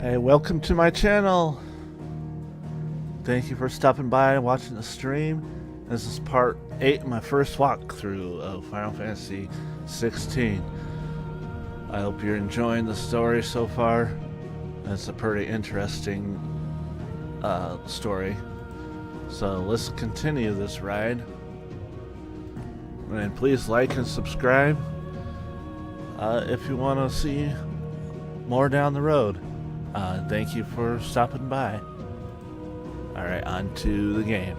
Hey, welcome to my channel. Thank you for stopping by and watching the stream. This is part 8 of my first walkthrough of Final Fantasy XVI. I hope you're enjoying the story so far. It's a pretty interesting story. So let's continue this ride. And please like and subscribe if you want to see more down the road. Thank you for stopping by. Alright, on to the game.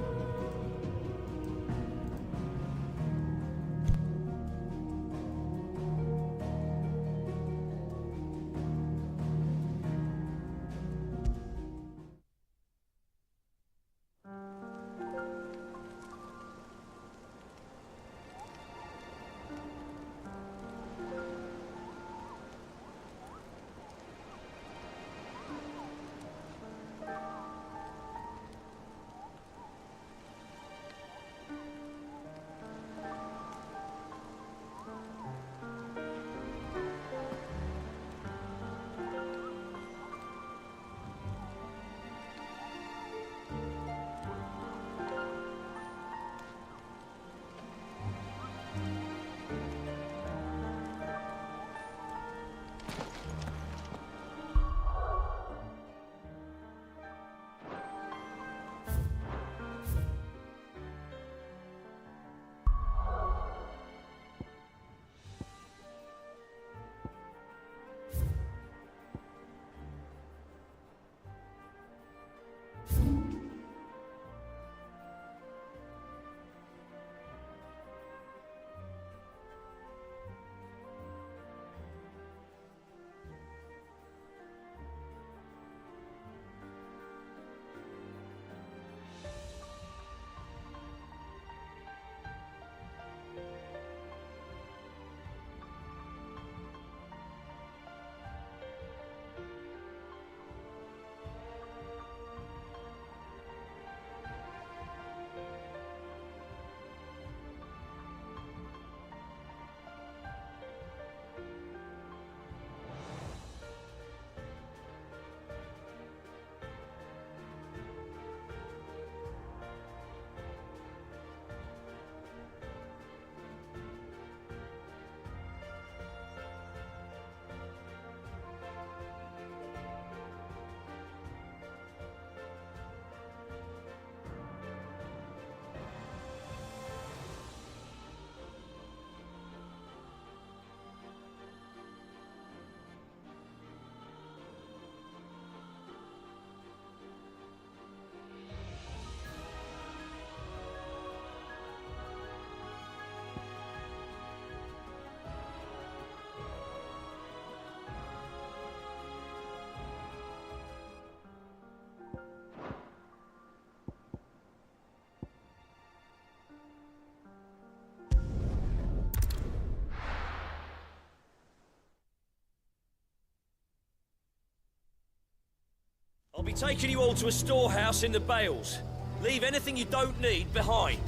I'll be taking you all to a storehouse in the Bales. Leave anything you don't need behind.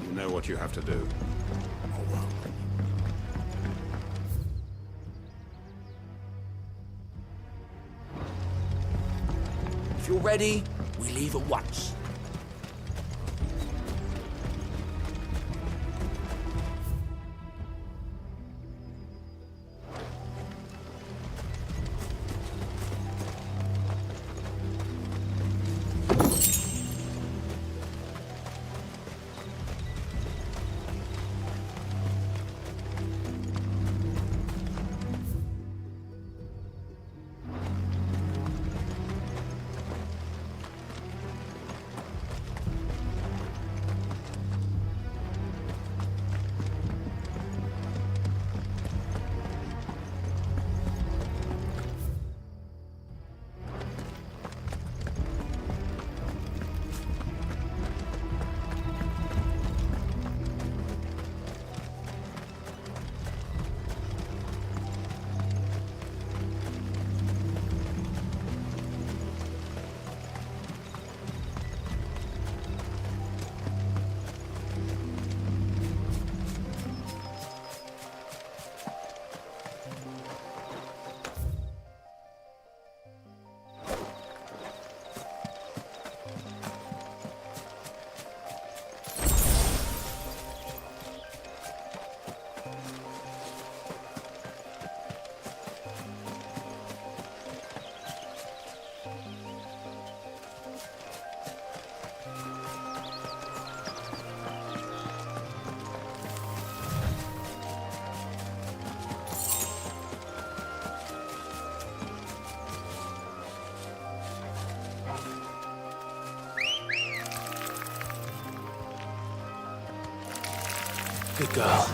You know what you have to do. Oh, well. If you're ready, we leave at once. Good girl.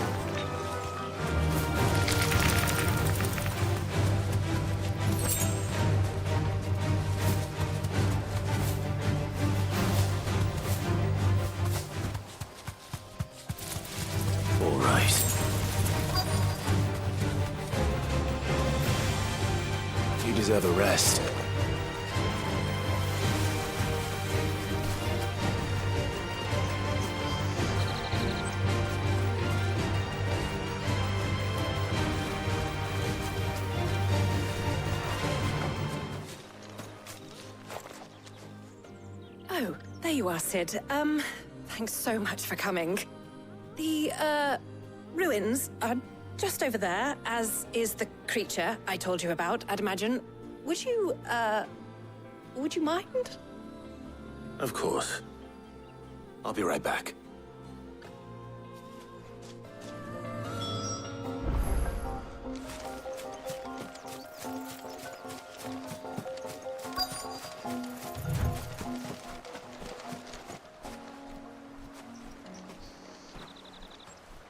All right. You deserve a rest. Oh, there you are, Sid. Thanks so much for coming. The, ruins are just over there, as is the creature I told you about, I'd imagine. Would you mind? Of course. I'll be right back.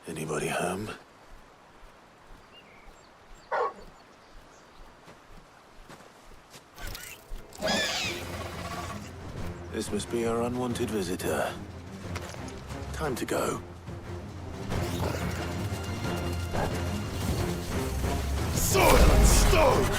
Anybody home? This must be our unwanted visitor. Time to go. Soil and stone!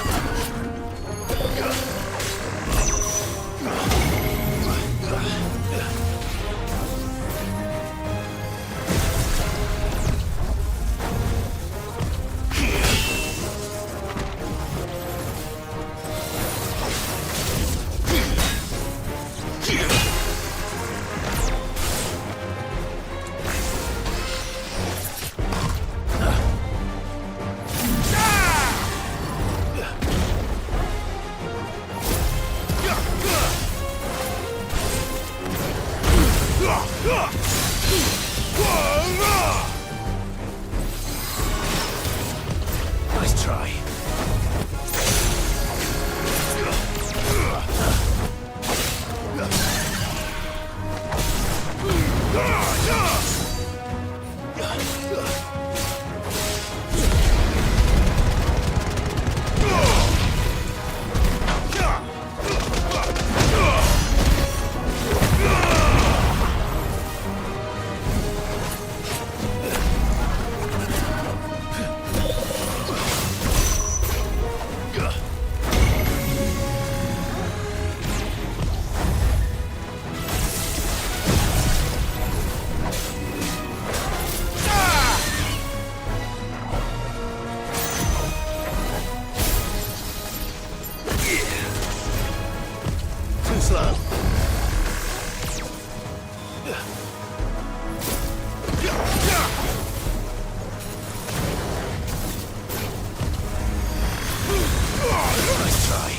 Nice try. Too slow. Nice try.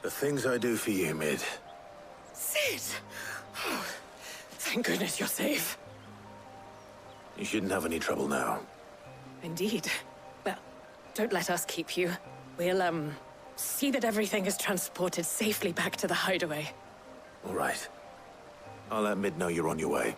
The things I do for you, Mid. Sid! Oh, thank goodness you're safe. You shouldn't have any trouble now. Indeed. Well, don't let us keep you. We'll, see that everything is transported safely back to the hideaway. All right. I'll let Mid know you're on your way.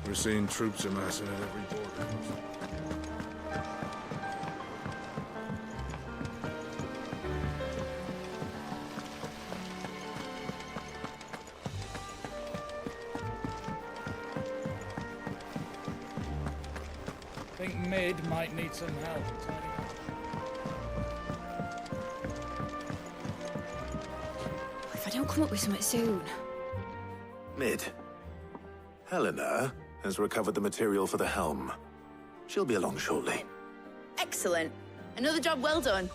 We're seeing troops amassing at every border crossing. Think Mid might need some help tidying up. If I don't come up with something soon. Mid. Helena has recovered the material for the helm. She'll be along shortly. Excellent. Another job well done.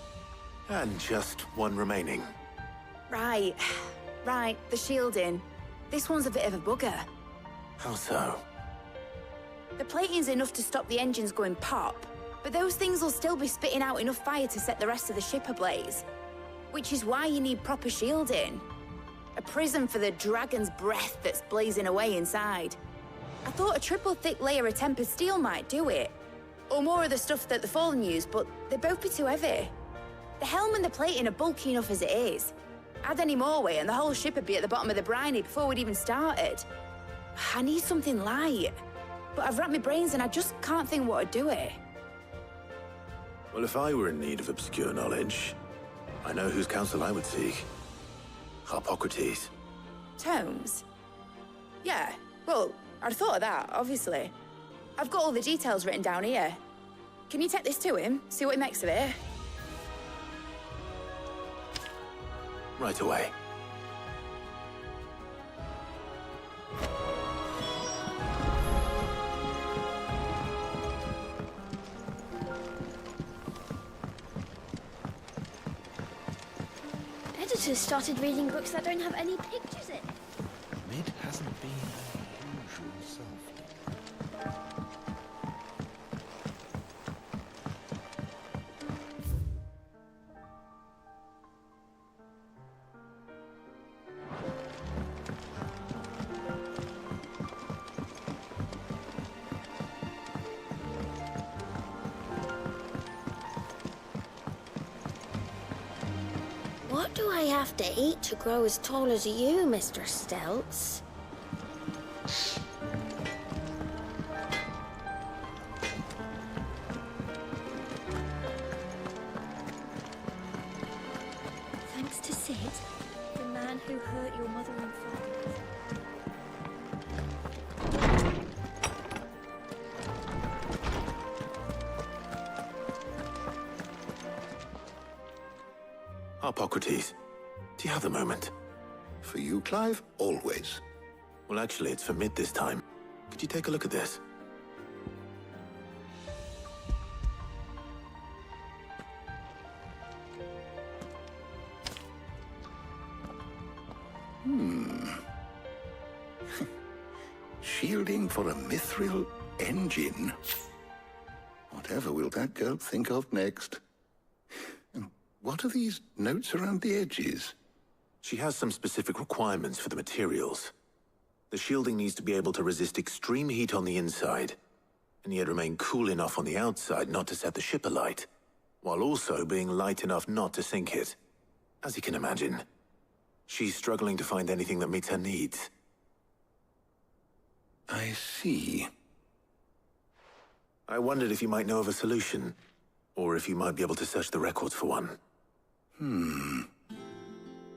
And just one remaining. Right. Right, the shielding. This one's a bit of a bugger. How so? The plating's enough to stop the engines going pop, but those things will still be spitting out enough fire to set the rest of the ship ablaze. Which is why you need proper shielding. A prison for the dragon's breath that's blazing away inside. I thought a triple thick layer of tempered steel might do it. Or more of the stuff that the Fallen use, but they'd both be too heavy. The helm and the plating are bulky enough as it is. Add any more weight and the whole ship would be at the bottom of the briny before we'd even started. I need something light. But I've racked my brains and I just can't think what would do it. Well, if I were in need of obscure knowledge, I know whose counsel I would seek. Harpocrates. Tomes? Yeah, well, I'd thought of that, obviously. I've got all the details written down here. Can you take this to him, see what he makes of it? Right away. Editors started reading books that don't have any pictures in. Mid hasn't been her usual self. What do I have to eat to grow as tall as you, Mr. Stelts? Thanks to Sid, the man who hurt your mother and father. Harpocrates, do you have a moment? For you, Clive? Always. Well, actually, it's for Mid this time. Could you take a look at this? Shielding for a mithril engine. Whatever will that girl think of next? And what are these notes around the edges? She has some specific requirements for the materials. The shielding needs to be able to resist extreme heat on the inside, and yet remain cool enough on the outside not to set the ship alight, while also being light enough not to sink it. As you can imagine, she's struggling to find anything that meets her needs. I see. I wondered if you might know of a solution, or if you might be able to search the records for one.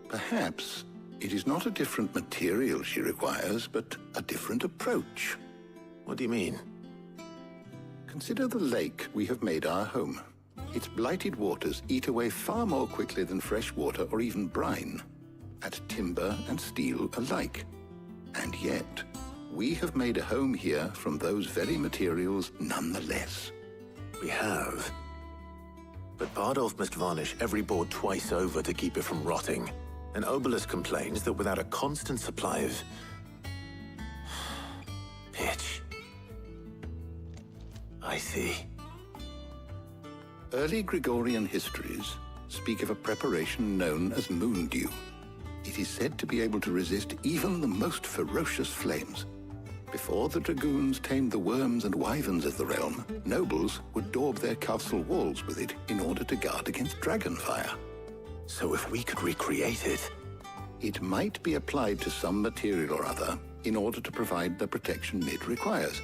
Perhaps it is not a different material she requires, but a different approach. What do you mean? Consider the lake we have made our home. Its blighted waters eat away far more quickly than fresh water or even brine, at timber and steel alike. And yet, we have made a home here from those very materials nonetheless. We have. But Bardolph must varnish every board twice over to keep it from rotting. And Obelisk complains that without a constant supply of pitch. I see. Early Gregorian histories speak of a preparation known as moon dew. It is said to be able to resist even the most ferocious flames. Before the dragoons tamed the worms and wyverns of the realm, nobles would daub their castle walls with it in order to guard against dragon fire. So if we could recreate it... It might be applied to some material or other in order to provide the protection Mid requires.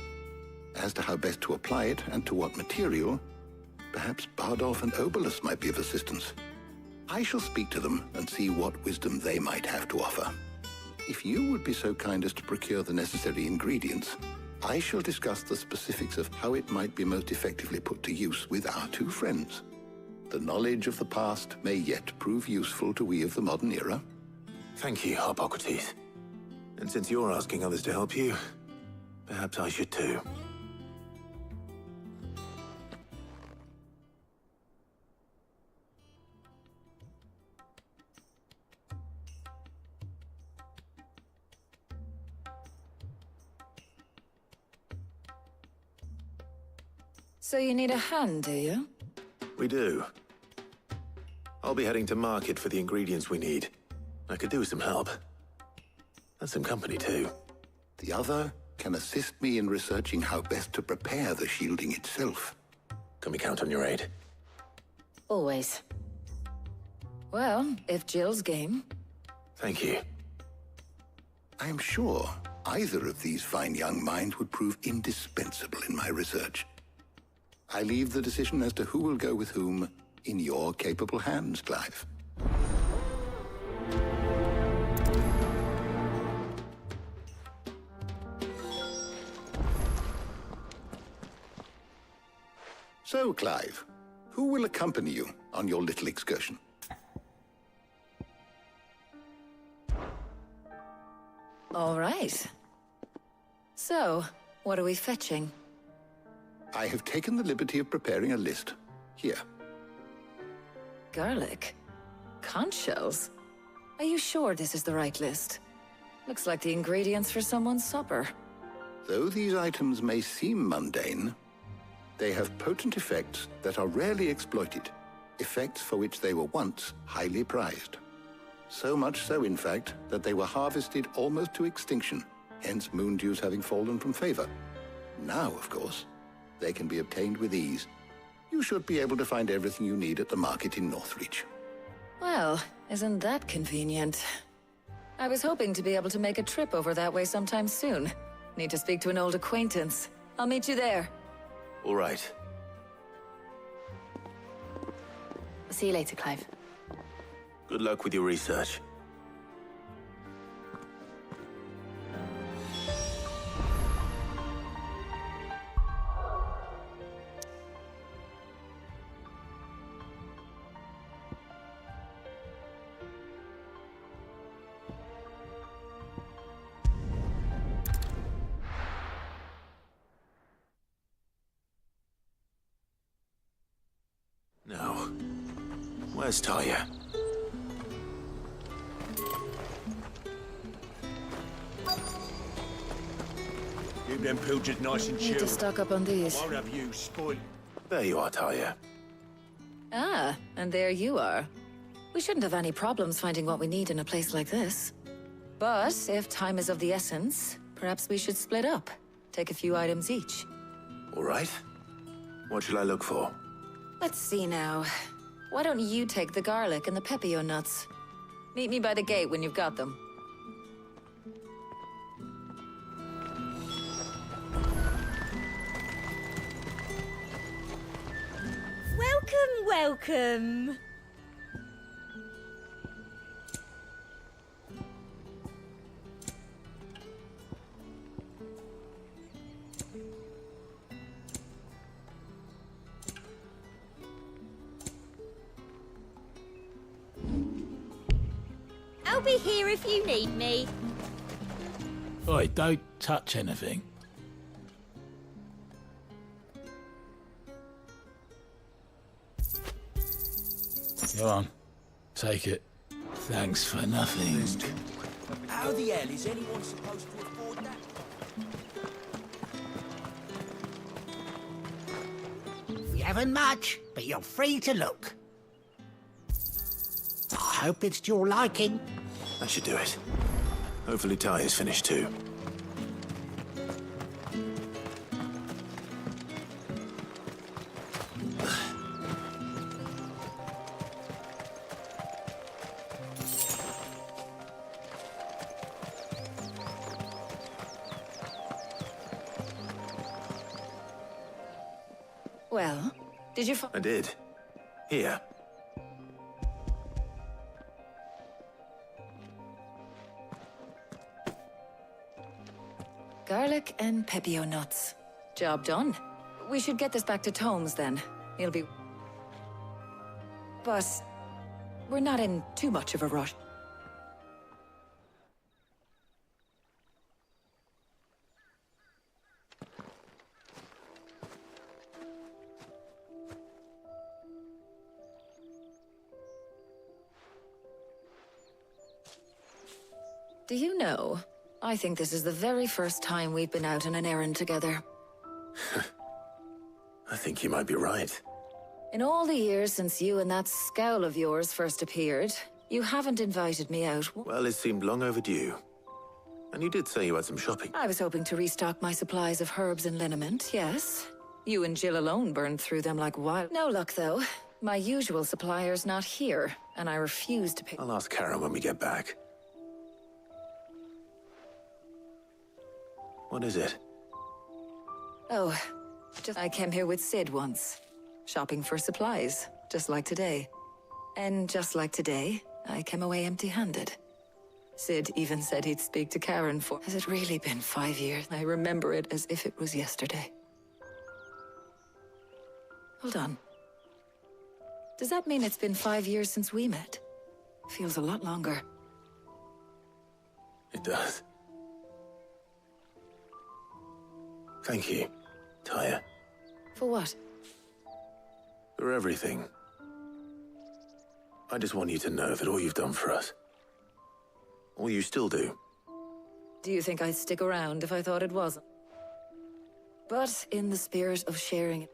As to how best to apply it and to what material, perhaps Bardolph and Obolus might be of assistance. I shall speak to them and see what wisdom they might have to offer. If you would be so kind as to procure the necessary ingredients, I shall discuss the specifics of how it might be most effectively put to use with our two friends. The knowledge of the past may yet prove useful to we of the modern era. Thank you, Hippocrates. And since you're asking others to help you, perhaps I should too. So you need a hand, do you? We do. I'll be heading to market for the ingredients we need. I could do with some help. And some company, too. The other can assist me in researching how best to prepare the shielding itself. Can we count on your aid? Always. Well, if Jill's game. Thank you. I am sure either of these fine young minds would prove indispensable in my research. I leave the decision as to who will go with whom in your capable hands, Clive. So, Clive, who will accompany you on your little excursion? All right. So, what are we fetching? I have taken the liberty of preparing a list. Here. Garlic? Conch shells? Are you sure this is the right list? Looks like the ingredients for someone's supper. Though these items may seem mundane, they have potent effects that are rarely exploited, effects for which they were once highly prized. So much so, in fact, that they were harvested almost to extinction, hence moon dews having fallen from favor. Now, of course, they can be obtained with ease. You should be able to find everything you need at the market in Northreach. Well, isn't that convenient? I was hoping to be able to make a trip over that way sometime soon. Need to speak to an old acquaintance. I'll meet you there. All right. See you later, Clive. Good luck with your research. Now, where's Talia? Keep them pilgers nice and Need chilled. to stock up on these. Won't have you spoiled. There you are, Talia. Ah, and there you are. We shouldn't have any problems finding what we need in a place like this. But if time is of the essence, perhaps we should split up. Take a few items each. All right. What shall I look for? Let's see now. Why don't you take the garlic and the pepio nuts? Meet me by the gate when you've got them. Welcome, welcome. I'll be here if you need me. Oi, don't touch anything. Go on, take it. Thanks for nothing. How the hell is anyone supposed to afford that? We haven't much, but you're free to look. I hope it's to your liking. That should do it. Hopefully Talia's finished too. Well, did you I did. Here. Garlic and pepio nuts. Job done. We should get this back to Tomes then. It'll be... But we're not in too much of a rush. Do you know, I think this is the very first time we've been out on an errand together. I think you might be right. In all the years since you and that scowl of yours first appeared, you haven't invited me out. Well, it seemed long overdue. And you did say you had some shopping. I was hoping to restock my supplies of herbs and liniment, yes. You and Jill alone burned through them like wild. No luck, though. My usual supplier's not here, and I refuse to pay. I'll ask Karen when we get back. What is it? Oh, I came here with Sid once. Shopping for supplies, just like today. And just like today, I came away empty-handed. Sid even said he'd speak to Karen for... Has it really been 5 years? I remember it as if it was yesterday. Hold on. Does that mean it's been 5 years since we met? Feels a lot longer. It does. Thank you, Tyre. For what? For everything. I just want you to know that all you've done for us, all you still do. Do you think I'd stick around if I thought it wasn't? But in the spirit of sharing,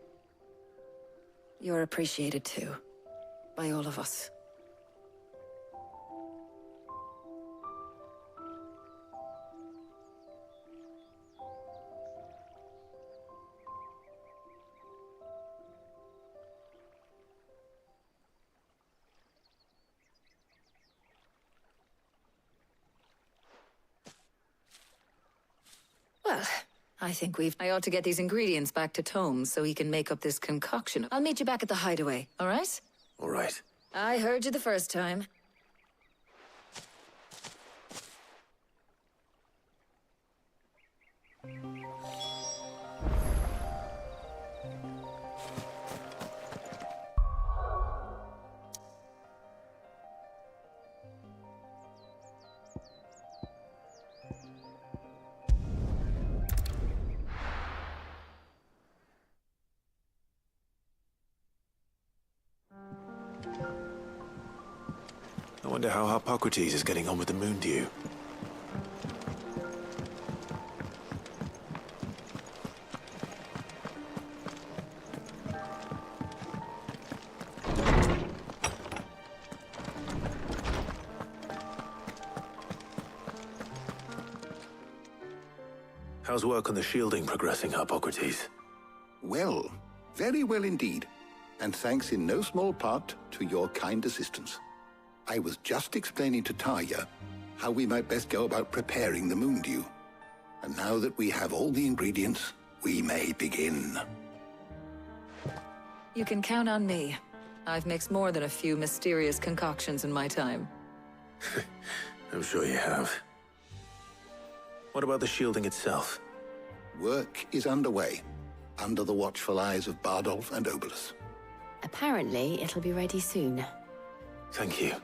you're appreciated too. By all of us. Well, I think I ought to get these ingredients back to Tomes so he can make up this concoction. I'll meet you back at the hideaway, all right? All right. I heard you the first time. I wonder how Hippocrates is getting on with the moon dew. How's work on the shielding progressing, Hippocrates? Well, very well indeed. And thanks in no small part to your kind assistance. I was just explaining to Tarja how we might best go about preparing the moon dew. And now that we have all the ingredients, we may begin. You can count on me. I've mixed more than a few mysterious concoctions in my time. I'm sure you have. What about the shielding itself? Work is underway, under the watchful eyes of Bardolph and Obolus. Apparently, it'll be ready soon. Thank you.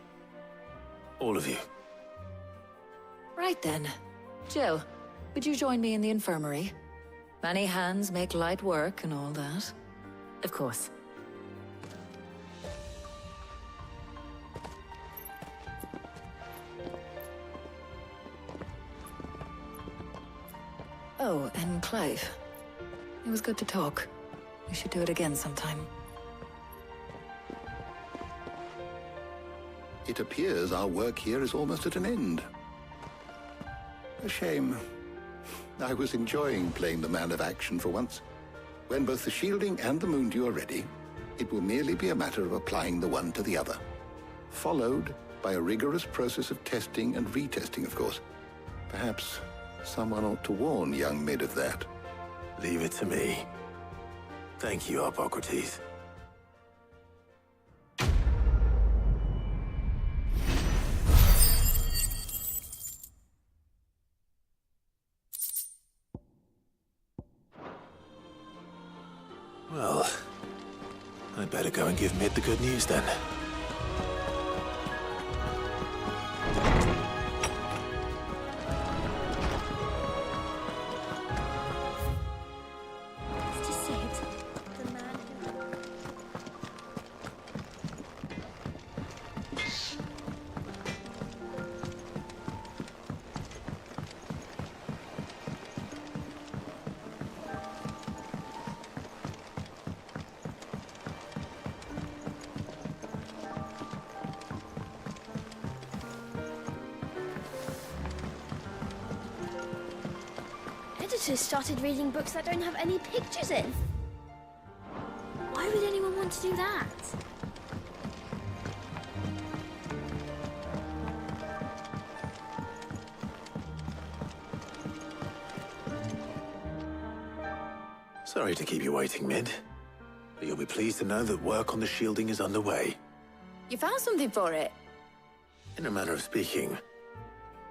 All of you. Right then. Jill, would you join me in the infirmary? Many hands make light work and all that. Of course. Oh, and Clive. It was good to talk. We should do it again sometime. It appears our work here is almost at an end. A shame. I was enjoying playing the man of action for once. When both the shielding and the moon dew are ready, it will merely be a matter of applying the one to the other. Followed by a rigorous process of testing and retesting, of course. Perhaps someone ought to warn young Mid of that. Leave it to me. Thank you, Hippocrates. Well, I'd better go and give Mid the good news then. To Sid, the man who... Editors started reading books that don't have any pictures in. Why would anyone want to do that? Sorry to keep you waiting, Mid. But you'll be pleased to know that work on the shielding is underway. You found something for it? In a manner of speaking,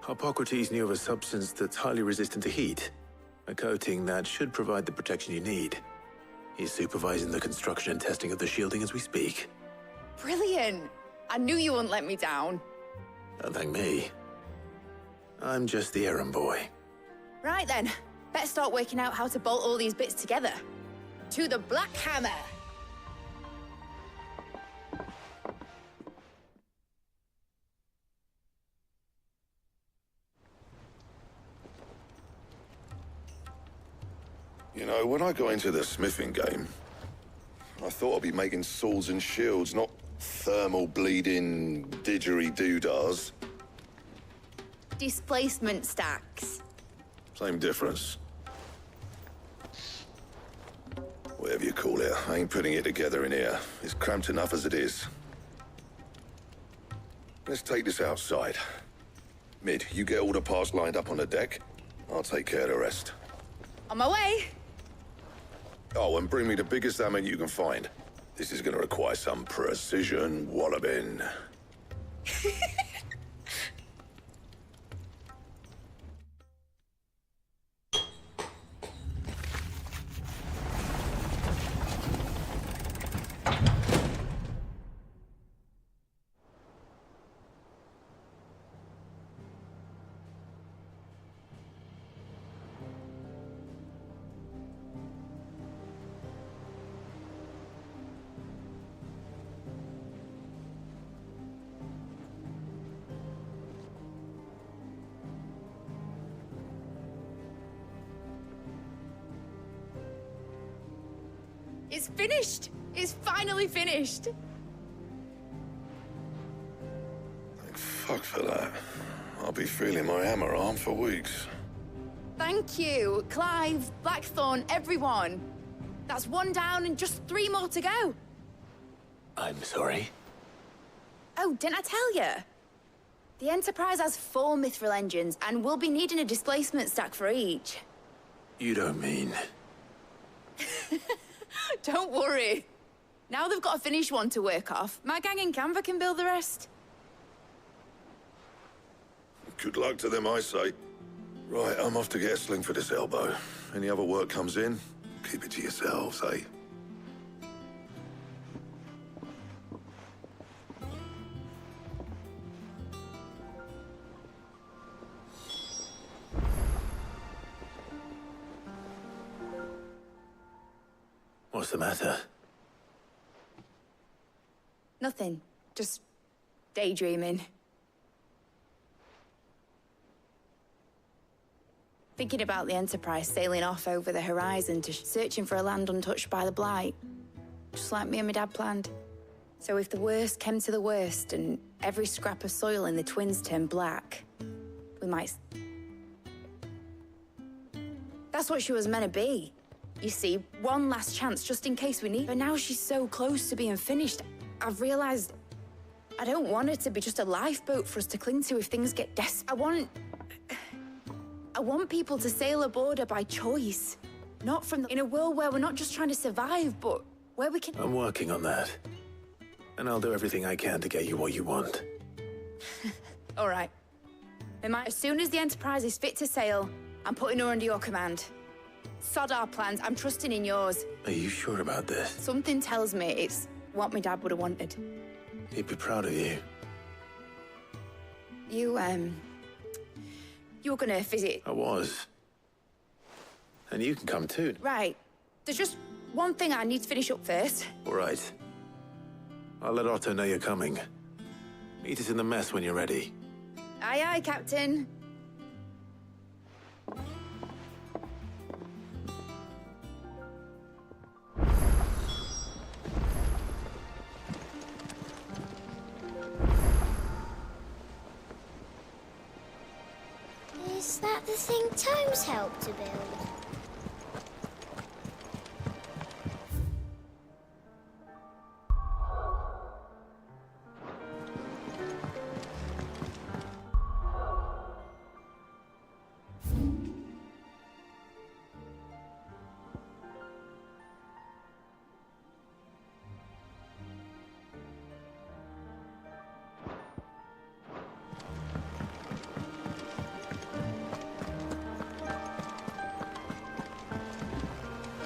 Hippocrates knew of a substance that's highly resistant to heat. A coating that should provide the protection you need. He's supervising the construction and testing of the shielding as we speak. Brilliant! I knew you wouldn't let me down. Don't thank me. I'm just the errand boy. Right then, better start working out how to bolt all these bits together. To the Black Hammer! You know, when I got into the smithing game, I thought I'd be making swords and shields, not thermal bleeding didgeridoo-dahs. Displacement stacks. Same difference. Whatever you call it, I ain't putting it together in here. It's cramped enough as it is. Let's take this outside. Mid, you get all the parts lined up on the deck. I'll take care of the rest. On my way! Oh, and bring me the biggest hammer you can find. This is gonna require some precision walloping. It's finished! It's finally finished! Thank fuck for that. I'll be feeling my hammer arm for weeks. Thank you, Clive, Blackthorn, everyone. That's one down and just 3 more to go. I'm sorry. Oh, didn't I tell you? The Enterprise has 4 mithril engines, and we'll be needing a displacement stack for each. You don't mean... Don't worry. Now they've got a finished one to work off. My gang in Canva can build the rest. Good luck to them, I say. Right, I'm off to get a sling for this elbow. Any other work comes in, keep it to yourselves, eh? What's the matter? Nothing. Just daydreaming. Thinking about the Enterprise sailing off over the horizon to searching for a land untouched by the Blight. Just like me and my dad planned. So if the worst came to the worst and every scrap of soil in the Twins turned black, we might... That's what she was meant to be. You see, one last chance just in case we need. But now she's so close to being finished, I've realized I don't want her to be just a lifeboat for us to cling to if things get desperate. I want people to sail aboard her by choice. Not from in a world where we're not just trying to survive, but where we can... I'm working on that. And I'll do everything I can to get you what you want. All right. As soon as the Enterprise is fit to sail, I'm putting her under your command. Sod our plans, I'm trusting in yours. Are you sure about this? Something tells me it's what my dad would have wanted. He'd be proud of you. You were gonna visit. I was. And you can come too. Right. There's just one thing I need to finish up first. All right. I'll let Otto know you're coming. Meet us in the mess when you're ready. Aye, aye, Captain. Is that the thing Tomes helped to build?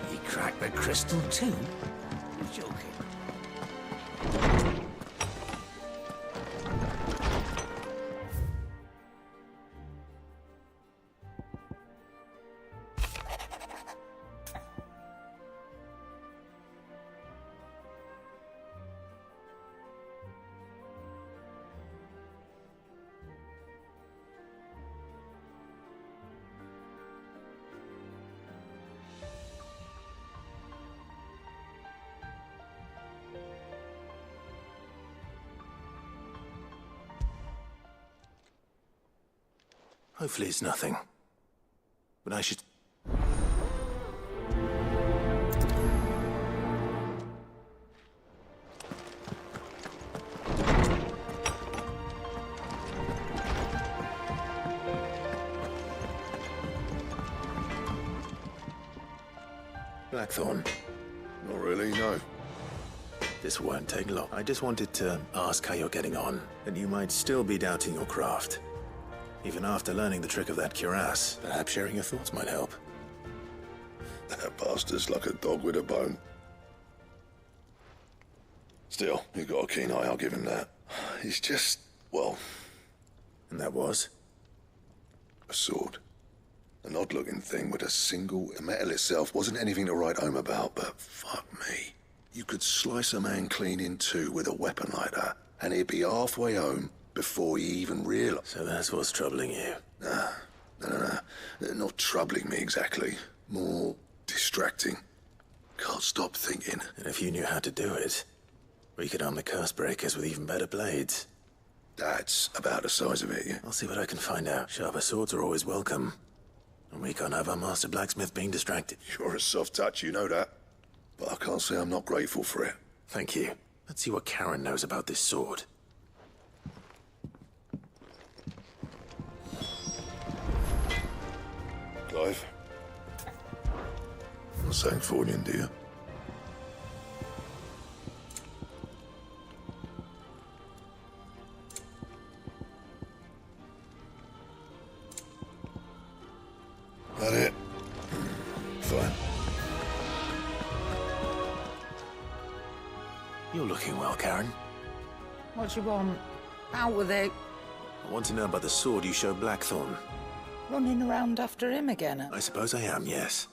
He cracked the crystal too? You're joking. Hopefully it's nothing. But I should... Blackthorn. Not really, no. This won't take long. I just wanted to ask how you're getting on. And you might still be doubting your craft. Even after learning the trick of that cuirass, perhaps sharing your thoughts might help. That bastard's like a dog with a bone. Still, you got a keen eye, I'll give him that. He's just, well... And that was? A sword. An odd-looking thing with a single... The metal itself wasn't anything to write home about, but fuck me. You could slice a man clean in two with a weapon like that, and he'd be halfway home before he even realized. So that's what's troubling you? Nah, no. Not troubling me exactly. More distracting. Can't stop thinking. And if you knew how to do it, we could arm the curse breakers with even better blades. That's about the size of it, yeah? I'll see what I can find out. Sharper swords are always welcome. And we can't have our master blacksmith being distracted. You're a soft touch, you know that. But I can't say I'm not grateful for it. Thank you. Let's see what Karen knows about this sword. Clive? Not saying Fordian, do you? That it? Fine. You're looking well, Karen. What you want? Out with it. I want to know about the sword you showed Blackthorn. Running around after him again? I suppose I am, yes.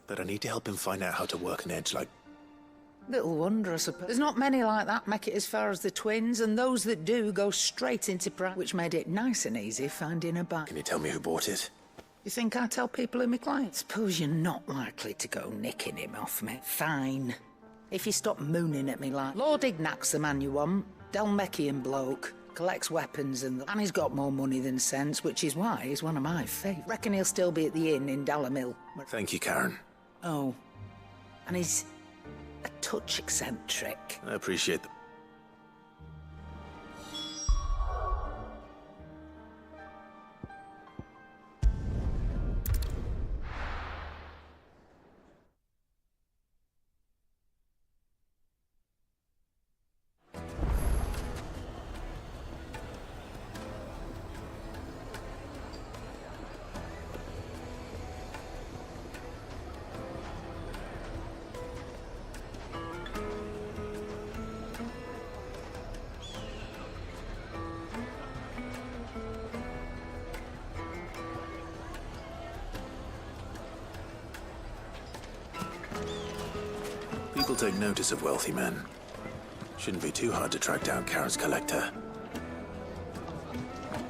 But I need to help him find out how to work an edge like... Little wonder, I suppose. There's not many like that make it as far as the twins, and those that do go straight into practice, which made it nice and easy finding a bag. Can you tell me who bought it? You think I tell people who my clients? Suppose you're not likely to go nicking him off me. Fine. If you stop mooning at me like... Lord Ignac's the man you want. Dalmekian bloke. Collects weapons and he's got more money than sense, which is why he's one of my favourites. Reckon he'll still be at the inn in Dalamil. Thank you, Karen. Oh. And he's a touch eccentric. I appreciate the... People take notice of wealthy men. Shouldn't be too hard to track down Kara's collector.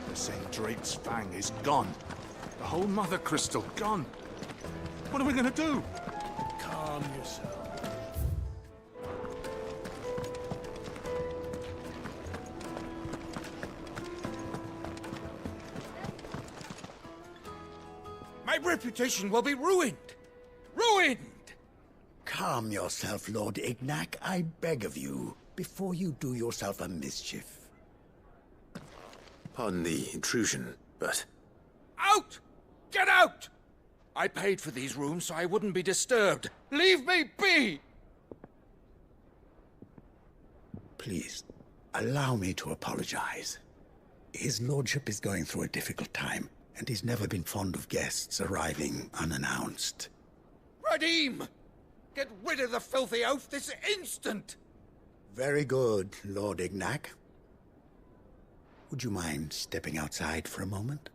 The St. Drake's Fang is gone. The whole Mother Crystal gone. What are we gonna do? Calm yourself. My reputation will be ruined! Ruined! Calm yourself, Lord Ignac, I beg of you, before you do yourself a mischief. Pardon the intrusion, but... Out! Get out! I paid for these rooms so I wouldn't be disturbed. Leave me be! Please, allow me to apologize. His lordship is going through a difficult time, and he's never been fond of guests arriving unannounced. Radim! Get rid of the filthy oaf this instant! Very good, Lord Ignac. Would you mind stepping outside for a moment?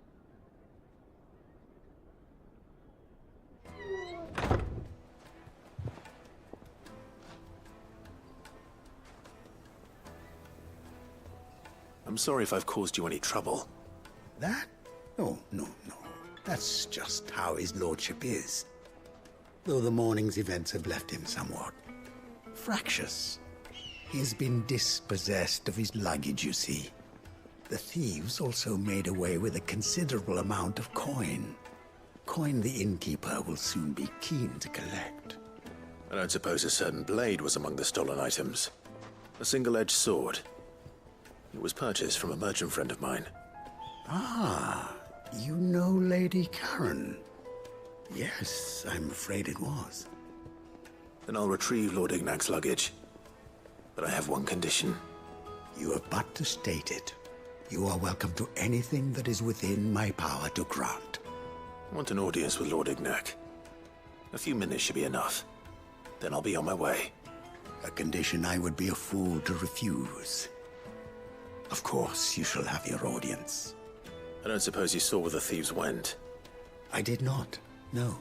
I'm sorry if I've caused you any trouble. That? Oh, no. That's just how his lordship is. Though the morning's events have left him somewhat fractious. He has been dispossessed of his luggage, you see. The thieves also made away with a considerable amount of coin. Coin the innkeeper will soon be keen to collect. I don't suppose a certain blade was among the stolen items. A single-edged sword. It was purchased from a merchant friend of mine. Ah, you know Lady Karen. Yes, I'm afraid it was. Then I'll retrieve Lord Ignac's luggage. But I have one condition. You have but to state it. You are welcome to anything that is within my power to grant. I want an audience with Lord Ignac. A few minutes should be enough. Then I'll be on my way. A condition I would be a fool to refuse. Of course, you shall have your audience. I don't suppose you saw where the thieves went. I did not, no.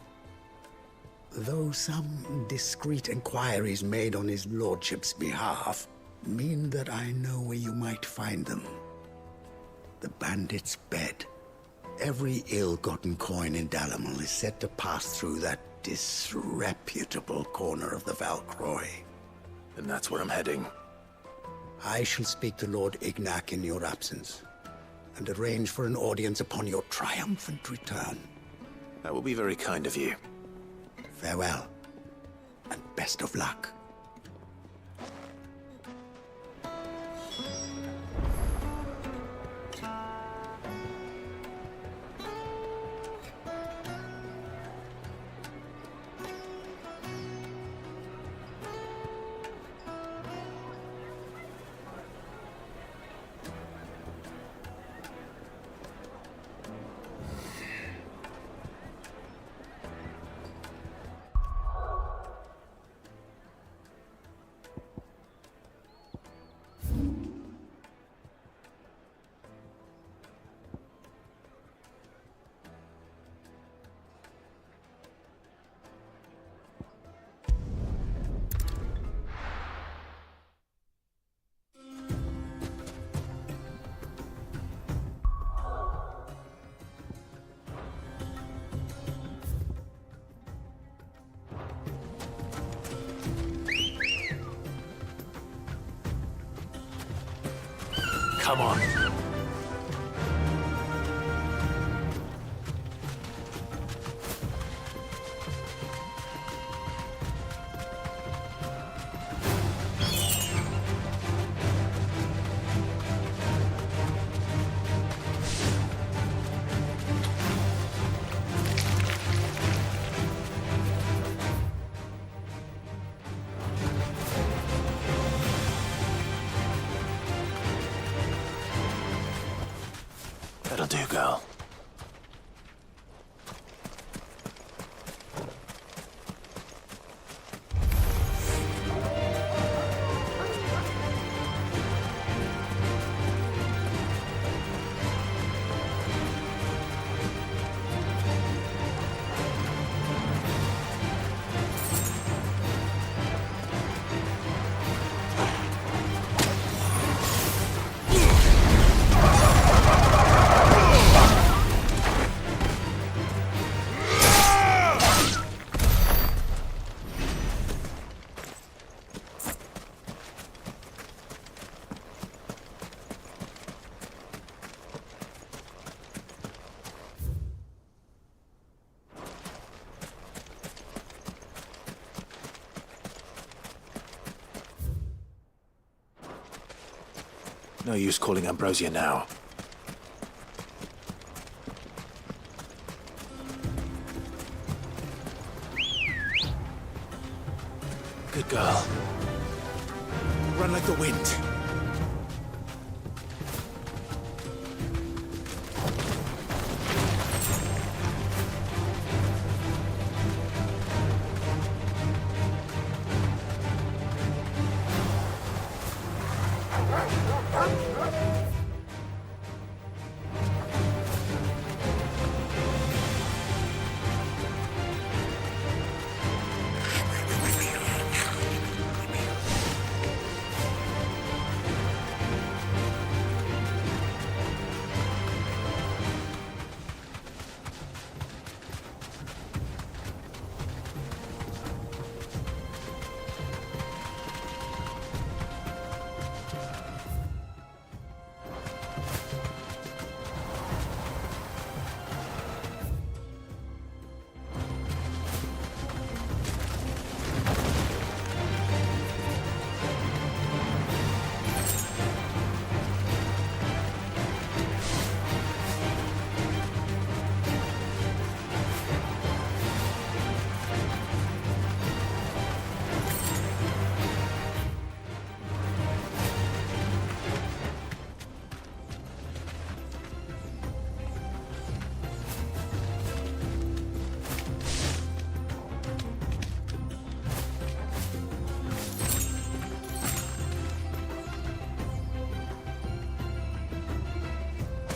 Though some discreet inquiries made on his lordship's behalf mean that I know where you might find them. The bandit's bed. Every ill-gotten coin in Dalamal is said to pass through that disreputable corner of the Valcroy. And that's where I'm heading. I shall speak to Lord Ignac in your absence, and arrange for an audience upon your triumphant return. That will be very kind of you. Farewell, and best of luck. Come on. That'll do, girl. No use calling Ambrosia now. Good girl. Run like the wind.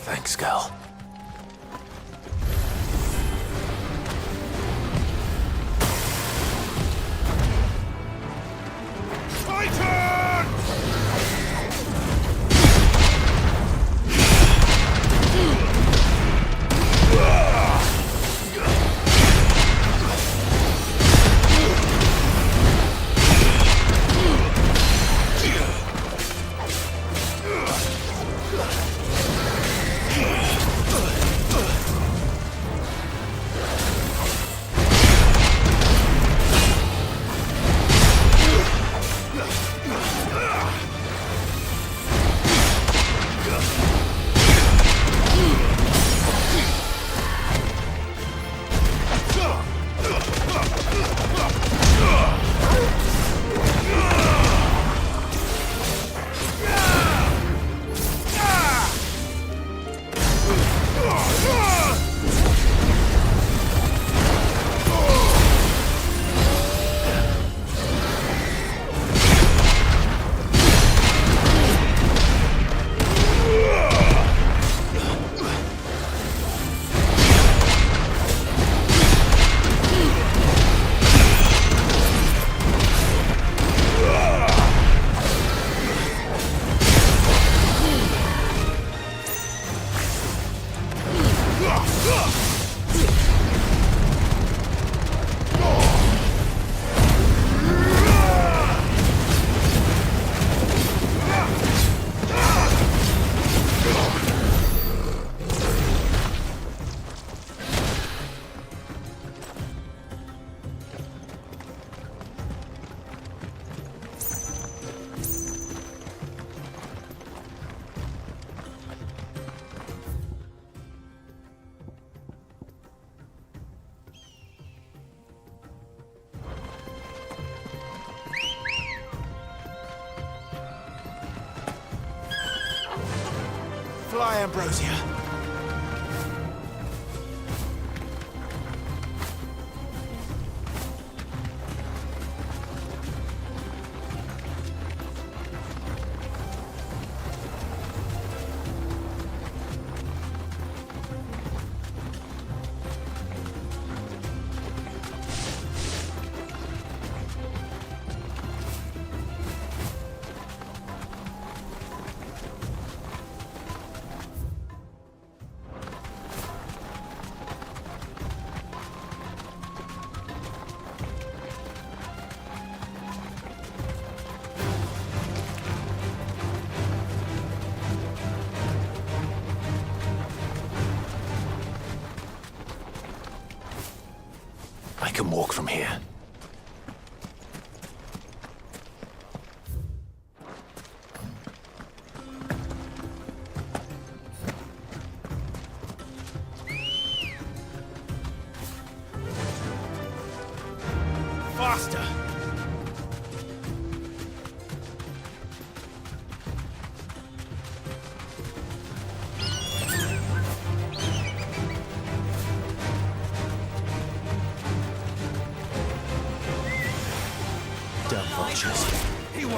Thanks, girl. Fly, Ambrosia. I can walk from here. Faster! Dumb vultures.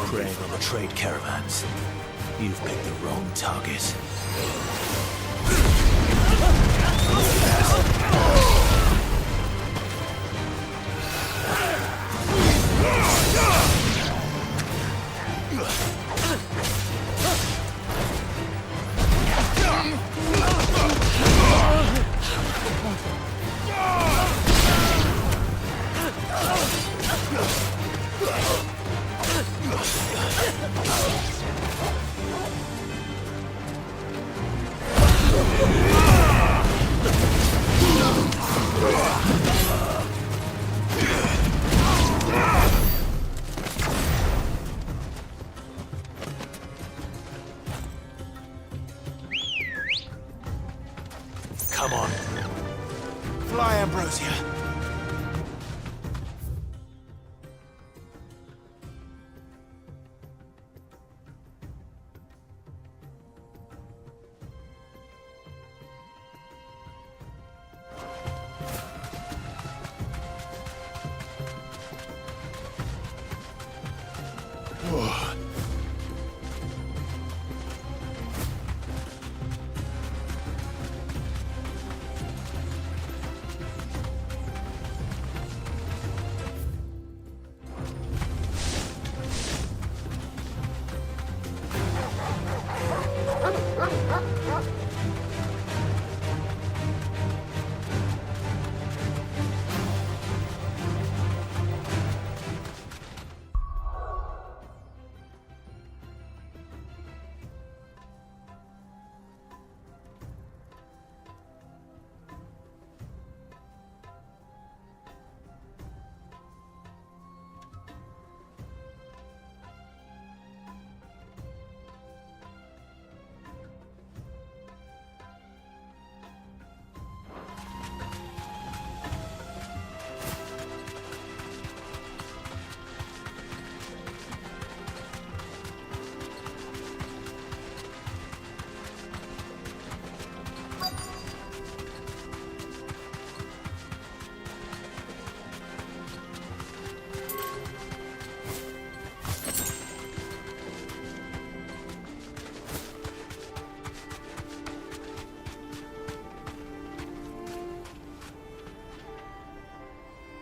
Preying on the trade caravans. You've picked the wrong target. Come on. Fly, Ambrosia.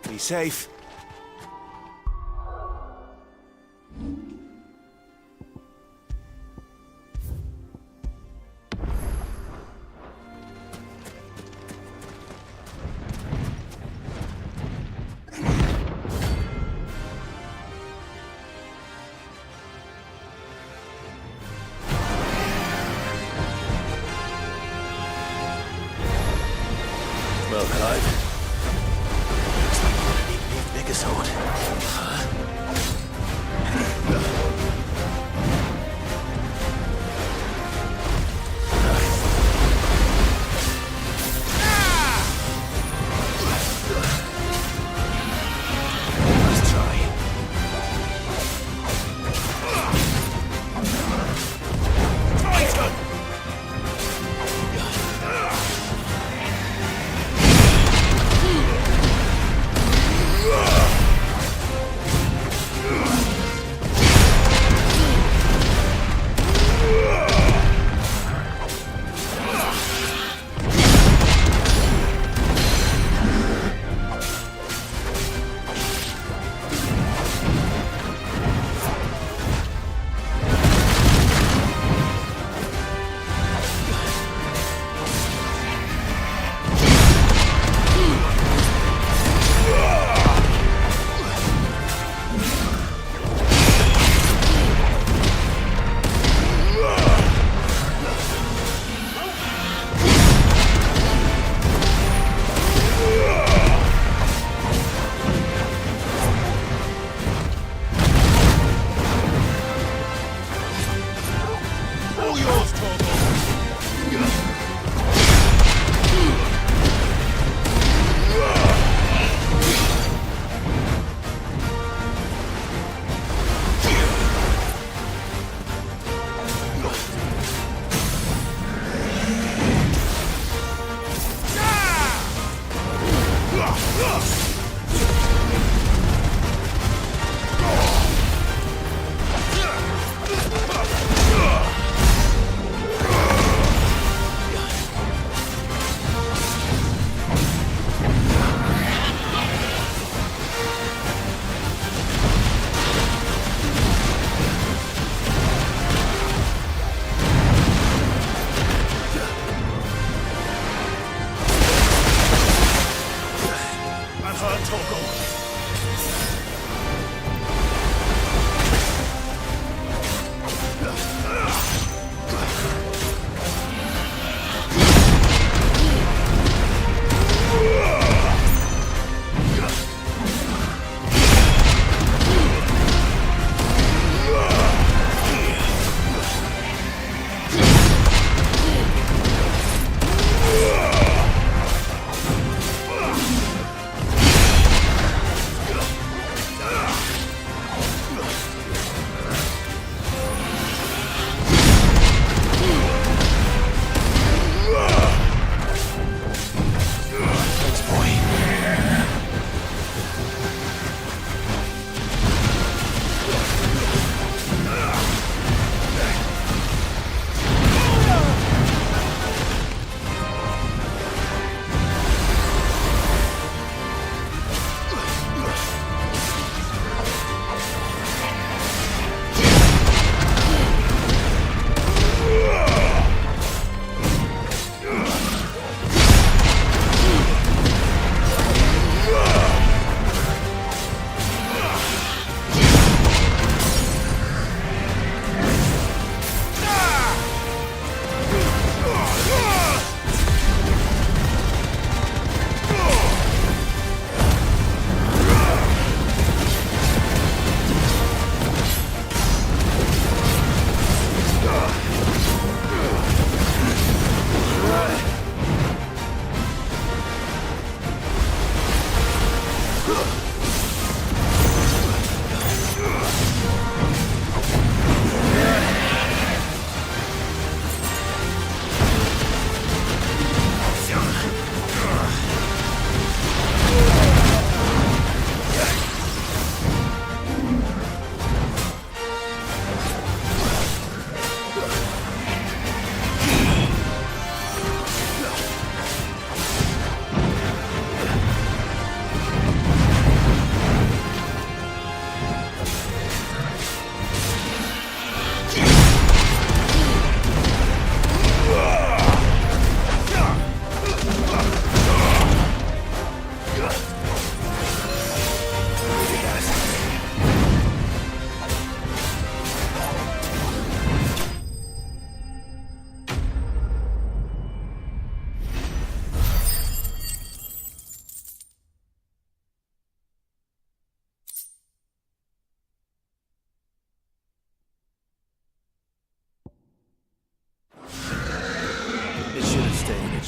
Be safe. Well, Clive. Looks like we're gonna need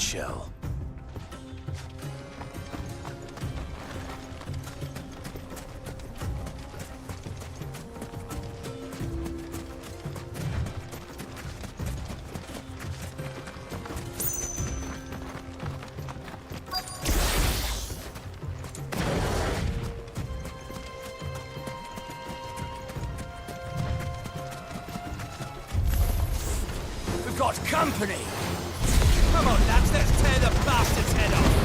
Shell. We've got company! Come on, lads, let's tear the bastard's head off!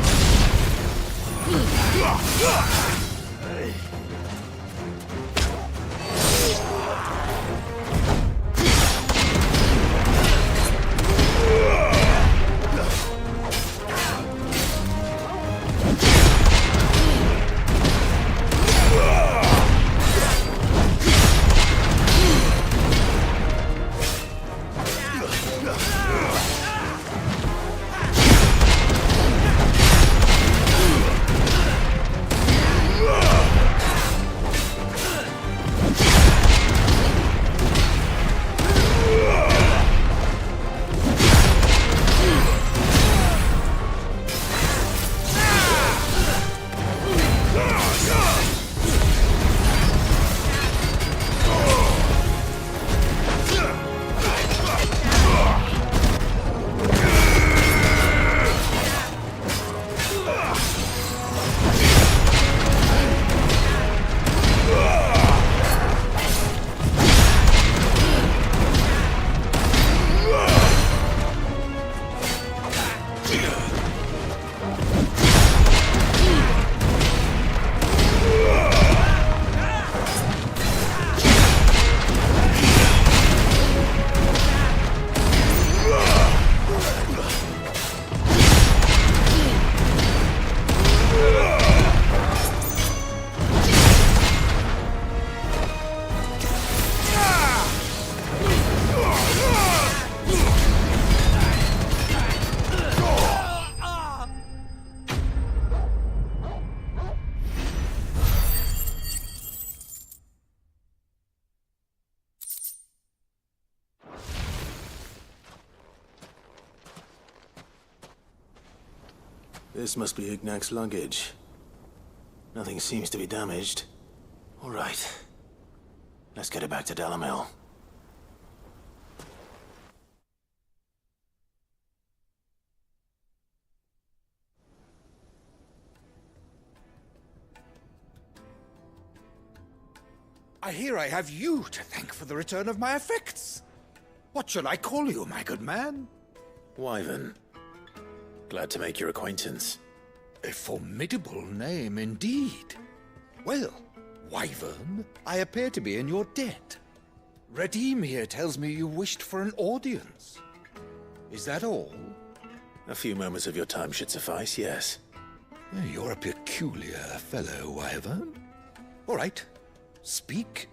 This must be Ignac's luggage. Nothing seems to be damaged. All right. Let's get it back to Delamil. I hear I have you to thank for the return of my effects. What shall I call you, my good man? Wyvern. Glad to make your acquaintance. A formidable name indeed. Well, Wyvern, I appear to be in your debt. Redeem here tells me you wished for an audience. Is that all? A few moments of your time should suffice, yes. You're a peculiar fellow, Wyvern. All right, speak.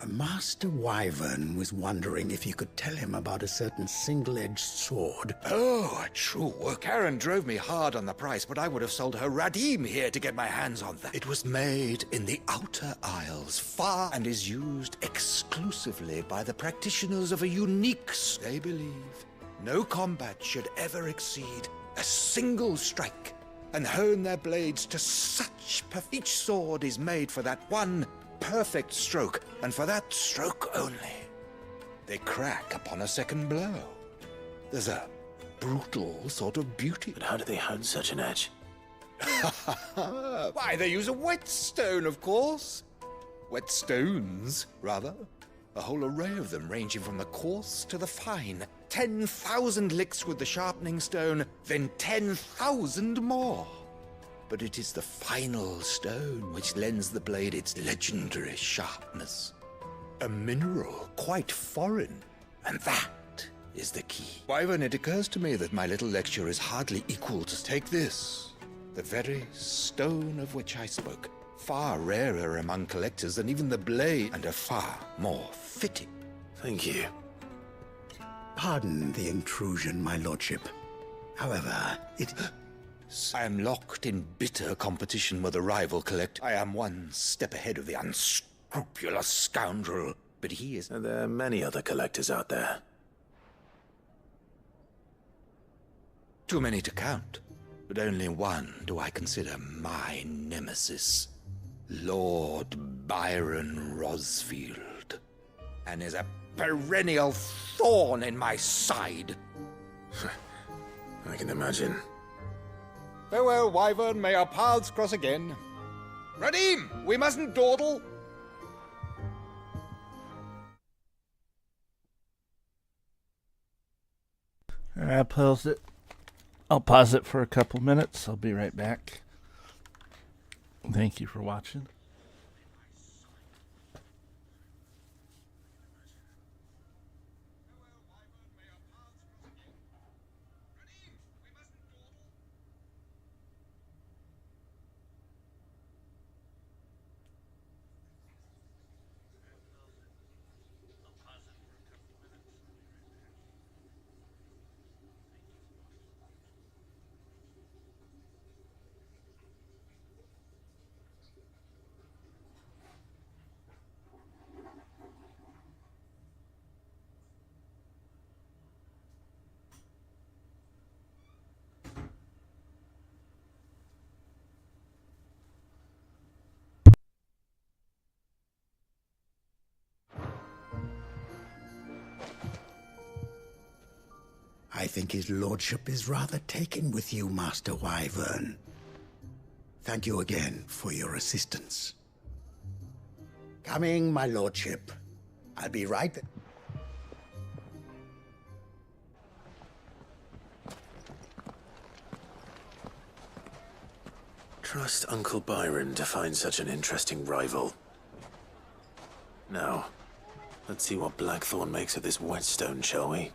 Master Wyvern was wondering if you could tell him about a certain single-edged sword. Oh, true. Karen drove me hard on the price, but I would have sold her Radim here to get my hands on that. It was made in the Outer Isles, far, and is used exclusively by the practitioners of a unique... They believe no combat should ever exceed a single strike, and hone their blades to such each sword is made for that one perfect stroke, and for that stroke only. They crack upon a second blow. There's a brutal sort of beauty. But how do they hone such an edge? Why, they use a whetstone, of course. Whetstones, rather. A whole array of them, ranging from the coarse to the fine. 10,000 licks with the sharpening stone, then 10,000 more. But it is the final stone which lends the blade its legendary sharpness. A mineral quite foreign, and that is the key. Wyvern, it occurs to me that my little lecture is hardly equal to... Take this, the very stone of which I spoke. Far rarer among collectors than even the blade, and a far more fitting. Thank you. Pardon the intrusion, my lordship. However, it... I am locked in bitter competition with a rival collector. I am one step ahead of the unscrupulous scoundrel, but he is... And there are many other collectors out there. Too many to count, but only one do I consider my nemesis. Lord Byron Rosfield, and is a perennial thorn in my side. I can imagine. Farewell, Wyvern. May our paths cross again. Radim, we mustn't dawdle. Alright, I'll pause it for a couple minutes. I'll be right back. Thank you for watching. I think his lordship is rather taken with you, Master Wyvern. Thank you again for your assistance. Coming, my lordship. I'll be right back. Trust Uncle Byron to find such an interesting rival. Now, let's see what Blackthorn makes of this whetstone, shall we?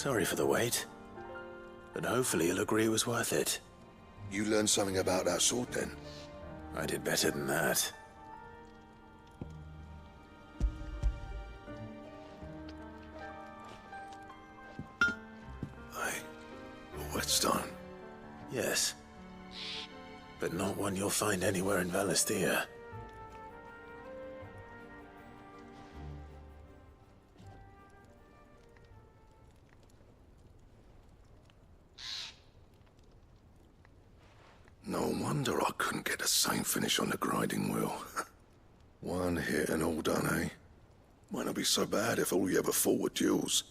Sorry for the wait. But hopefully you'll agree it was worth it. You learned something about that sword then? I did better than that. A whetstone? Yes. But not one you'll find anywhere in Valisthea. No wonder I couldn't get the same finish on the grinding wheel. One hit and all done, eh? Might not be so bad if all you ever fought were duels.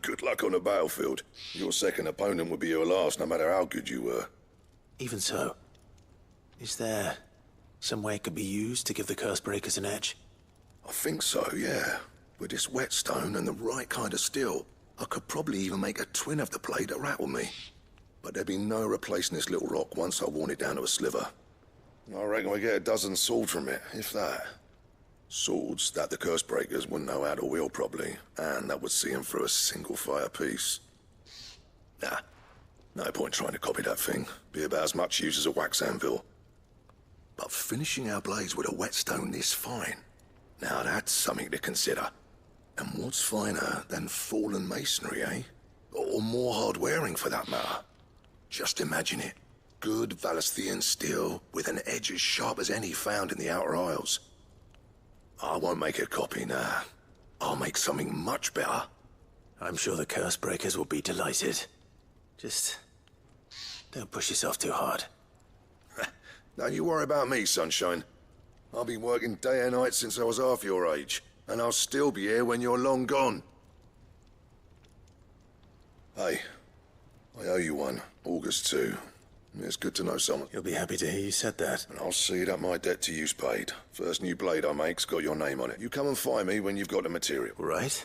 Good luck on the battlefield. Your second opponent would be your last, no matter how good you were. Even so, is there some way it could be used to give the Curse Breakers an edge? I think so, yeah. With this whetstone and the right kind of steel, I could probably even make a twin of the blade that rattled me. But there'd be no replacing this little rock once I worn it down to a sliver. I reckon we get a dozen swords from it, if that. Swords that the Curse Breakers wouldn't know how to wield properly, and that would see them through a single fire piece. Nah, no point trying to copy that thing. Be about as much use as a wax anvil. But finishing our blades with a whetstone this fine, now that's something to consider. And what's finer than fallen masonry, eh? Or more hard-wearing, for that matter. Just imagine it. Good Valisthean steel with an edge as sharp as any found in the Outer Isles. I won't make a copy, nah. I'll make something much better. I'm sure the Curse Breakers will be delighted. Just don't push yourself too hard. Don't you worry about me, sunshine. I've been working day and night since I was half your age, and I'll still be here when you're long gone. Hey, I owe you one. August 2. It's good to know someone. You'll be happy to hear you said that. And I'll see that my debt to you's paid. First new blade I make's got your name on it. You come and find me when you've got the material. Right?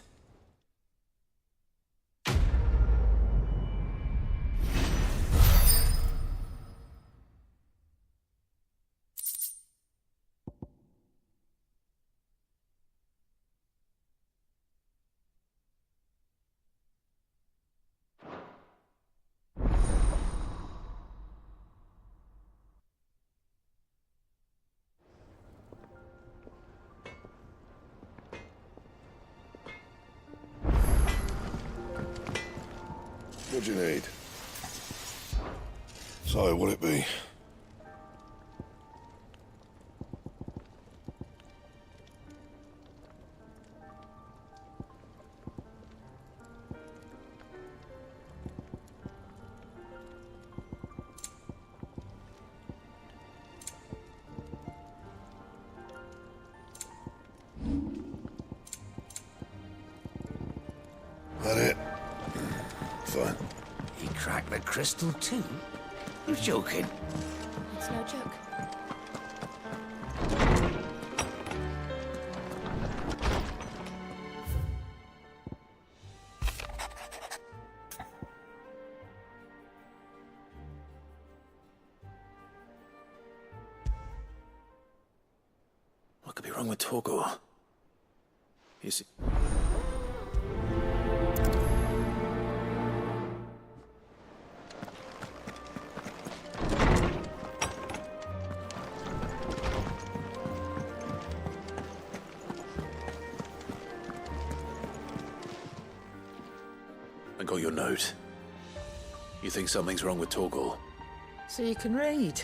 What'd you need? So, what'll it be? That it? Fine. He cracked the crystal too? You're joking. It's no joke. What could be wrong with Torgor? Is he... I got your note. You think something's wrong with Torgor? So you can read.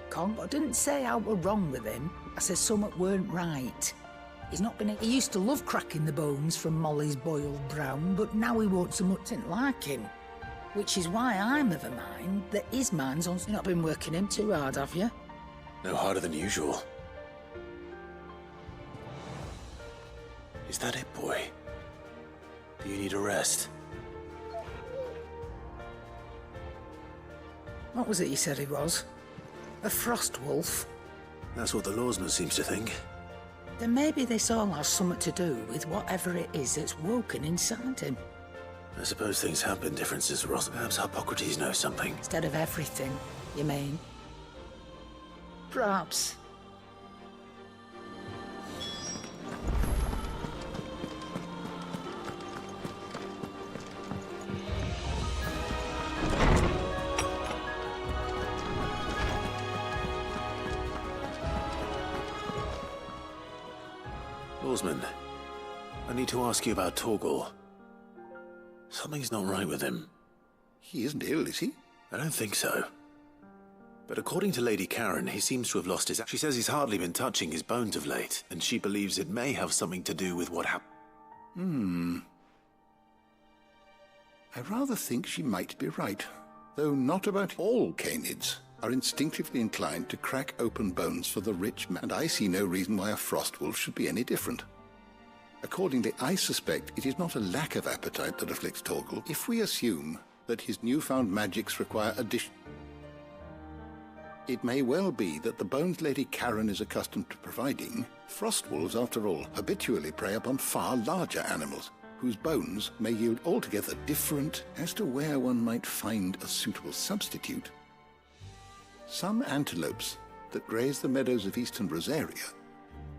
Con, I didn't say I were wrong with him. I said something weren't right. He's not been... He used to love cracking the bones from Molly's boiled brown, but now he won't so much didn't like him. Which is why I'm of a mind that his mind's on... You've not been working him too hard, have you? No harder than usual. Is that it, boy? Do you need a rest? What was it you said he was? A frost wolf? That's what the Lawsman seems to think. Then maybe this all has something to do with whatever it is that's woken inside him. I suppose things have been differences, Ross. Perhaps Hippocrates knows something. Instead of everything, you mean? Perhaps. Oarsman, I need to ask you about Torgal. Something's not right with him. He isn't ill, is he? I don't think so. But according to Lady Karen, he seems to have lost his... She says he's hardly been touching his bones of late, and she believes it may have something to do with what happened. I rather think she might be right, though not about all canids are instinctively inclined to crack open bones for the rich man, and I see no reason why a frostwolf should be any different. Accordingly, I suspect it is not a lack of appetite that afflicts Torgal, if we assume that his newfound magics require addition. It may well be that the bones Lady Karen is accustomed to providing, frostwolves, after all, habitually prey upon far larger animals, whose bones may yield altogether different as to where one might find a suitable substitute. Some antelopes that graze the meadows of eastern Rosaria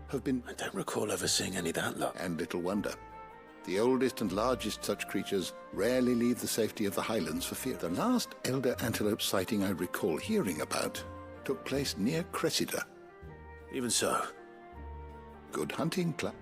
have been... I don't recall ever seeing any that luck. And little wonder. The oldest and largest such creatures rarely leave the safety of the highlands for fear. The last elder antelope sighting I recall hearing about took place near Cressida. Even so. Good hunting, Club.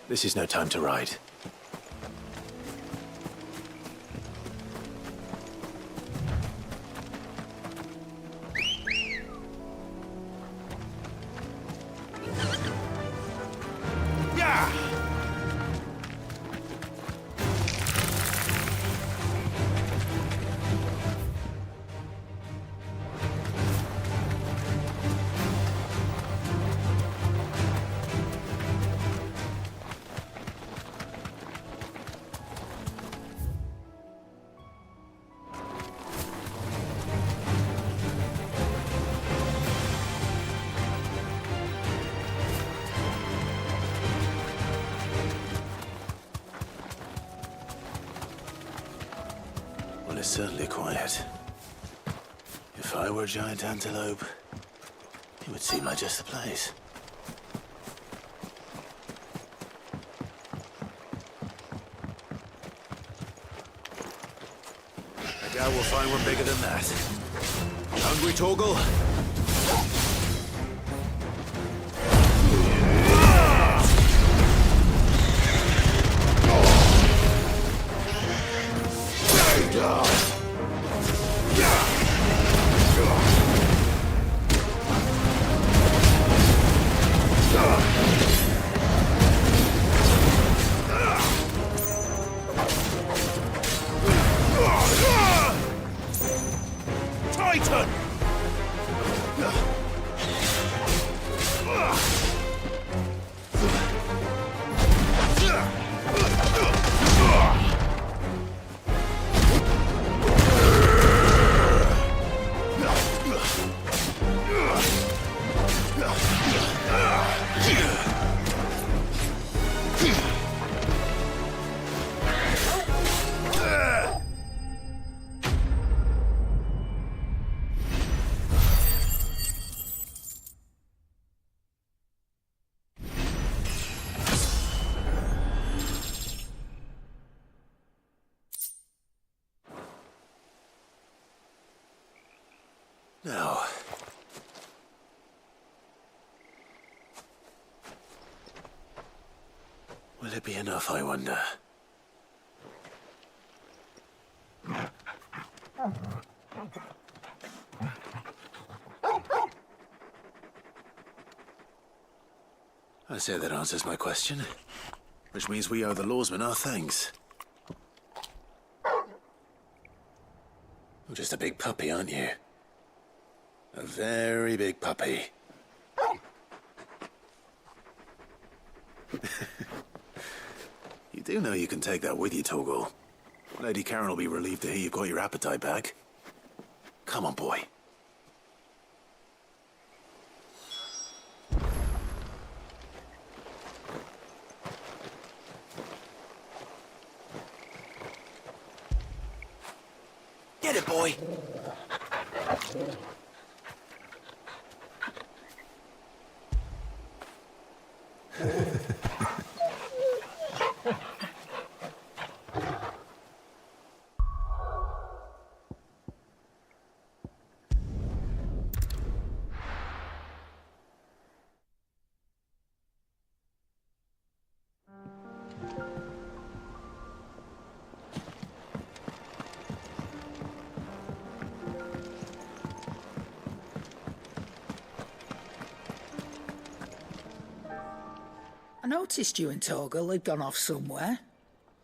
This is no time to ride. It's certainly quiet. If I were a giant antelope, it would seem like just the place. I doubt we'll find one bigger than that. Hungry, Torgal? Now, will it be enough, I wonder? I say that answers my question. Which means we owe the lawsman our thanks. You're just a big puppy, aren't you? A very big puppy. You do know you can take that with you, Torgal. Lady Karen will be relieved to hear you've got your appetite back. Come on, boy. Get it, boy. I noticed you and Torgal had gone off somewhere.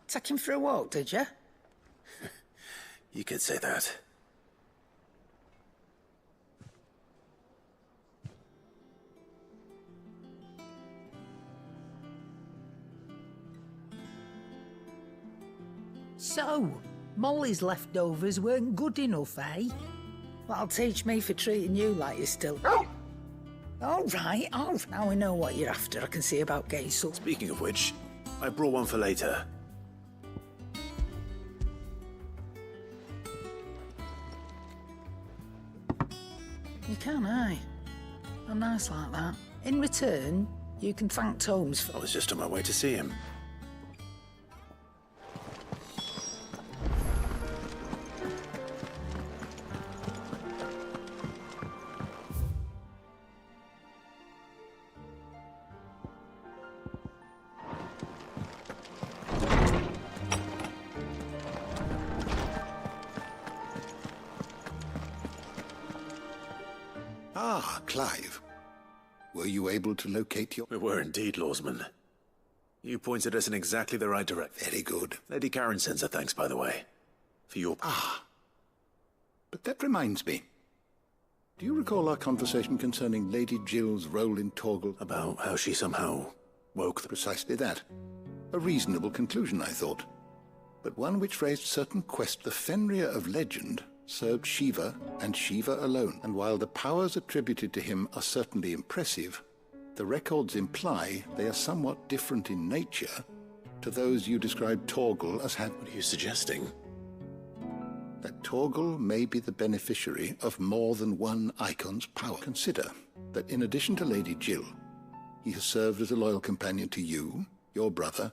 Take him for a walk, did you? You could say that. So, Molly's leftovers weren't good enough, eh? That'll teach me for treating you like you're still... All right. Now we know what you're after. I can see about getting some... Speaking of which, I brought one for later. You can, eh? Oh, nice like that. In return, you can thank Tomes for... I was just on my way to see him. Ah, Clive. Were you able to locate your... We were indeed, Lawsman. You pointed us in exactly the right direction. Very good. Lady Karen sends her thanks, by the way. For your... Ah. But that reminds me. Do you recall our conversation concerning Lady Jill's role in Torgal? About how she somehow woke the... Precisely that. A reasonable conclusion, I thought. But one which raised certain questions. The Fenrir of legend served Shiva and Shiva alone, and while the powers attributed to him are certainly impressive, the records imply they are somewhat different in nature to those you described Torgal as having. What are you suggesting? That Torgal may be the beneficiary of more than one icon's power. Consider that in addition to Lady Jill, he has served as a loyal companion to you, your brother,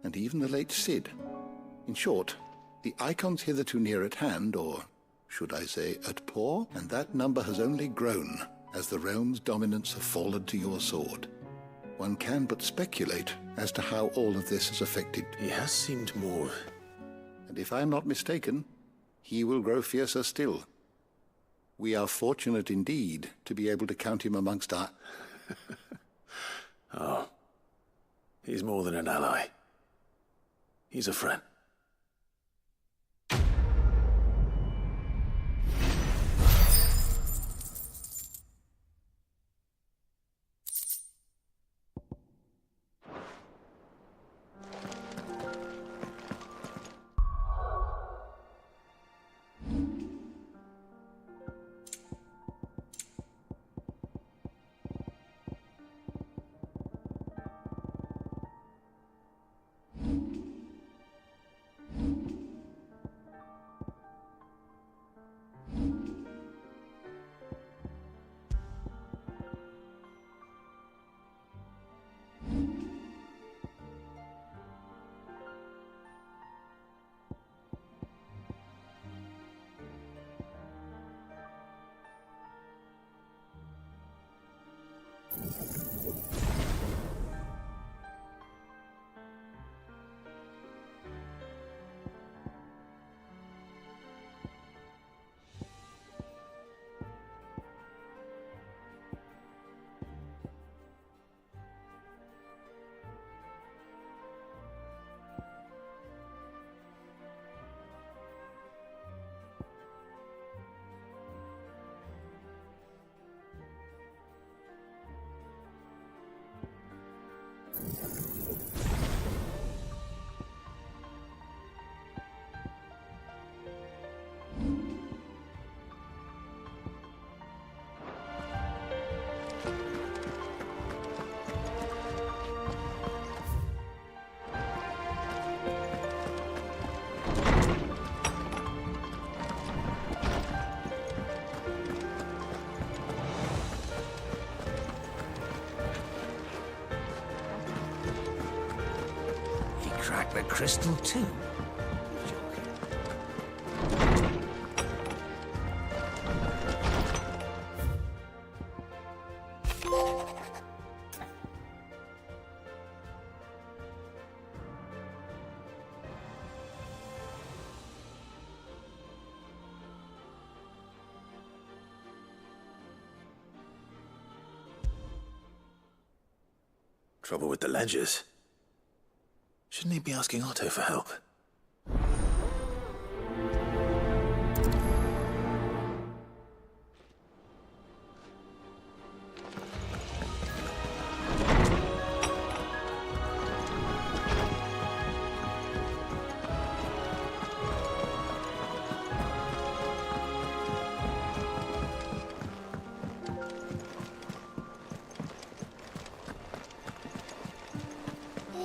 and even the late Cid. In short, the icons hitherto near at hand, or should I say at paw, and that number has only grown as the realm's dominance have fallen to your sword. One can but speculate as to how all of this has affected. He has seemed more... And if I am not mistaken, he will grow fiercer still. We are fortunate indeed to be able to count him amongst our... Oh. He's more than an ally. He's a friend. like the crystal too. Trouble with the ledgers. Shouldn't he be asking Otto for help?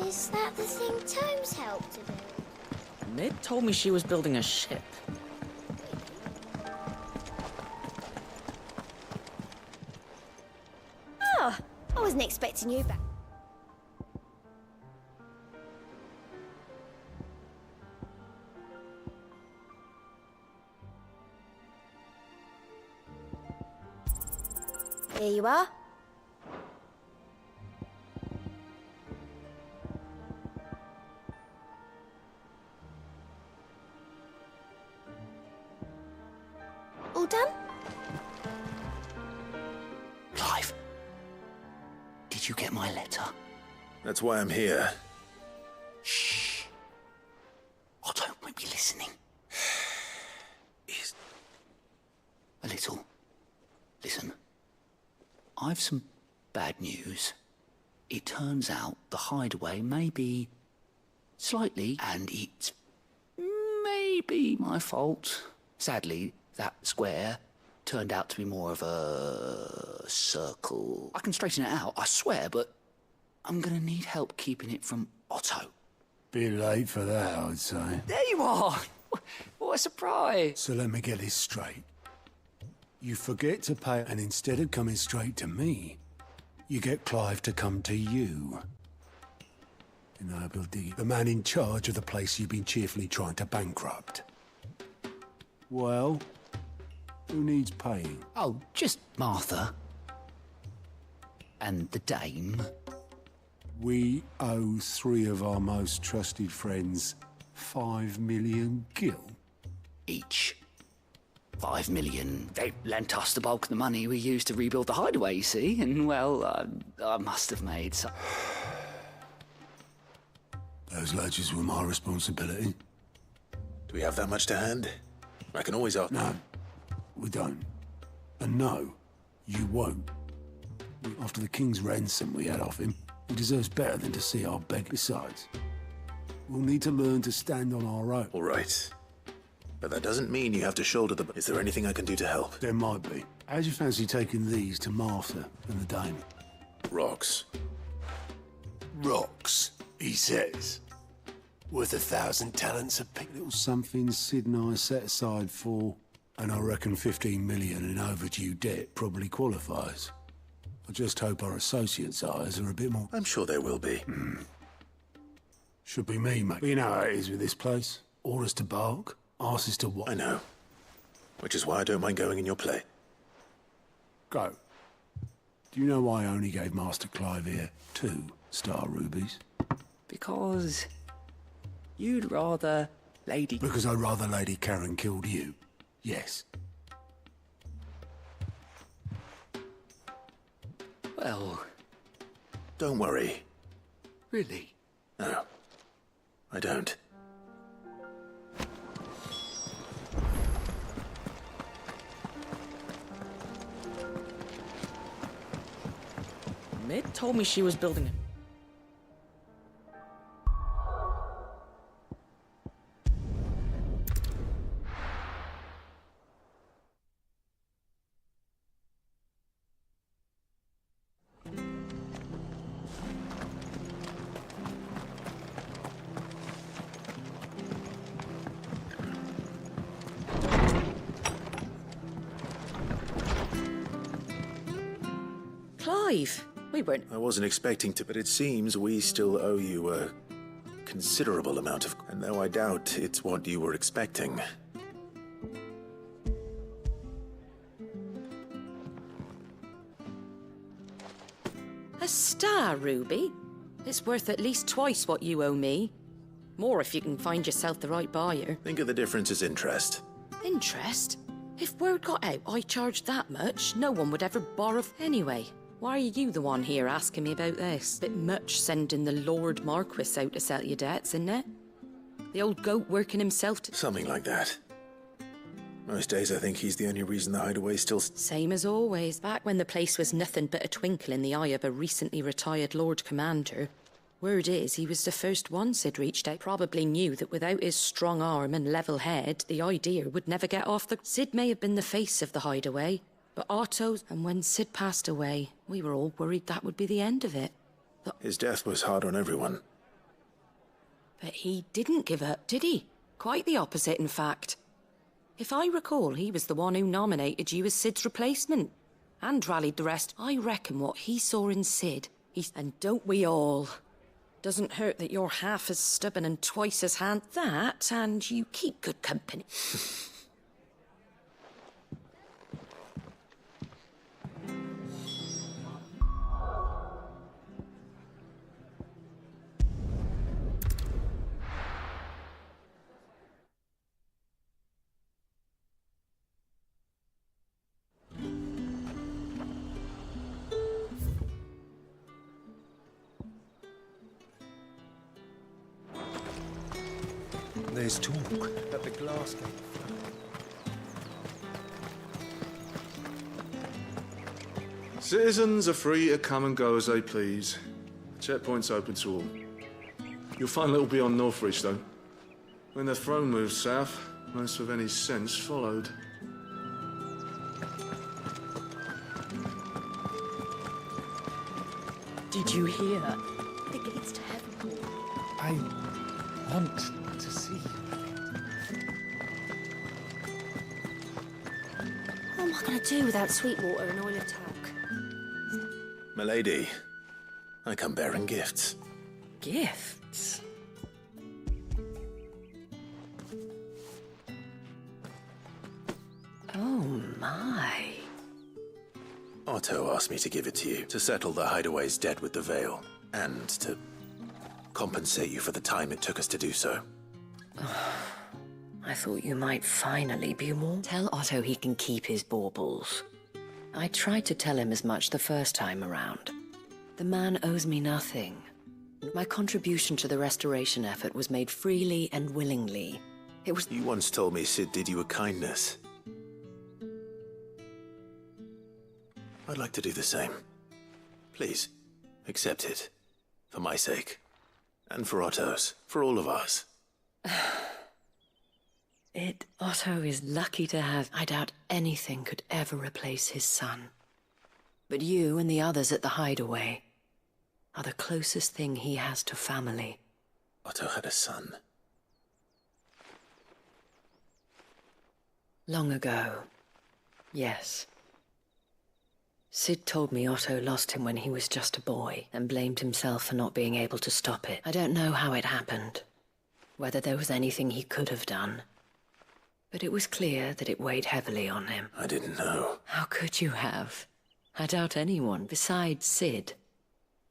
Is that the thing Tomes helped to build? Mid told me she was building a ship. Oh, I wasn't expecting you back. Here you are. All done? Clive, did you get my letter? That's why I'm here. Shh. Otto might be listening. He's... A little. Listen. I've some bad news. It turns out the hideaway may be slightly, and it's maybe my fault. Sadly, that square turned out to be more of a circle. I can straighten it out, I swear, but I'm gonna need help keeping it from Otto. Bit late for that, I'd say. There you are! What a surprise! So let me get this straight. You forget to pay, and instead of coming straight to me, you get Clive to come to you. The man in charge of the place you've been cheerfully trying to bankrupt. Well, who needs paying? Oh, just Martha. And the dame. We owe 3 of our most trusted friends 5 million gil. Each. 5 million. They lent us the bulk of the money we used to rebuild the hideaway, you see, and, well, I must have made some... Those ledgers were my responsibility. Do we have that much to hand? I can always ask. No, we don't. And no, you won't. After the king's ransom we had off him, he deserves better than to see our beg. Besides, we'll need to learn to stand on our own. All right. But that doesn't mean you have to shoulder the... Is there anything I can do to help? There might be. How'd you fancy taking these to Martha and the dame? Rocks. Rocks, he says. Worth 1,000 talents a pick. Little something Sid and I set aside for, and I reckon 15 million in overdue debt probably qualifies. I just hope our associates' eyes are a bit more... I'm sure there will be. Should be me, mate. But you know how it is with this place. Orders to bark, asses to what? I know. Which is why I don't mind going in your play. Go. Do you know why I only gave Master Clive here 2 star rubies? Because you'd rather Lady... Because I'd rather Lady Karen killed you. Yes. Well... Don't worry. Really? No. I don't. Mid told me she was building it. Clive, we weren't... I wasn't expecting to, but it seems we still owe you a considerable amount of... And though I doubt it's what you were expecting... A star, Ruby? It's worth at least twice what you owe me. More if you can find yourself the right buyer. Think of the difference as interest. Interest? If word got out I charged that much, no one would ever borrow anyway. Why are you the one here asking me about this? Bit much sending the Lord Marquis out to settle your debts, isn't it? The old goat working himself to... Something like that. Most days I think he's the only reason the hideaway's still... Same as always. Back when the place was nothing but a twinkle in the eye of a recently retired Lord Commander. Word is, he was the first one Sid reached out. Probably knew that without his strong arm and level head, the idea would never get off the... Sid may have been the face of the hideaway, but Otto's... And when Sid passed away, we were all worried that would be the end of it. His death was hard on everyone. But he didn't give up, did he? Quite the opposite, in fact. If I recall, he was the one who nominated you as Sid's replacement. And rallied the rest. I reckon what he saw in Sid, and don't we all? Doesn't hurt that you're half as stubborn and twice as that, and you keep good company. There's talk at the glass gate. Citizens are free to come and go as they please. The checkpoint's open to all. You'll find little beyond Northridge, though. When the throne moved south, most of any sense followed. Did you hear? The gates to heaven. I want to see. What am I going to do without Sweetwater and oil of talc? Milady, I come bearing gifts. Gifts? Oh my. Otto asked me to give it to you, to settle the hideaway's debt with the Veil, and to compensate you for the time it took us to do so. I thought you might finally be more... Tell Otto he can keep his baubles. I tried to tell him as much the first time around. The man owes me nothing. My contribution to the restoration effort was made freely and willingly. It was... You once told me Sid did you a kindness. I'd like to do the same. Please, accept it. For my sake. And for Otto's. For all of us. Otto is lucky to have... I doubt anything could ever replace his son. But you and the others at the hideaway are the closest thing he has to family. Otto had a son. Long ago, yes. Sid told me Otto lost him when he was just a boy and blamed himself for not being able to stop it. I don't know how it happened, whether there was anything he could have done. But it was clear that it weighed heavily on him. I didn't know. How could you have? I doubt anyone besides Sid.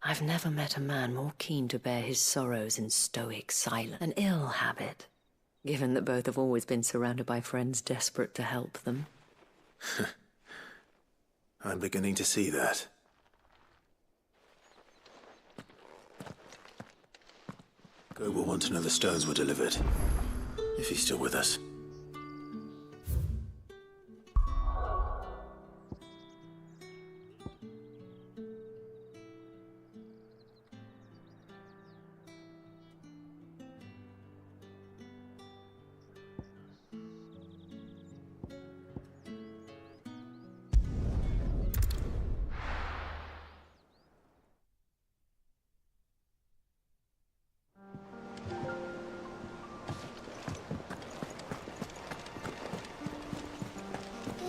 I've never met a man more keen to bear his sorrows in stoic silence. An ill habit, given that both have always been surrounded by friends desperate to help them. I'm beginning to see that. Goat will want to know the stones were delivered. If he's still with us.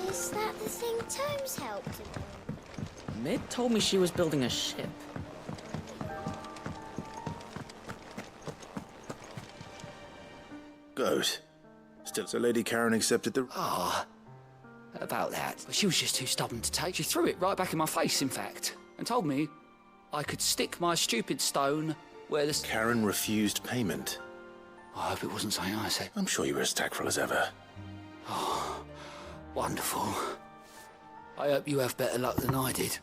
Is that the thing Tomes helped him with? Mid told me she was building a ship. vote. Still, so Lady Karen accepted the... About that. But she was just too stubborn to take. She threw it right back in my face, in fact, and told me I could stick my stupid stone where the... Karen refused payment. I hope it wasn't something I said. I'm sure you were as tactful as ever. Oh, wonderful. I hope you have better luck than I did.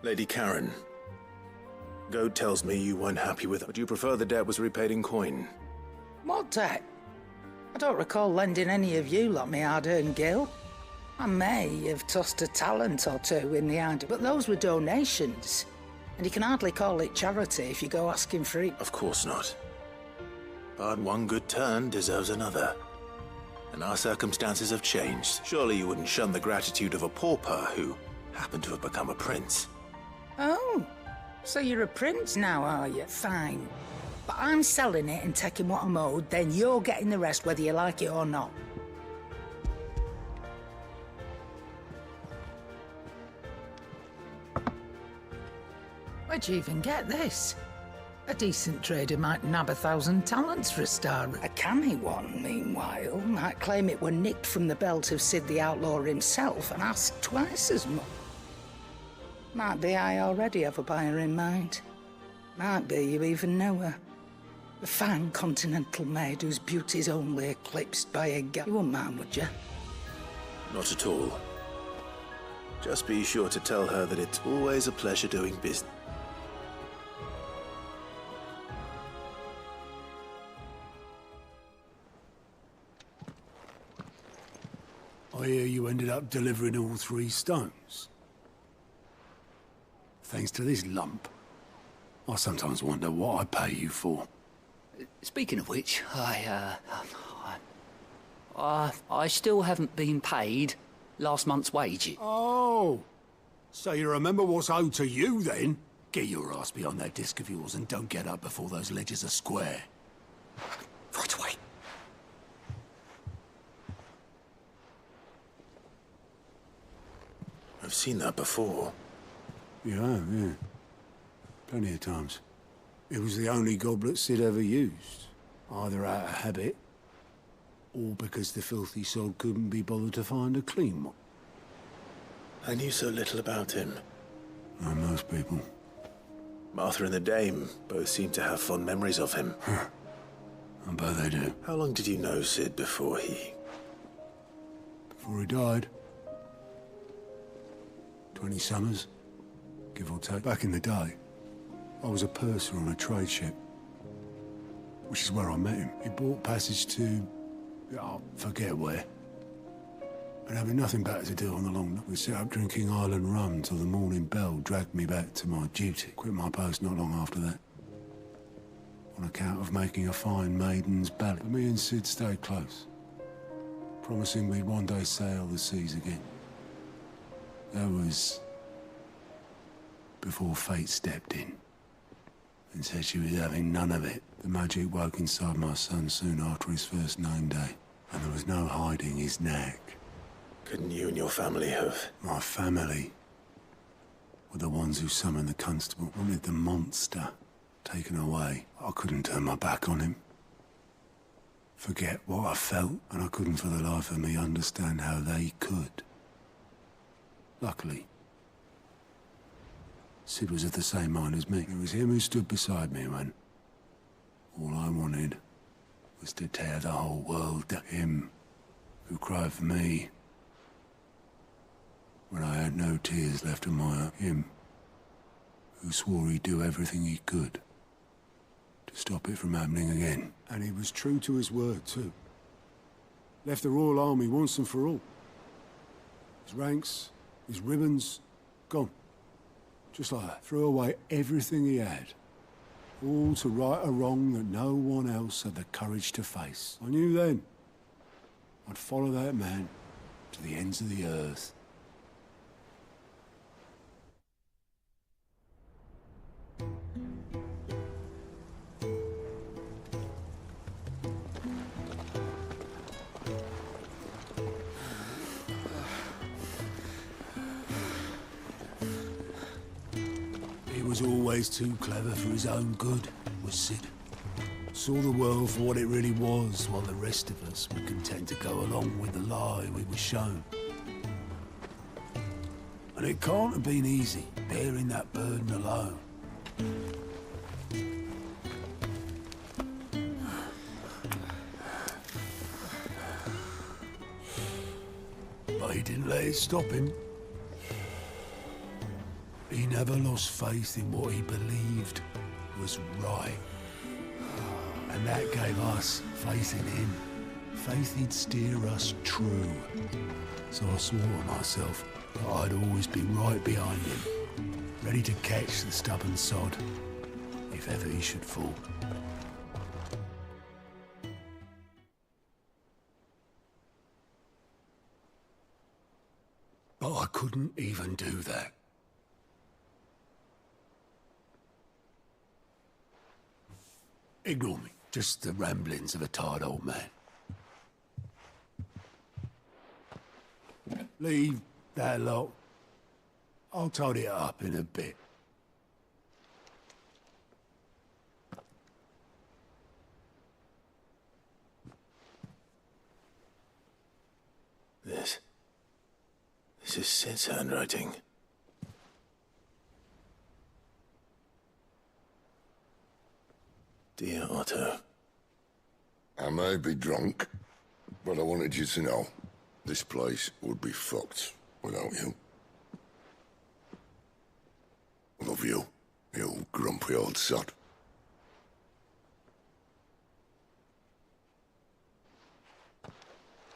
Lady Karen, Goad tells me you weren't happy with it. Would you prefer the debt was repaid in coin? What debt? I don't recall lending any of you lot me hard-earned gil. I may have tossed a talent or two in the hand, but those were donations. And you can hardly call it charity if you go asking for it. Of course not. But one good turn deserves another. And our circumstances have changed. Surely you wouldn't shun the gratitude of a pauper who happened to have become a prince. Oh, so you're a prince now, are you? Fine. But I'm selling it and taking what I'm owed, then you're getting the rest whether you like it or not. Where'd you even get this? A decent trader might nab 1,000 talents for a star. A canny one, meanwhile, might claim it were nicked from the belt of Sid the Outlaw himself and ask twice as much. Might be I already have a buyer in mind. Might be you even know her. A fine continental maid whose beauty's only eclipsed by a gap. You wouldn't mind, would you? Not at all. Just be sure to tell her that it's always a pleasure doing business. I hear you ended up delivering all 3 stones. Thanks to this lump. I sometimes wonder what I pay you for. Speaking of which, I still haven't been paid last month's wages. Oh, so you remember what's owed to you then? Get your ass behind that disc of yours and don't get up before those ledgers are square. Right away. I've seen that before. You have, yeah. Plenty of times. It was the only goblet Sid ever used. Either out of habit, or because the filthy sod couldn't be bothered to find a clean one. I knew so little about him. Like most people. Martha and the Dame both seem to have fond memories of him. I bet they do. How long did you know Sid before he died? 20 summers, give or take. Back in the day, I was a purser on a trade ship, which is where I met him. He bought passage to, I forget where. And having nothing better to do on the long night, we sat up drinking Island rum till the morning bell dragged me back to my duty. Quit my post not long after that, on account of making a fine maiden's ballad. But me and Sid stayed close, promising we'd one day sail the seas again. That was before fate stepped in and said she was having none of it. The magic woke inside my son soon after his first name day, and there was no hiding his knack. Couldn't you and your family have? My family were the ones who summoned the constable, wanted the monster taken away. I couldn't turn my back on him. Forget what I felt, and I couldn't for the life of me understand how they could. Luckily, Sid was of the same mind as me. It was him who stood beside me when all I wanted was to tear the whole world down. Him who cried for me when I had no tears left in my own. Him who swore he'd do everything he could to stop it from happening again. And he was true to his word, too. Left the Royal Army once and for all. His ranks, his ribbons, gone. Just like that. Threw away everything he had. All to right a wrong that no one else had the courage to face. I knew then I'd follow that man to the ends of the earth. was always too clever for his own good, was Sid. Saw the world for what it really was, while the rest of us were content to go along with the lie we were shown. And it can't have been easy, bearing that burden alone. But he didn't let it stop him. He never lost faith in what he believed was right. And that gave us faith in him. Faith he'd steer us true. So I swore to myself that I'd always be right behind him, ready to catch the stubborn sod, if ever he should fall. But I couldn't even do that. Ignore me. Just the ramblings of a tired old man. Leave that lot. I'll tidy it up in a bit. This is Sid's handwriting. Dear Otto. I may be drunk, but I wanted you to know this place would be fucked without you. Love you, you grumpy old sod.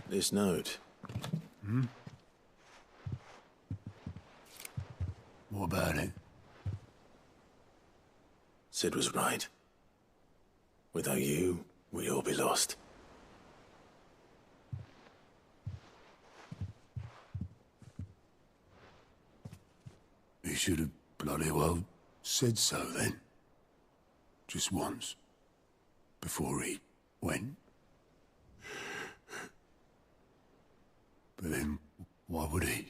This note. Hmm? What about it? Sid was right. Without you, we'd all be lost. He should have bloody well said so then. Just once. Before he went. But then, why would he?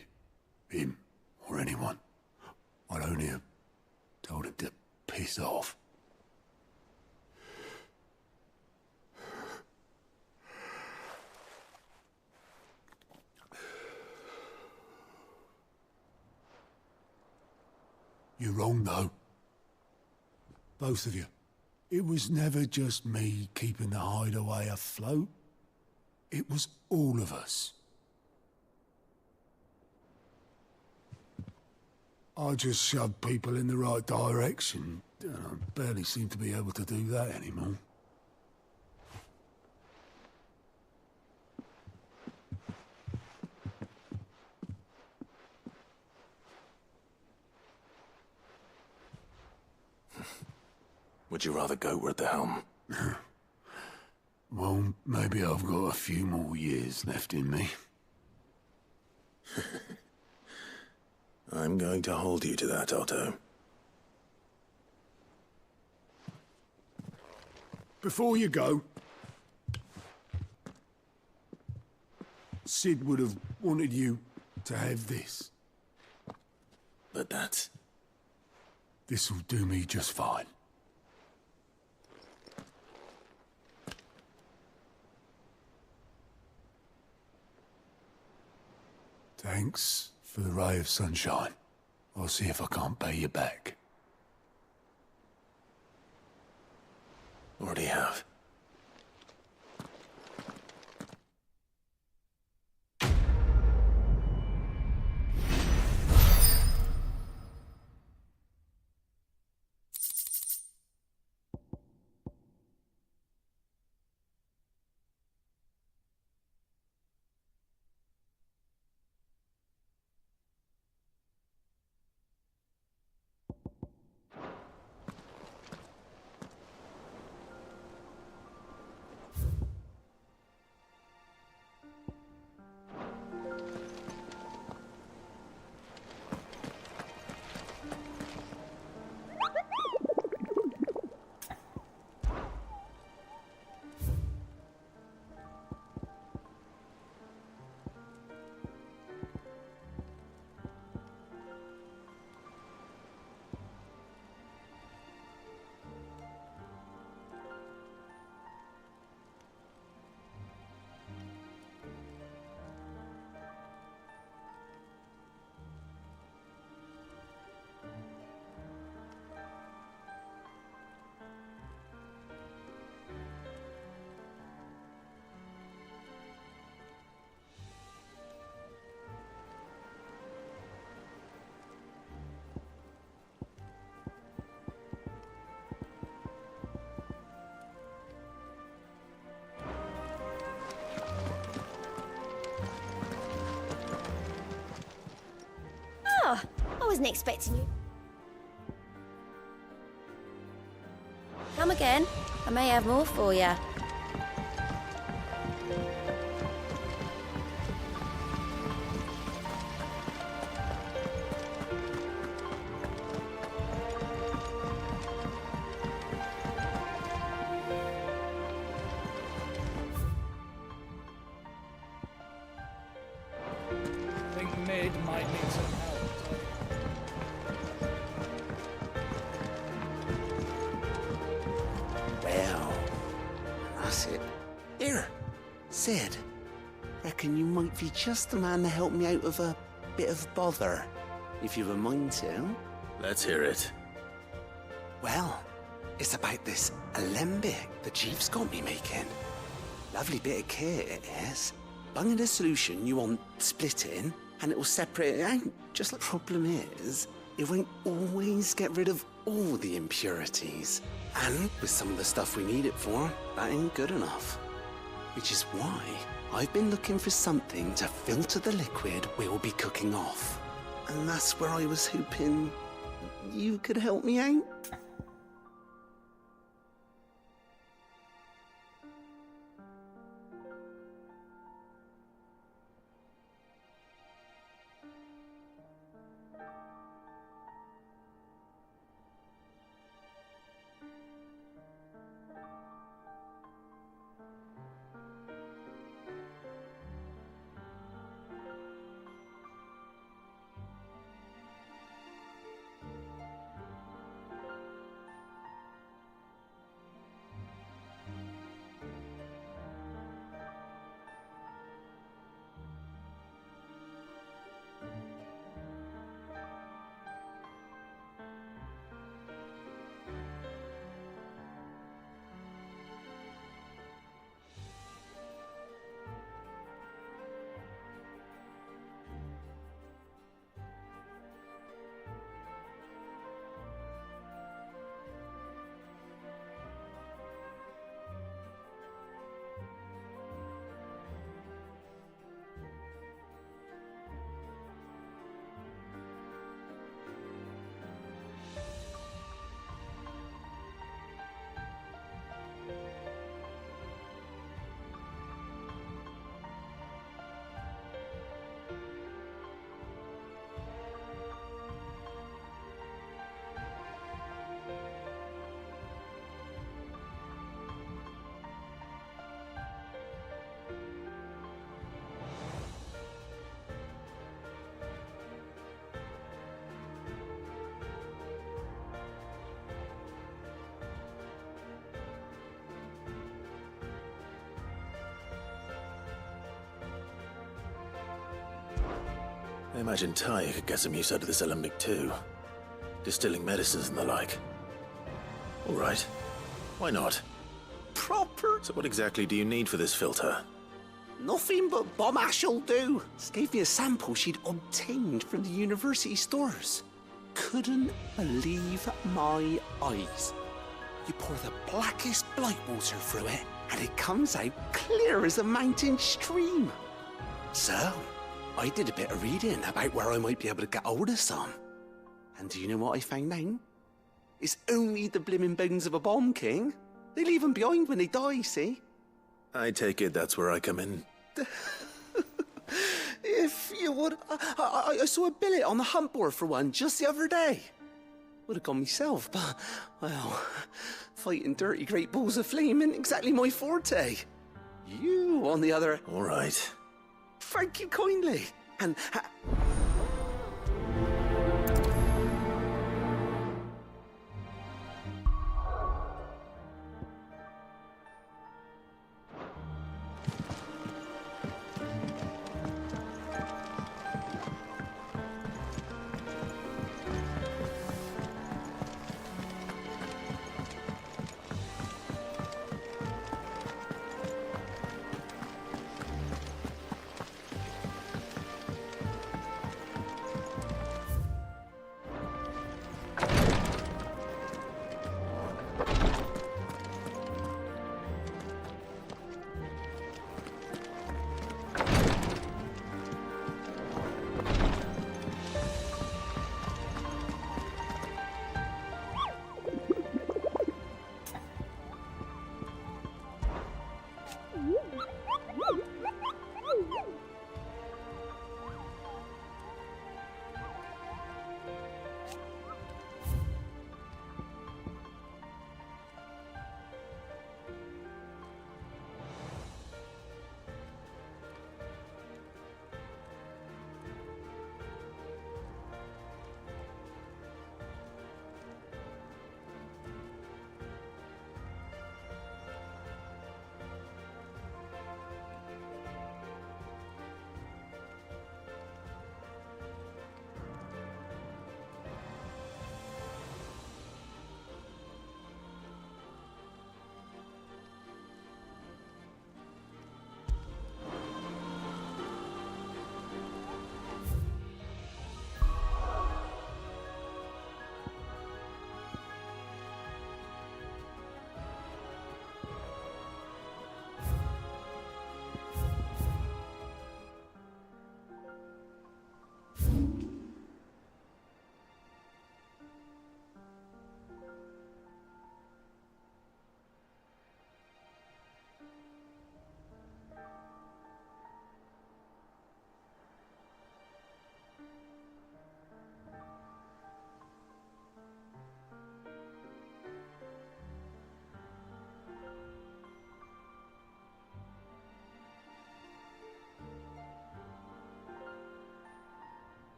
Him, or anyone? I'd only have told him to piss off. You're wrong, though. Both of you. It was never just me keeping the hideaway afloat. It was all of us. I just shoved people in the right direction, and I barely seem to be able to do that anymore. Would you rather goat at the helm? Well, maybe I've got a few more years left in me. I'm going to hold you to that, Otto. Before you go, Sid would have wanted you to have this. But that's... This'll do me just fine. Thanks for the ray of sunshine. I'll see if I can't pay you back. Already have. wasn't expecting you. Come again. I may have more for you. I think Mid might need some help. Well, that's it. Here, Sid. Reckon you might be just the man to help me out of a bit of bother, if you've a mind to. Let's hear it. Well, it's about this alembic the chief's got me making. Lovely bit of kit it is. Bung in a solution you want splitting, and it'll separate it out. Just the problem is, it won't always get rid of all the impurities. And with some of the stuff we need it for, that ain't good enough. Which is why I've been looking for something to filter the liquid we'll be cooking off. And that's where I was hoping you could help me out. I imagine Ty could get some use out of this alembic too. Distilling medicines and the like. All right. Why not? Proper. So what exactly do you need for this filter? Nothing but bomb ash'll do. She gave me a sample she'd obtained from the university stores. Couldn't believe my eyes. You pour the blackest blight water through it, and it comes out clear as a mountain stream. So, I did a bit of reading about where I might be able to get hold of some. And do you know what I found out? It's only the blimmin' bones of a bomb king. They leave them behind when they die, see? I take it that's where I come in. If you would... I saw a billet on the hunt board for one just the other day. Would have gone myself, but, well, fighting dirty great balls of flame isn't exactly my forte. You, on the other... All right. Thank you kindly. And...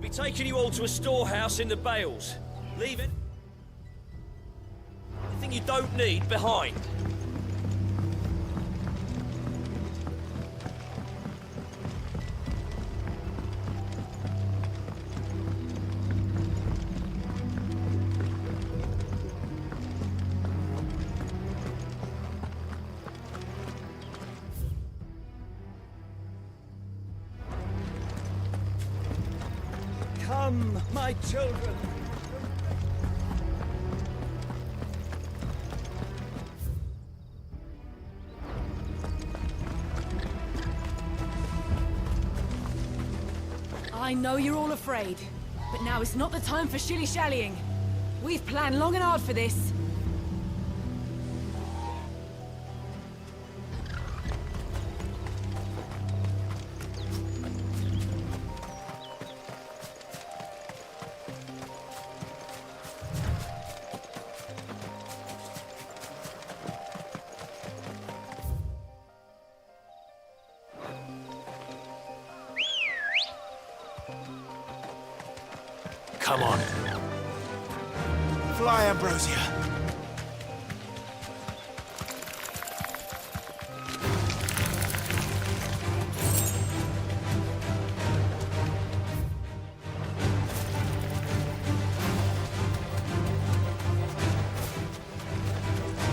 be taking you all to a storehouse in the Bales. Leave anything you don't need behind. Come, my children. I know you're all afraid, but now is not the time for shilly-shallying. We've planned long and hard for this. Come on. Fly, Ambrosia.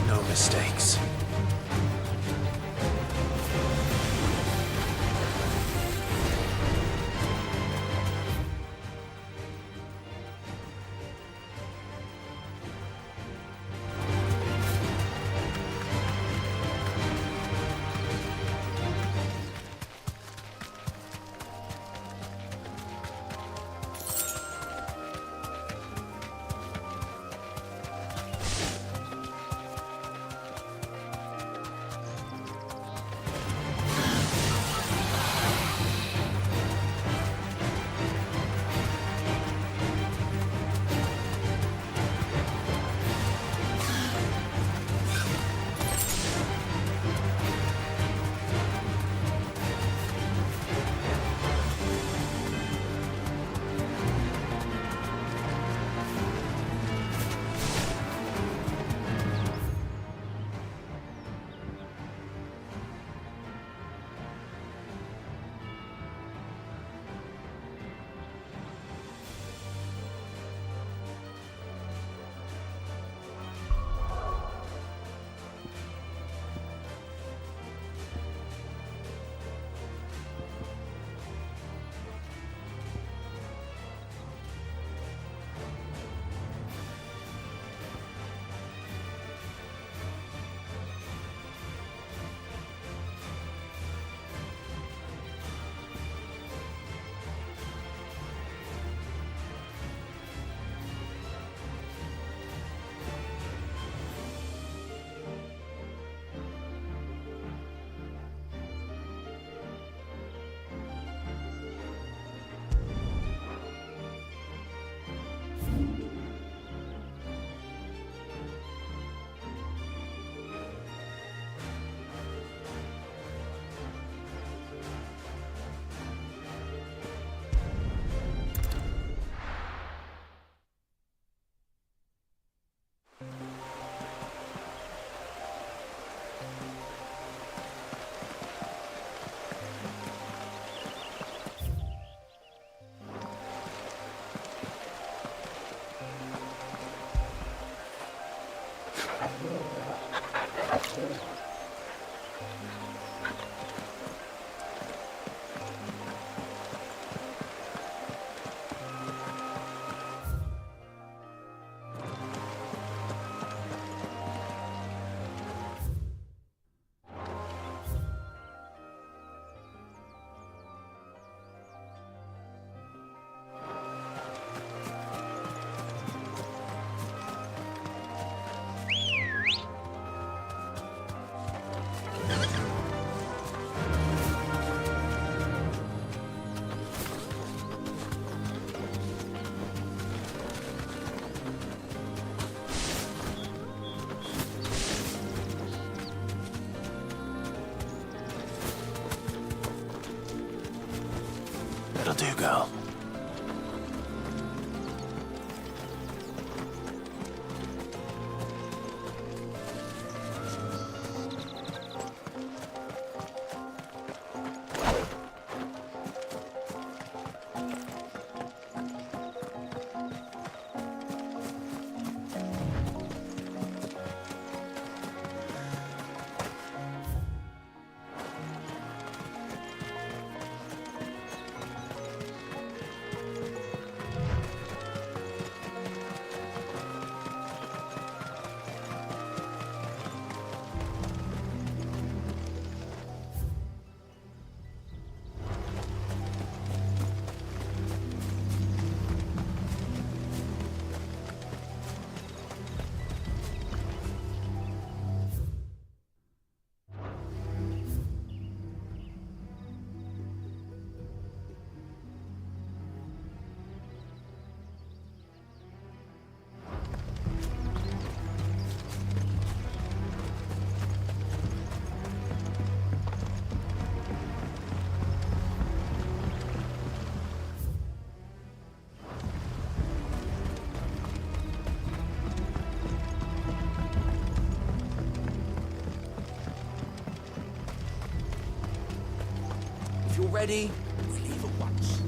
No mistakes. That'll do, girl. you're ready, we leave at once.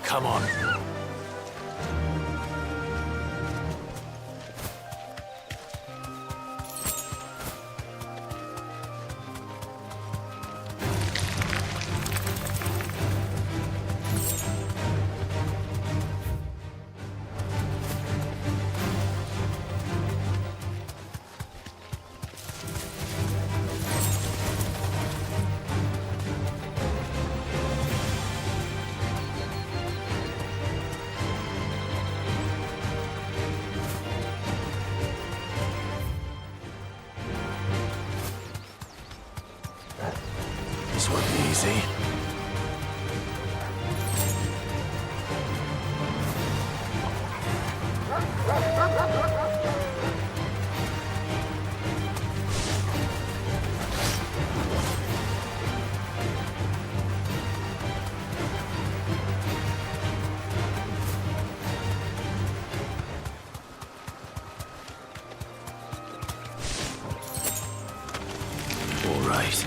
Come on. This won't be easy. All right.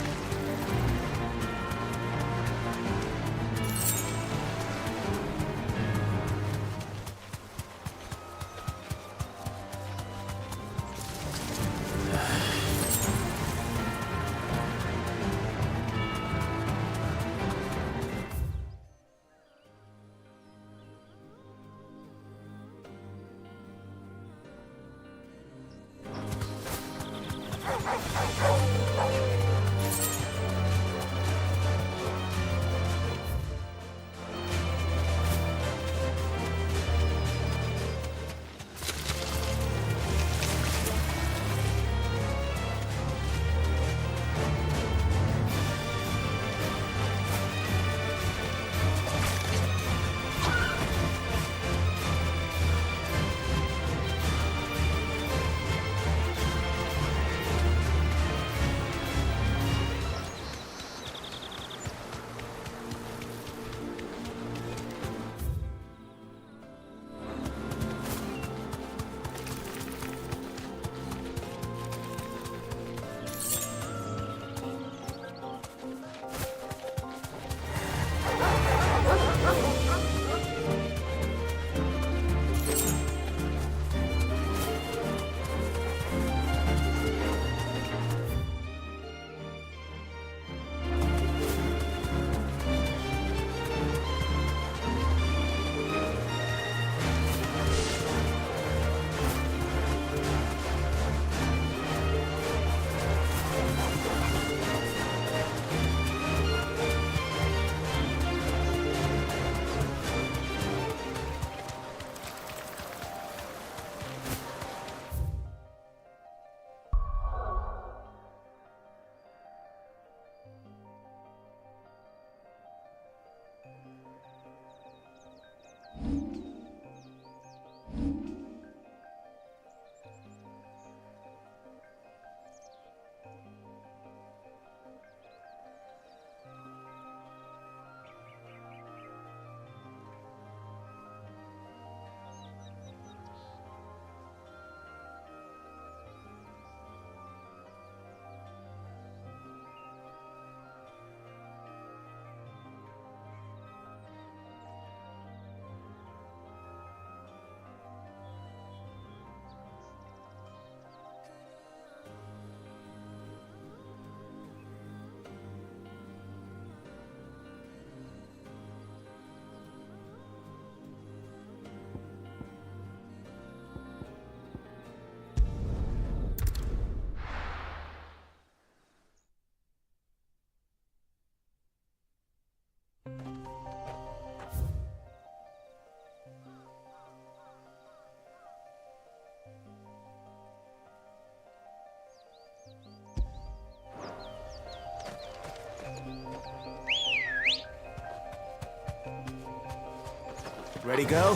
Ready, go?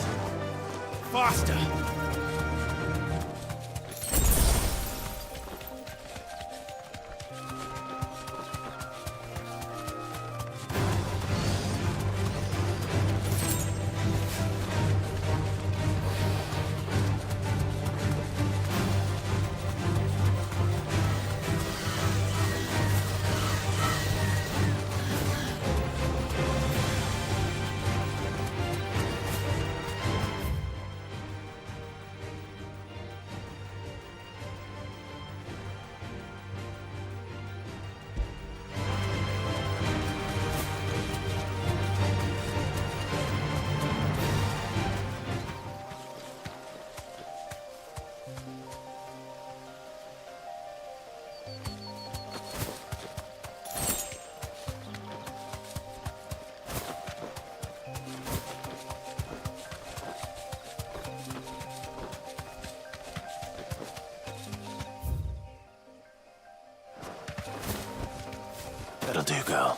Faster! That'll do, girl.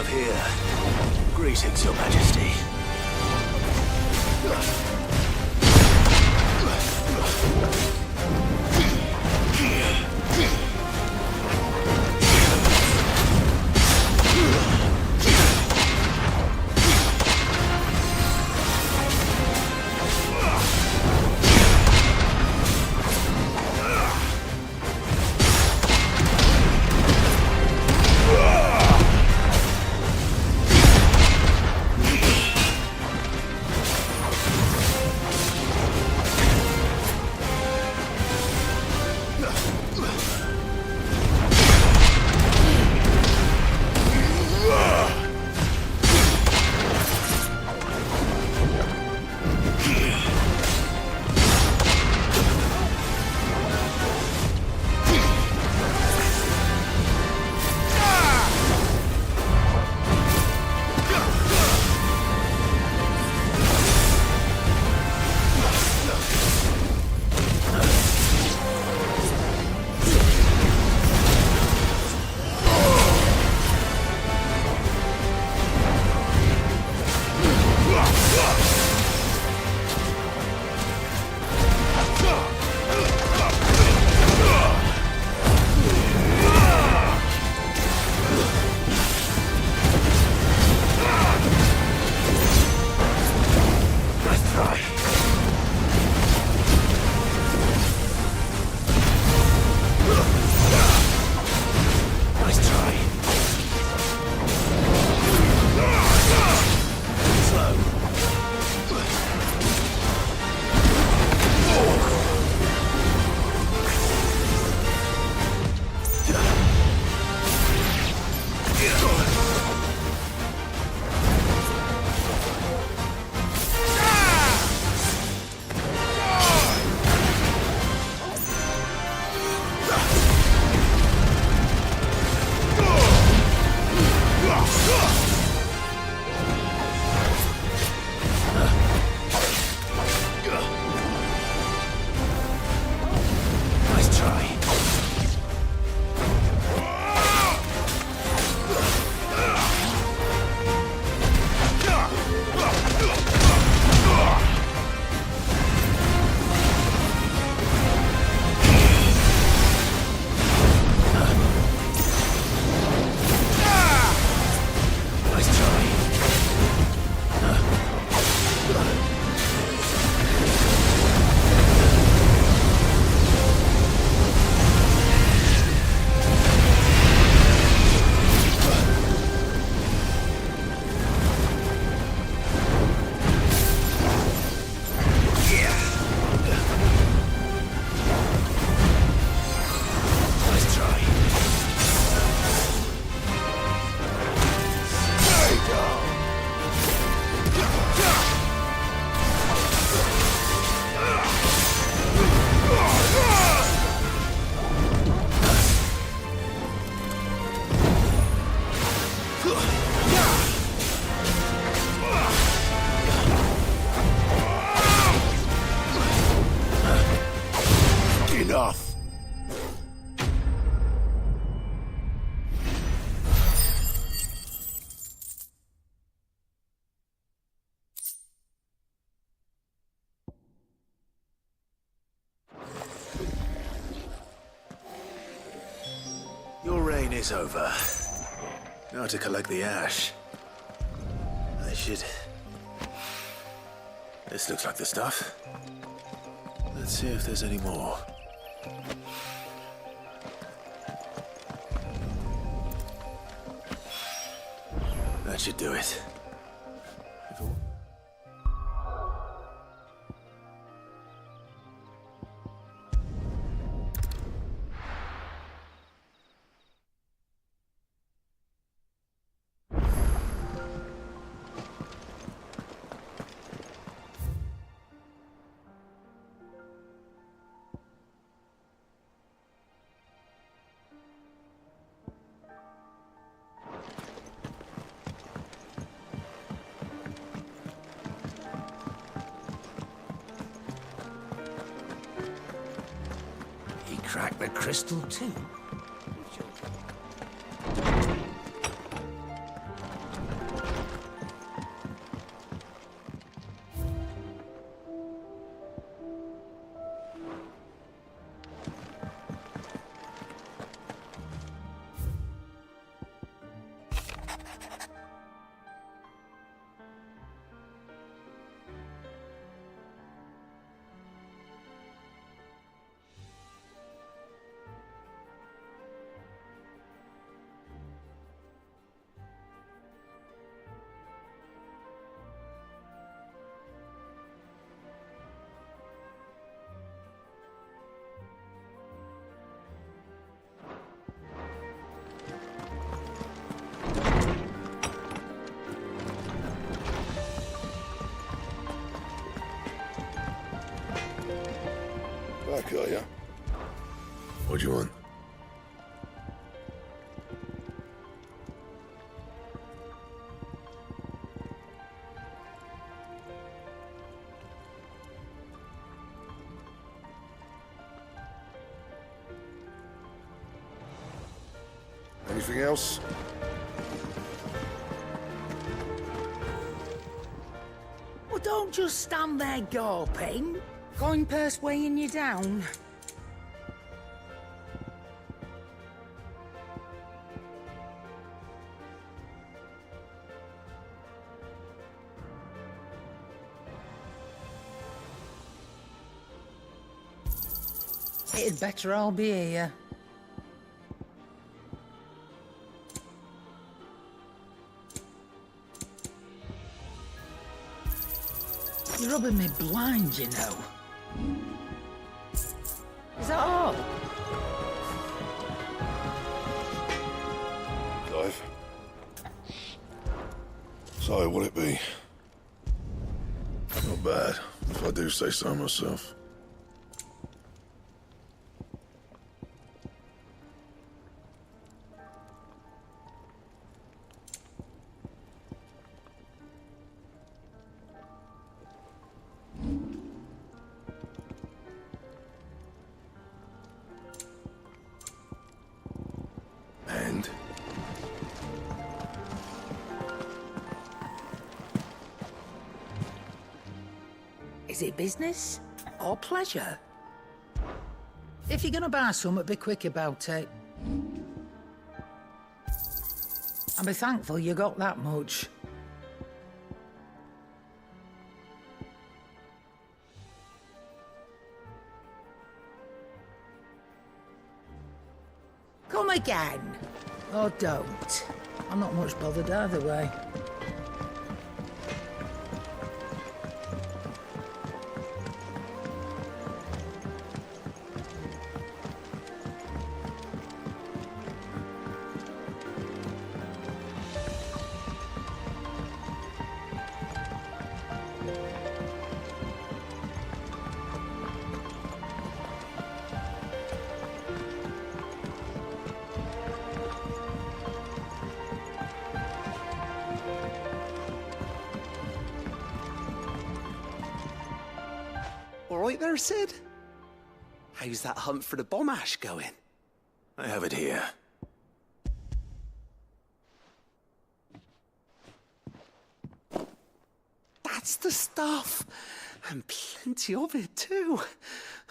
Here. Greetings, Your Majesty. Enough. Your reign is over. Now to collect the ash. I should... This looks like the stuff. Let's see if there's any more. That should do it. Crack the crystal too. Back, are ya? What do you want? Anything else? Well, don't just stand there gawping. Coin purse weighing you down. It'd better all be here. You're rubbing me blind, you know. Is that all? Clive. So, will it be? Not bad, if I do say so myself. And? Is it business or pleasure? If you're gonna buy something, be quick about it. And be thankful you got that much. Come again. Or don't. I'm not much bothered either way. All right there, Sid? How's that hunt for the bomb ash going? I have it here. That's the stuff. And plenty of it, too.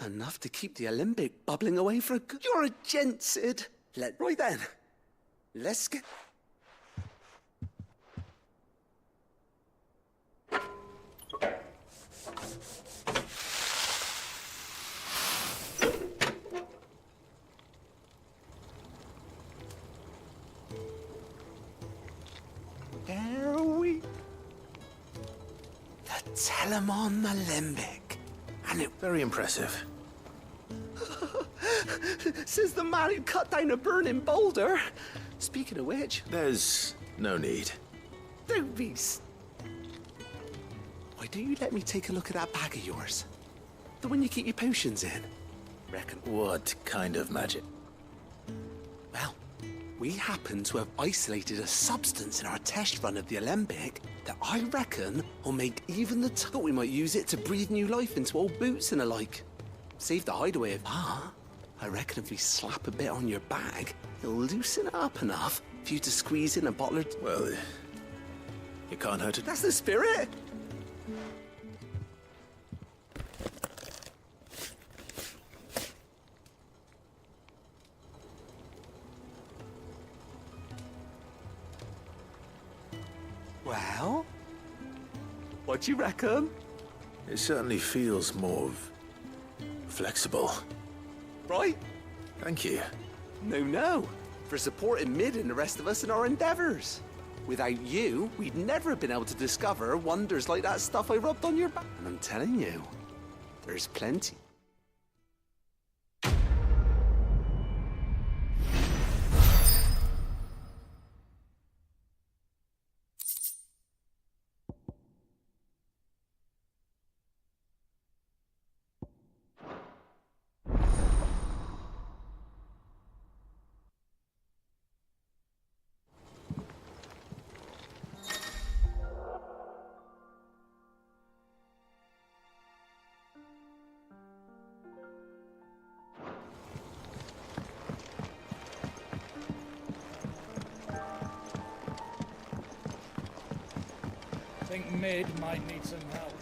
Enough to keep the Alembic bubbling away for a good... You're a gent, Sid. Right then. Let's get... There we... The Telemon Alembic. And it... Very impressive. Says the man who cut down a burning boulder. Speaking of which... There's no need. Don't be... Why don't you let me take a look at that bag of yours? The one you keep your potions in. Reckon... What kind of magic? Well, we happen to have isolated a substance in our test run of the Alembic that I reckon will make even the... Thought we might use it to breathe new life into old boots and the like. Save the hideaway of... I reckon if we slap a bit on your bag, it'll loosen it up enough for you to squeeze in a bottle or... Well, you can't hurt it. That's the spirit! Well, what do you reckon? It certainly feels more flexible. Right? Thank you. No. For supporting Mid and the rest of us in our endeavors. Without you, we'd never have been able to discover wonders like that stuff I rubbed on your back. And I'm telling you, there's plenty. I think Mid might need some help.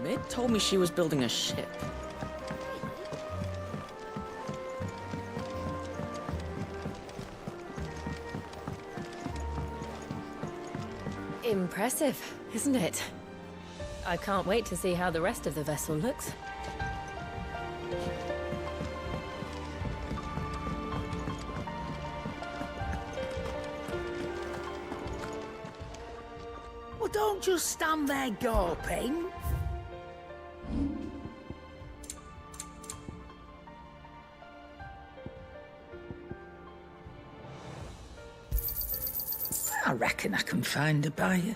Mid told me she was building a ship. Impressive, isn't it? I can't wait to see how the rest of the vessel looks. Well, don't just stand there gawping. I reckon I can find a buyer.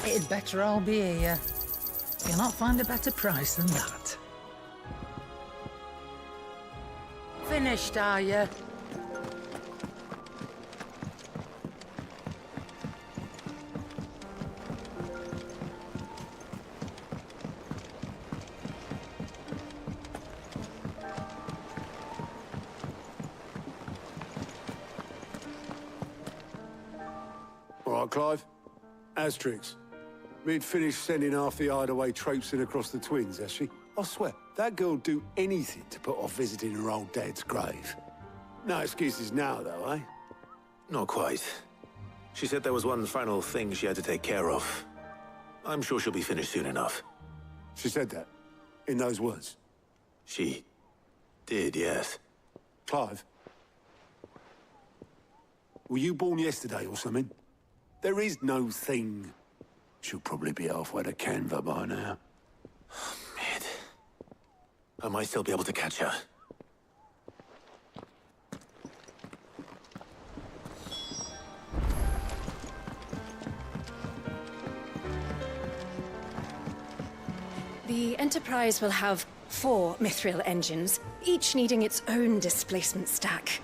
It'd better all be here. You'll not find a better price than that. Finished, are you? All right, Clive. Asterix. Mid finished sending half the hideaway traipsing across the twins, has she? I swear, that girl'd do anything to put off visiting her old dad's grave. No excuses now, though, eh? Not quite. She said there was one final thing she had to take care of. I'm sure she'll be finished soon enough. She said that? In those words? She did, yes. Clive? Were you born yesterday or something? There is no thing. She'll probably be halfway to Canva by now. Mid. I might still be able to catch her. The Enterprise will have 4 mithril engines, each needing its own displacement stack.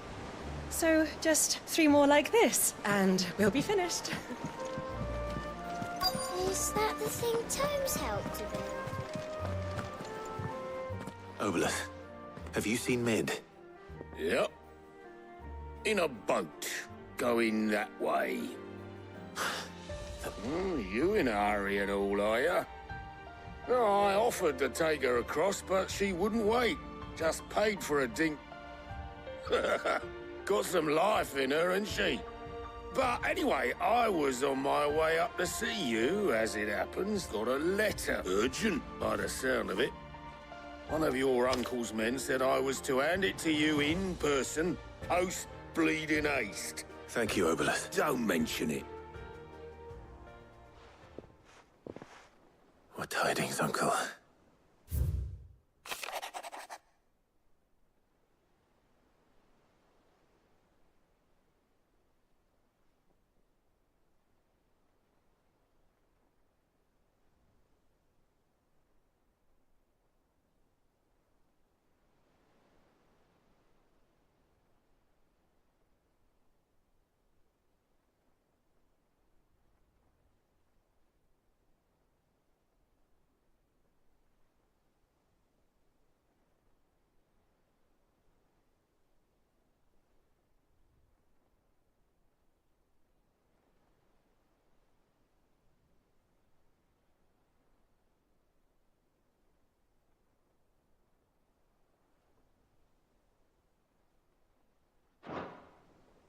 So just 3 more like this, and we'll be finished. Is that the thing Tomes helped to build? Obolus, have you seen Mid? Yep. In a boat, going that way. You in a hurry and all, are you? No, I offered to take her across, but she wouldn't wait. Just paid for a dink. Got some life in her, ain't she? But anyway, I was on my way up to see you, as it happens. Got a letter. Urgent, by the sound of it. One of your uncle's men said I was to hand it to you in person, post-bleeding haste. Thank you, Obolus. Don't mention it. What tidings, Uncle?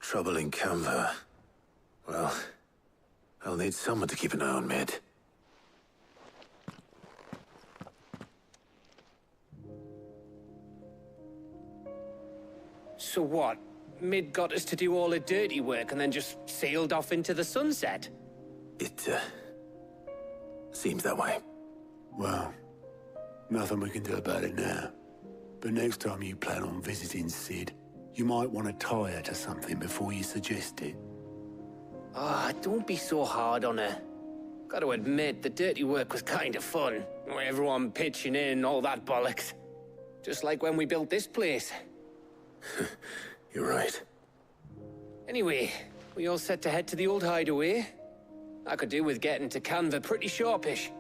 Trouble in Canva. Well, I'll need someone to keep an eye on Mid. So what? Mid got us to do all the dirty work and then just sailed off into the sunset? It, seems that way. Well, nothing we can do about it now. But next time you plan on visiting Sid, you might want to tie her to something before you suggest it. Ah, don't be so hard on her. Gotta admit, the dirty work was kind of fun. Everyone pitching in, all that bollocks. Just like when we built this place. You're right. Anyway, we all set to head to the old hideaway. I could do with getting to Canva pretty sharpish.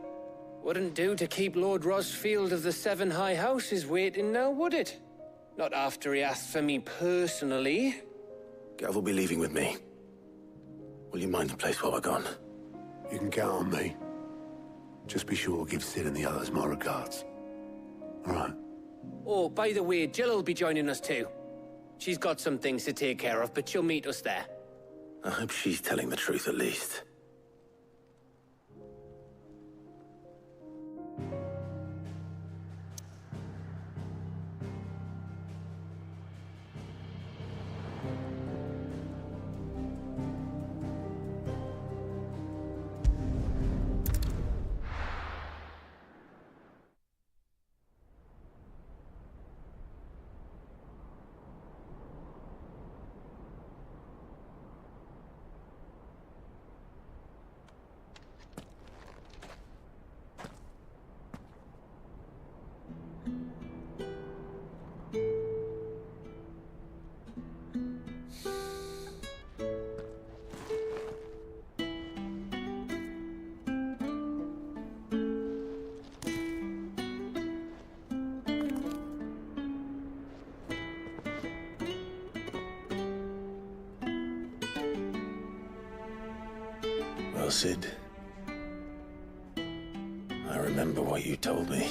Wouldn't do to keep Lord Rosfield of the Seven High Houses waiting now, would it? Not after he asked for me personally. Gav will be leaving with me. Will you mind the place while we're gone? You can count on me. Just be sure to give Sid and the others my regards. All right. Oh, by the way, Jill will be joining us too. She's got some things to take care of, but she'll meet us there. I hope she's telling the truth at least. Well, Sid, I remember what you told me.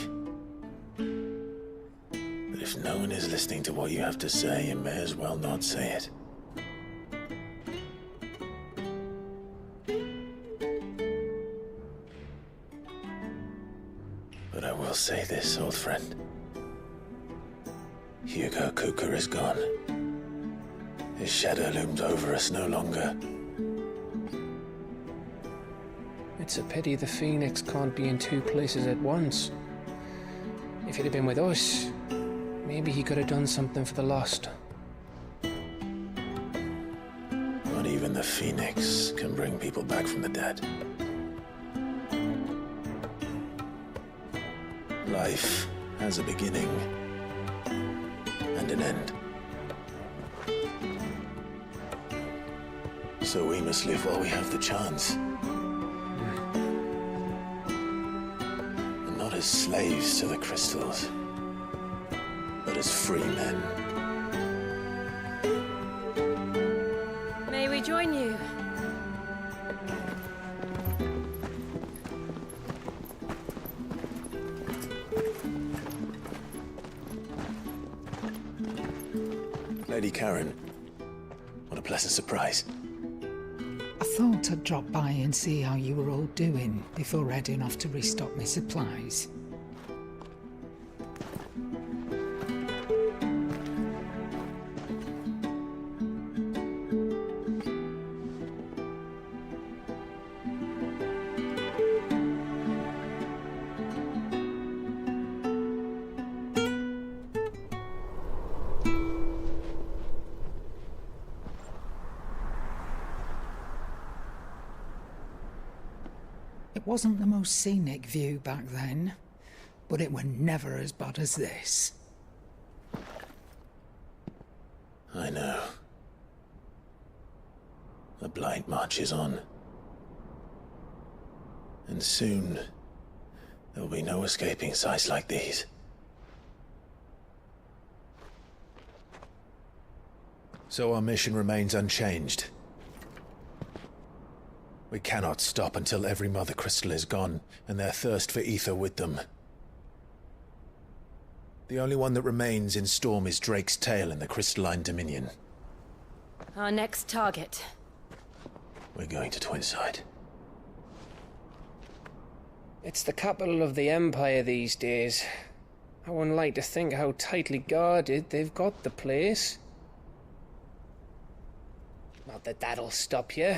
But if no one is listening to what you have to say, you may as well not say it. But I will say this, old friend. Hugo Cooker is gone. His shadow looms over us no longer. It's a pity the Phoenix can't be in two places at once. If he'd have been with us, maybe he could have done something for the Lost. Not even the Phoenix can bring people back from the dead. Life has a beginning and an end. So we must live while we have the chance. Not as slaves to the crystals, but as free men. May we join you? Lady Karen, what a pleasant surprise. I thought I'd drop by and see how you were all doing before heading off to restock my supplies. It wasn't the most scenic view back then, but it were never as bad as this. I know. The Blight marches on. And soon, there will be no escaping sights like these. So our mission remains unchanged. We cannot stop until every Mother Crystal is gone, and their thirst for ether with them. The only one that remains in Storm is Drake's tail in the Crystalline Dominion. Our next target. We're going to Twinside. It's the capital of the Empire these days. I wouldn't like to think how tightly guarded they've got the place. Not that that'll stop you,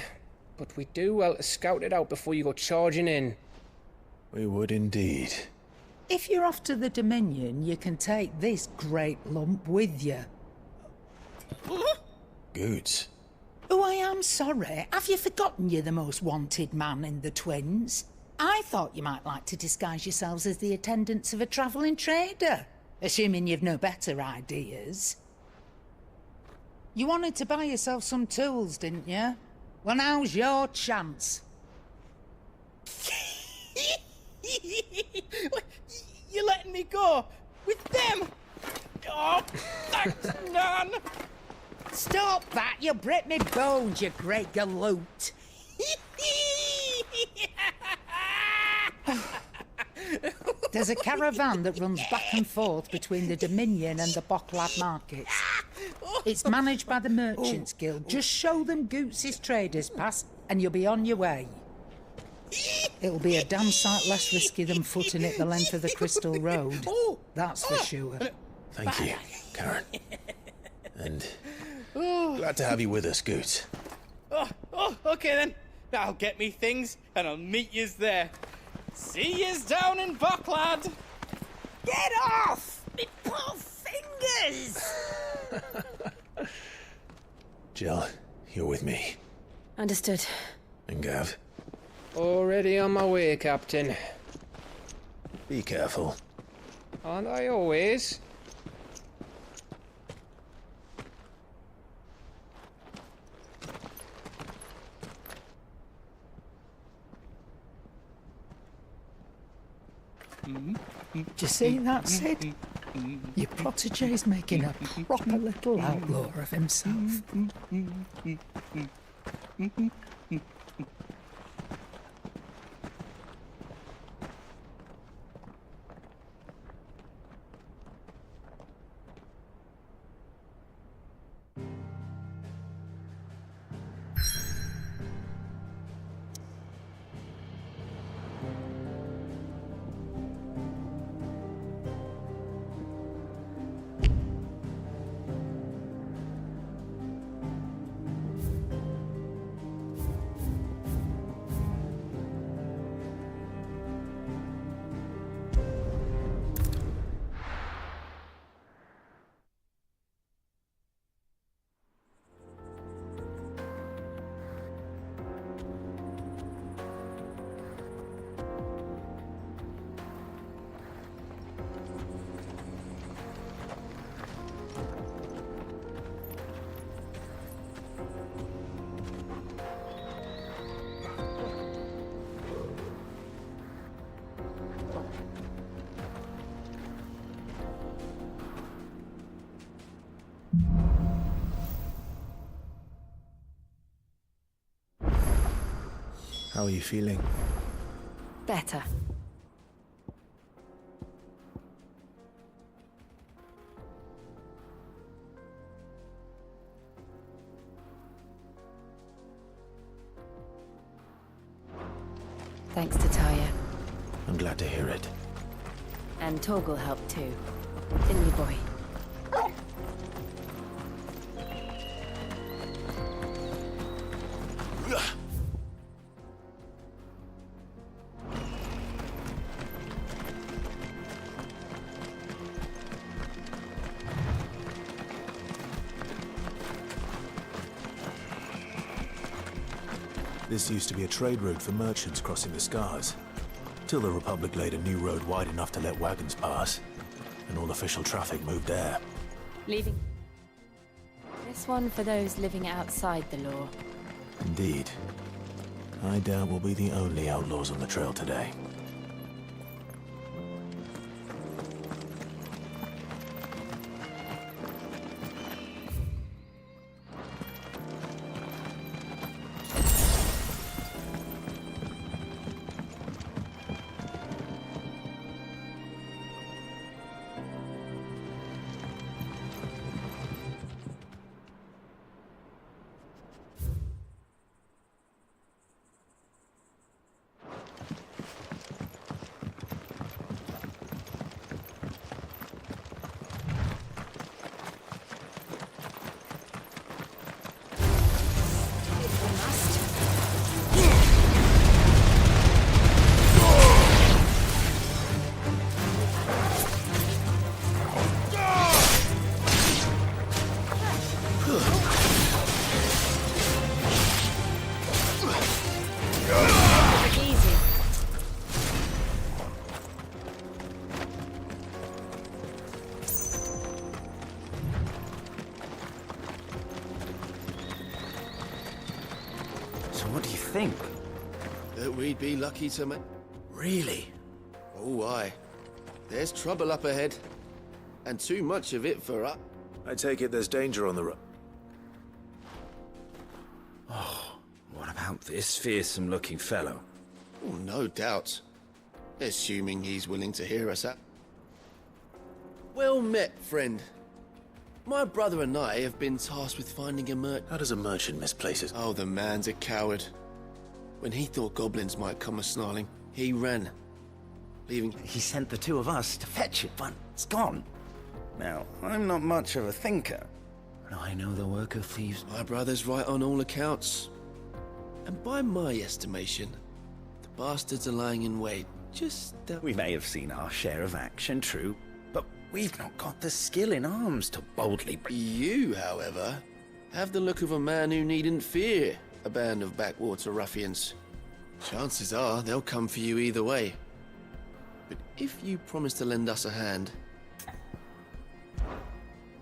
but we do well to scout it out before you go charging in. We would indeed. If you're off to the Dominion, you can take this great lump with you. Goods. Oh, I am sorry. Have you forgotten you're the most wanted man in the Twins? I thought you might like to disguise yourselves as the attendants of a travelling trader, assuming you've no better ideas. You wanted to buy yourself some tools, didn't you? Well, now's your chance. You're letting me go with them? Oh, thanks, Nan. Stop that! You'll break me bones, you great galoot. There's a caravan that runs back and forth between the Dominion and the Bocklad markets. It's managed by the Merchants Guild. Just show them Goots' traders pass and you'll be on your way. It'll be a damn sight less risky than footing it the length of the Crystal Road. That's for sure. Thank you, Karen. And glad to have you with us, Goots. Okay then. I'll get me things and I'll meet yous there. See yous down in Bocklad. Get off! Me poor fingers! Jill, you're with me. Understood. And Gav? Already on my way, Captain. Be careful. Aren't I always? Do you see that, Sid? Your protege's making a proper little outlaw of himself. How are you feeling? Better. Thanks to Taya. I'm glad to hear it. And Torgal helped too. Didn't you, boy? This used to be a trade route for merchants crossing the Scars, till the Republic laid a new road wide enough to let wagons pass, and all official traffic moved there. Leaving. This one for those living outside the law. Indeed. I doubt we'll be the only outlaws on the trail today. what do you think? That we'd be lucky to make... Really? Oh, aye. There's trouble up ahead. And too much of it for us. I take it there's danger on the road. Oh, what about this fearsome-looking fellow? Oh, no doubt. Assuming he's willing to hear us out. Well met, friend. My brother and I have been tasked with finding a merchant. How does a merchant misplace his... Oh, the man's a coward. When he thought goblins might come a-snarling, he ran. Leaving... He sent the two of us to fetch it, but it's gone. Now, I'm not much of a thinker, but I know the work of thieves. My brother's right on all accounts. And by my estimation, the bastards are lying in wait. Just... We may have seen our share of action, true, but we've not got the skill in arms to boldly... You, however, have the look of a man who needn't fear a band of backwater ruffians. Chances are they'll come for you either way. But if you promise to lend us a hand...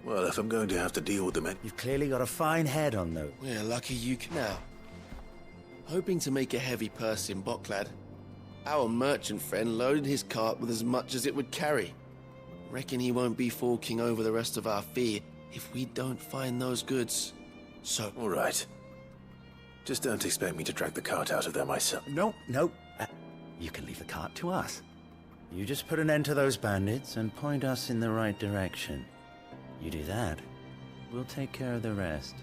Well, if I'm going to have to deal with them... You've clearly got a fine head on those. We're lucky you can... Now, hoping to make a heavy purse in Boklad, our merchant friend loaded his cart with as much as it would carry. Reckon he won't be forking over the rest of our fee if we don't find those goods. So... All right. Just don't expect me to drag the cart out of there myself. No. You can leave the cart to us. You just put an end to those bandits and point us in the right direction. You do that, we'll take care of the rest.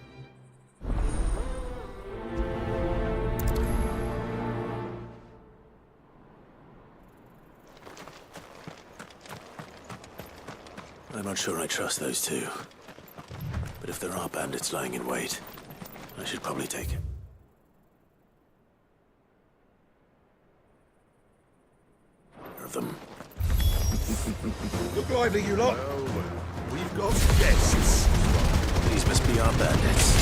I'm not sure I trust those two. But if there are bandits lying in wait, I should probably take it. Of them. Look lively, you lot. We've got guests. These must be our bandits.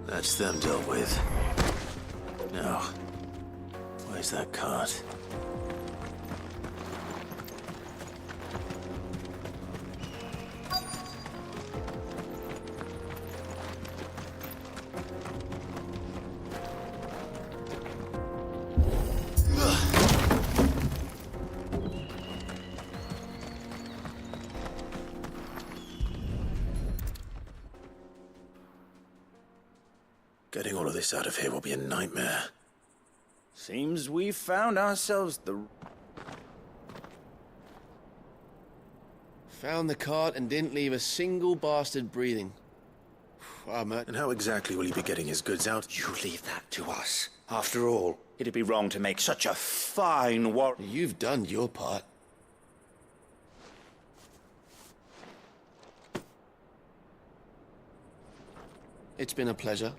That's them dealt with. Now, where's that cart? Getting all of this out of here will be a nightmare. Seems we've found ourselves the... Found the cart and didn't leave a single bastard breathing. And how exactly will he be getting his goods out? You leave that to us. After all, it'd be wrong to make such a fine war... You've done your part. It's been a pleasure.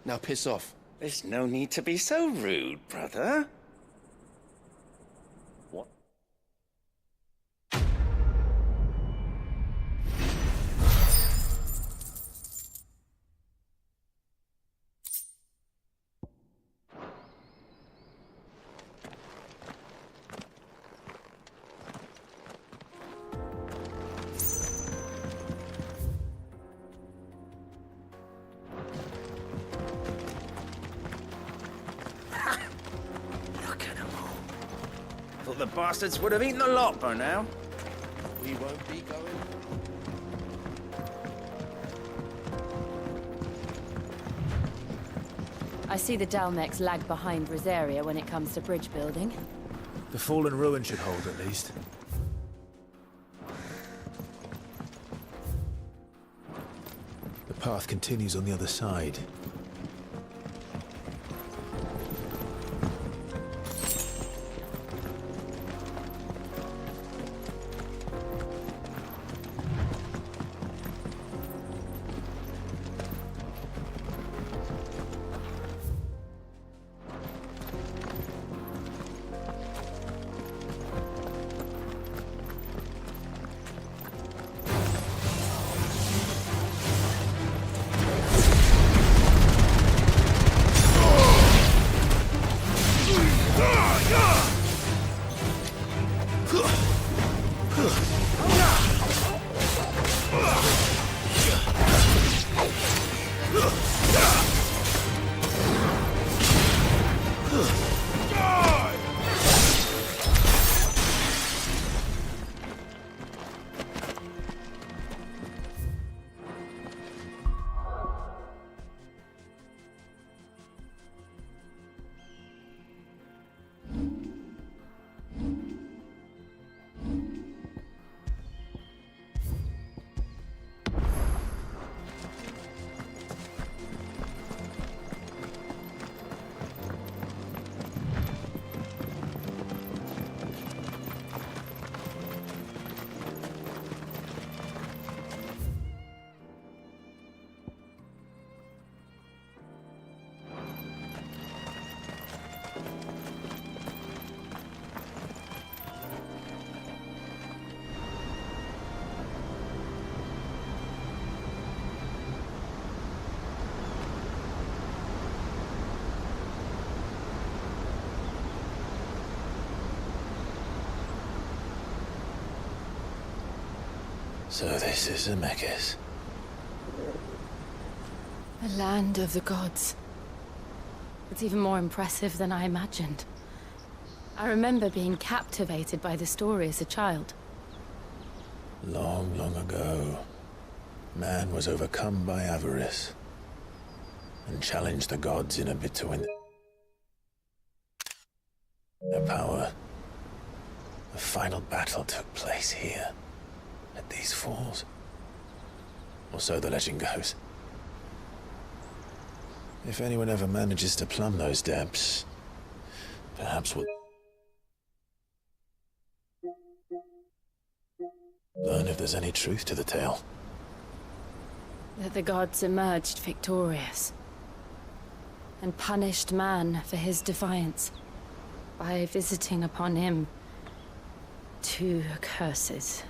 Now piss off. There's no need to be so rude, brother. What? Thought the bastards would have eaten the lot by now. We won't be going. I see the Dalmex lag behind Rosaria when it comes to bridge building. The fallen ruin should hold, at least. The path continues on the other side. So this is Zemeckis. The land of the gods. It's even more impressive than I imagined. I remember being captivated by the story as a child. Long, long ago, man was overcome by avarice and challenged the gods in a bid to win their power. The final battle took place here, at these falls. Or so the legend goes. If anyone ever manages to plumb those depths, perhaps we'll learn if there's any truth to the tale. That the gods emerged victorious and punished man for his defiance by visiting upon him 2 curses.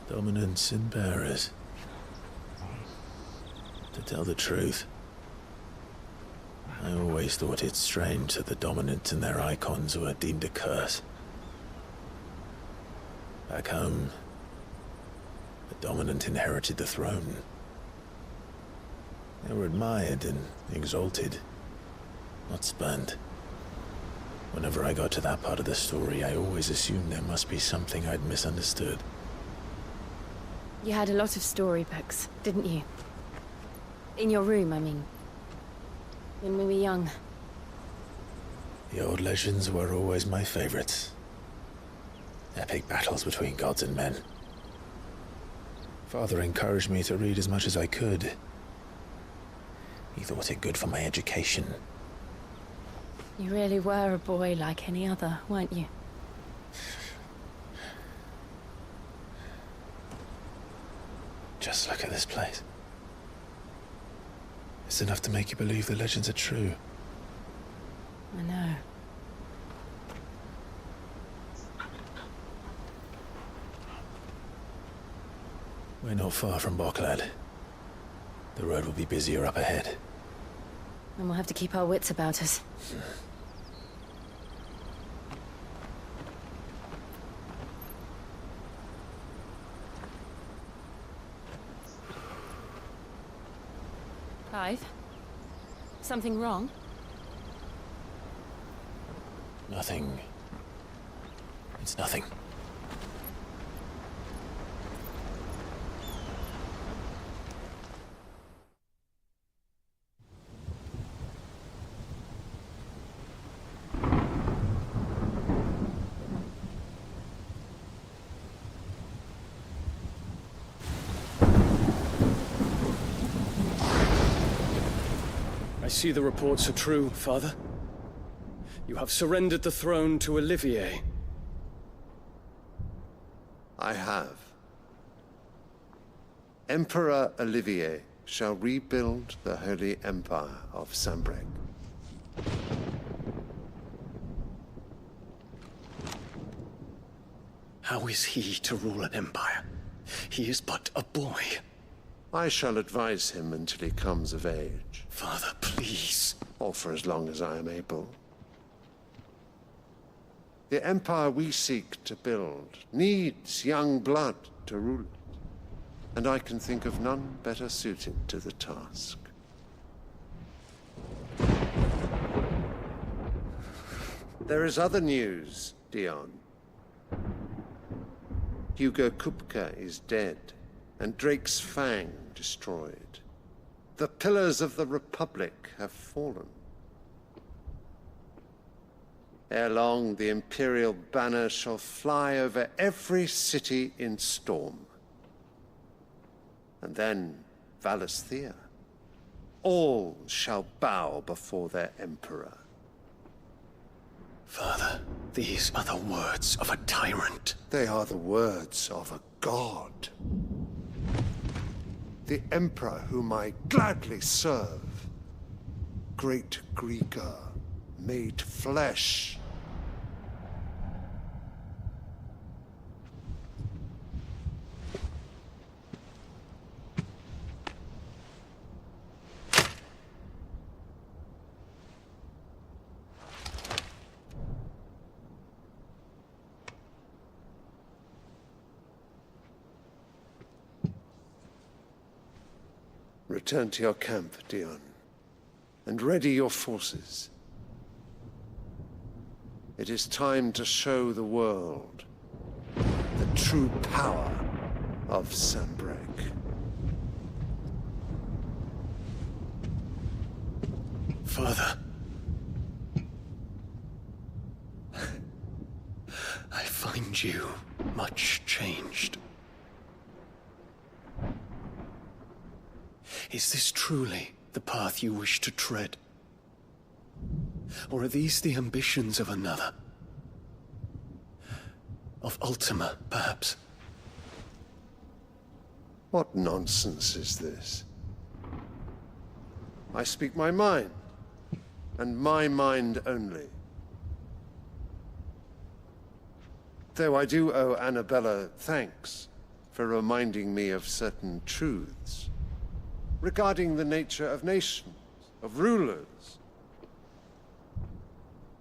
Dominance and bearers. To tell the truth, I always thought it strange that the dominant and their icons were deemed a curse. Back home, the dominant inherited the throne. They were admired and exalted, not spurned. Whenever I got to that part of the story, I always assumed there must be something I'd misunderstood. You had a lot of storybooks, didn't you? In your room, I mean. When we were young. The old legends were always my favorites. Epic battles between gods and men. Father encouraged me to read as much as I could. He thought it good for my education. You really were a boy like any other, weren't you? Just look at this place. It's enough to make you believe the legends are true. I know. We're not far from Boklad. The road will be busier up ahead. And we'll have to keep our wits about us. Clive? Something wrong? Nothing. It's nothing. I see the reports are true, Father. You have surrendered the throne to Olivier. I have. Emperor Olivier shall rebuild the Holy Empire of Sanbreque. How is he to rule an empire? He is but a boy. I shall advise him until he comes of age. Father, please. Or for as long as I am able. The empire we seek to build needs young blood to rule it, and I can think of none better suited to the task. There is other news, Dion. Hugo Kupka is dead, and Drake's Fang destroyed. The pillars of the Republic have fallen. Ere long, the Imperial banner shall fly over every city in Storm. And then, Valisthea. All shall bow before their Emperor. Father, these are the words of a tyrant. They are the words of a god. The Emperor whom I gladly serve. Great Greeker, made flesh. Return to your camp, Dion, and ready your forces. It is time to show the world the true power of Sanbreque. Father. I find you much changed. Is this truly the path you wish to tread? Or are these the ambitions of another? Of Ultima, perhaps? What nonsense is this? I speak my mind, and my mind only. Though I do owe Annabella thanks for reminding me of certain truths regarding the nature of nations, of rulers,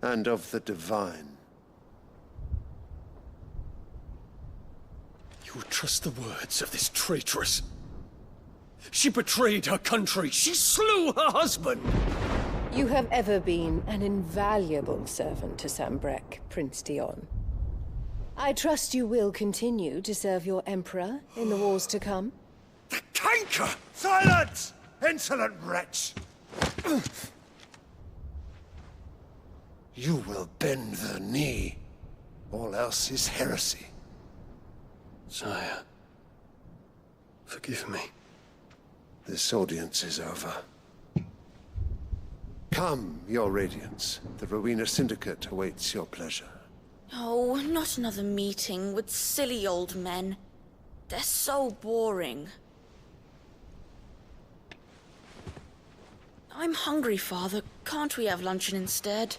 and of the divine. You would trust the words of this traitress? She betrayed her country. She slew her husband. You have ever been an invaluable servant to Sanbreque, Prince Dion. I trust you will continue to serve your Emperor in the wars to come. Canker! Silence! Insolent wretch! You will bend the knee. All else is heresy. Sire, Forgive me. This audience is over. Come, your radiance. The Rowena Syndicate awaits your pleasure. Oh, not another meeting with silly old men. They're so boring. I'm hungry, Father. Can't we have luncheon instead?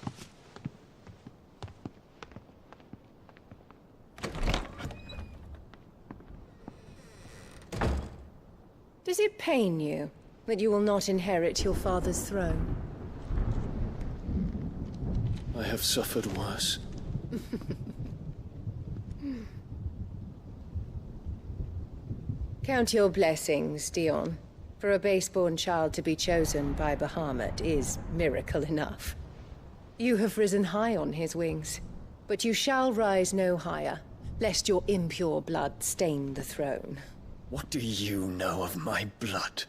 Does it pain you that you will not inherit your father's throne? I have suffered worse. Count your blessings, Dion. For a base-born child to be chosen by Bahamut is miracle enough. You have risen high on his wings, but you shall rise no higher, lest your impure blood stain the throne. What do you know of my blood?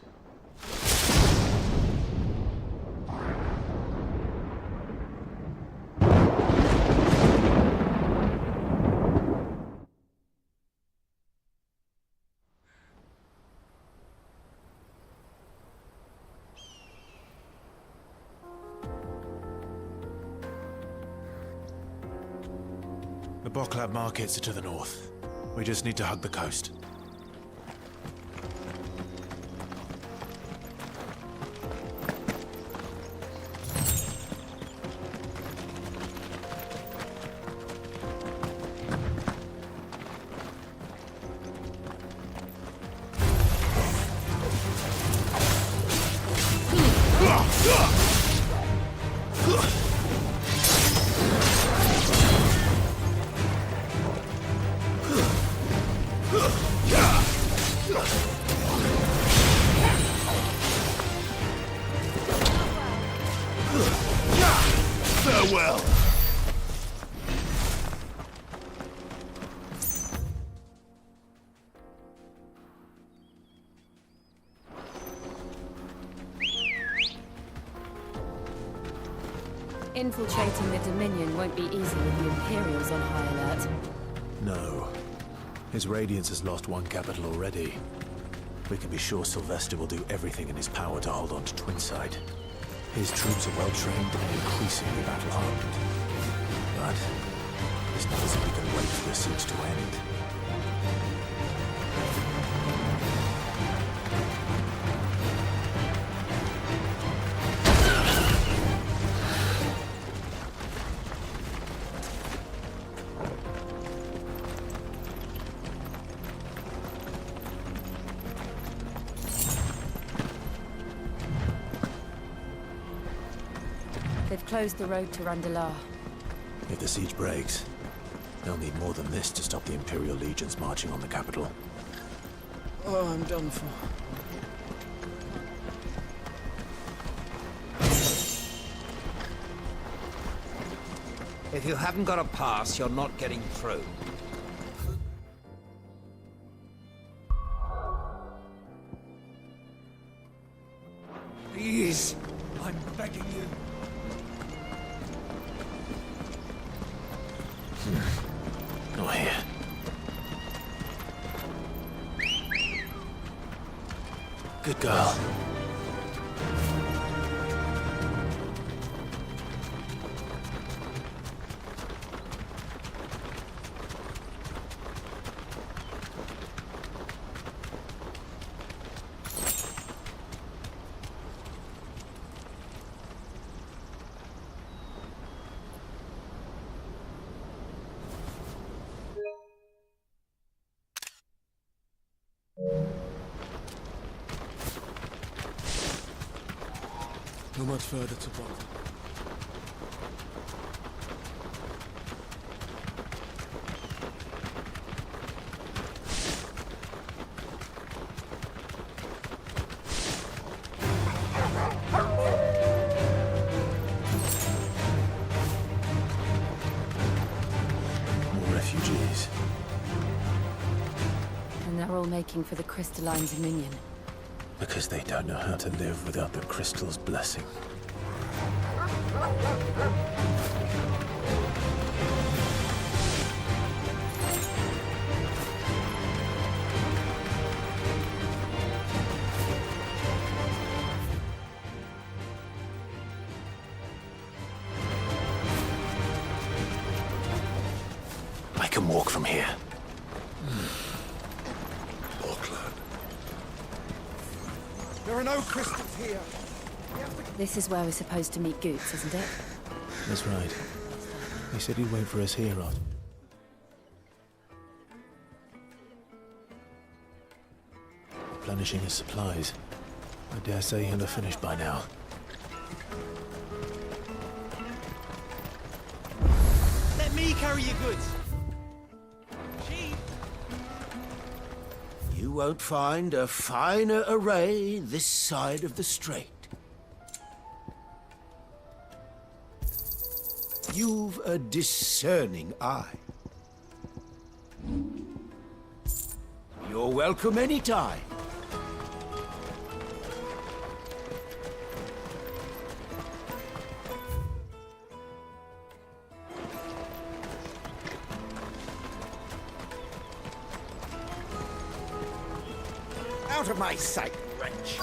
The Boklab markets are to the north. We just need to hug the coast. Farewell. Infiltrating the Dominion won't be easy with the Imperials on high alert. No. His Radiance has lost one capital already. We can be sure Sylvester will do everything in his power to hold on to Twinside. His troops are well-trained and increasingly battle-hardened. But it's not as if we can wait for the siege to end. They've closed the road to Randalar. If the siege breaks, they'll need more than this to stop the Imperial legions marching on the capital. Oh, I'm done for. If you haven't got a pass, you're not getting through. Please, I'm begging you. Not here. Good girl. Not much further to follow. More refugees. And they're all making for the Crystalline Dominion. Because they don't know how to live without the crystal's blessing. can walk from here. There are no crystals here. This is where we're supposed to meet Goots, isn't it? That's right. He said he'd wait for us here, Rod. Replenishing his supplies. I dare say he'll have finished by now. Let me carry your goods. You won't find a finer array this side of the strait. You've a discerning eye. You're welcome anytime. Out of my sight, wretch!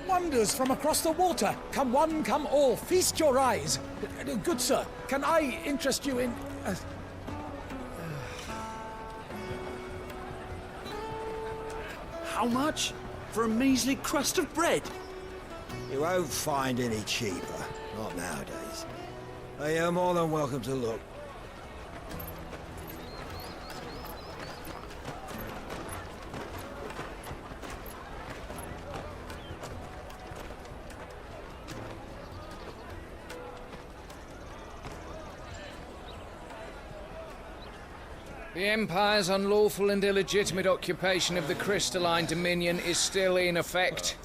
Wonders from across the water. Come one, come all, feast your eyes. Good sir, can I interest you in... How much? For a measly crust of bread? You won't find any cheaper. Not nowadays. You're more than welcome to look. The Empire's unlawful and illegitimate occupation of the Crystalline Dominion is still in effect.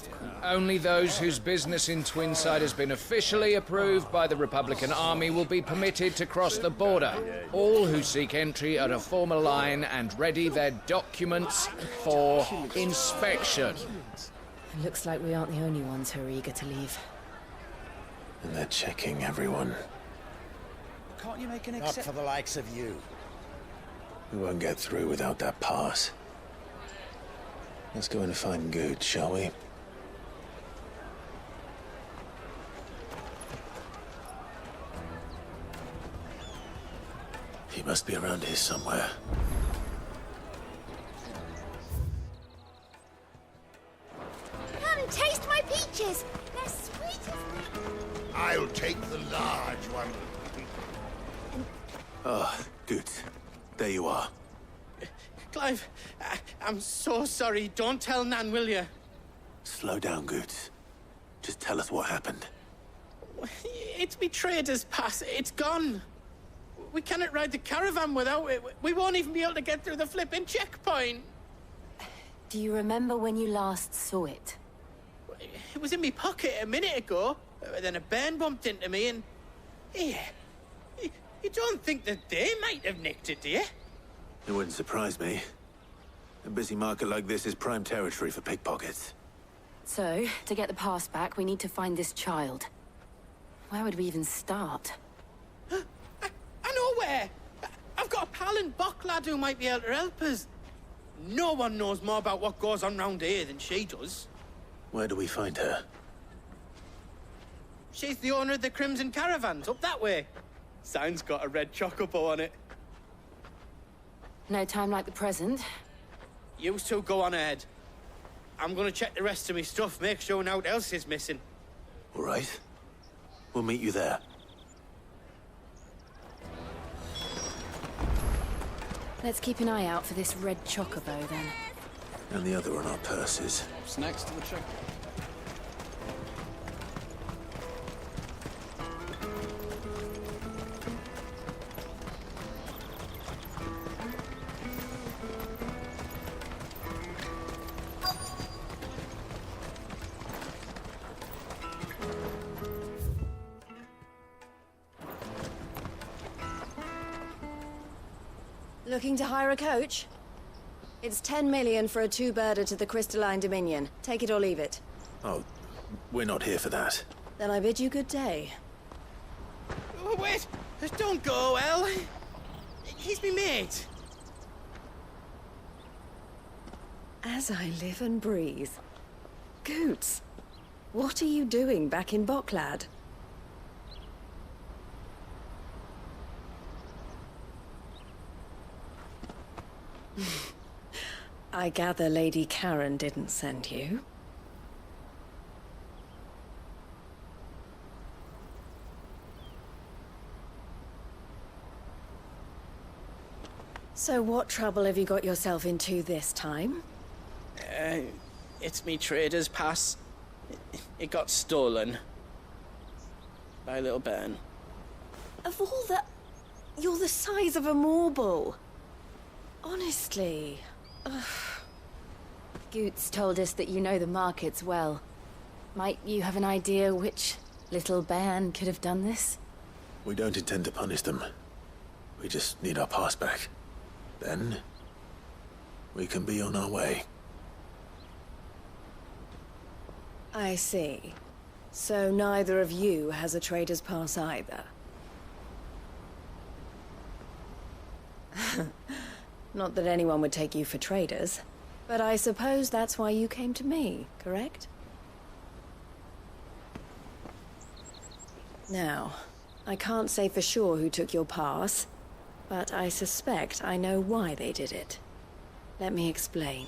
Only those whose business in Twinside has been officially approved by the Republican Army will be permitted to cross the border. All who seek entry are to form a line and ready their documents for inspection. It looks like we aren't the only ones who are eager to leave. And they're checking everyone. Can't you make an exception? Not for the likes of you. We won't get through without that pass. Let's go in and find Good, shall we? He must be around here somewhere. Come and taste my peaches. They're sweet as... I'll take the large one. Ah, Good. There you are. Clive, I'm so sorry. Don't tell Nan, will you? Slow down, Goots. Just tell us what happened. It's betrayed us, Pass. It's gone. We cannot ride the caravan without it. We won't even be able to get through the flipping checkpoint. Do you remember when you last saw it? It was in my pocket a minute ago. Then a bairn bumped into me and... Yeah. You don't think that they might have nicked it, do you? It wouldn't surprise me. A busy market like this is prime territory for pickpockets. So, to get the pass back, we need to find this child. Where would we even start? I know where! I've got a pal in Bocklad who might be able to help us. No one knows more about what goes on round here than she does. Where do we find her? She's the owner of the Crimson Caravans, up that way. Sign's got a red chocobo on it. No time like the present. You two go on ahead. I'm gonna check the rest of my stuff, make sure nothing else is missing. All right. We'll meet you there. Let's keep an eye out for this red chocobo, then. And the other on our purses. What's next to the check? Looking to hire a coach? It's 10 million for a two-birder to the Crystalline Dominion. Take it or leave it. Oh, we're not here for that. Then I bid you good day. Oh, wait! Don't go, El! He's me mate. As I live and breathe. Goots, what are you doing back in Bocklad? I gather Lady Karen didn't send you. So what trouble have you got yourself into this time? It's me trader's pass. It got stolen. By little Ben. Of all the... You're the size of a marble. Honestly. Ugh. Goots told us that you know the markets well. Might you have an idea which little bairn could have done this? We don't intend to punish them. We just need our pass back. Then, we can be on our way. I see. So neither of you has a trader's pass either. Not that anyone would take you for traders, but I suppose that's why you came to me, correct? Now, I can't say for sure who took your pass, but I suspect I know why they did it. Let me explain.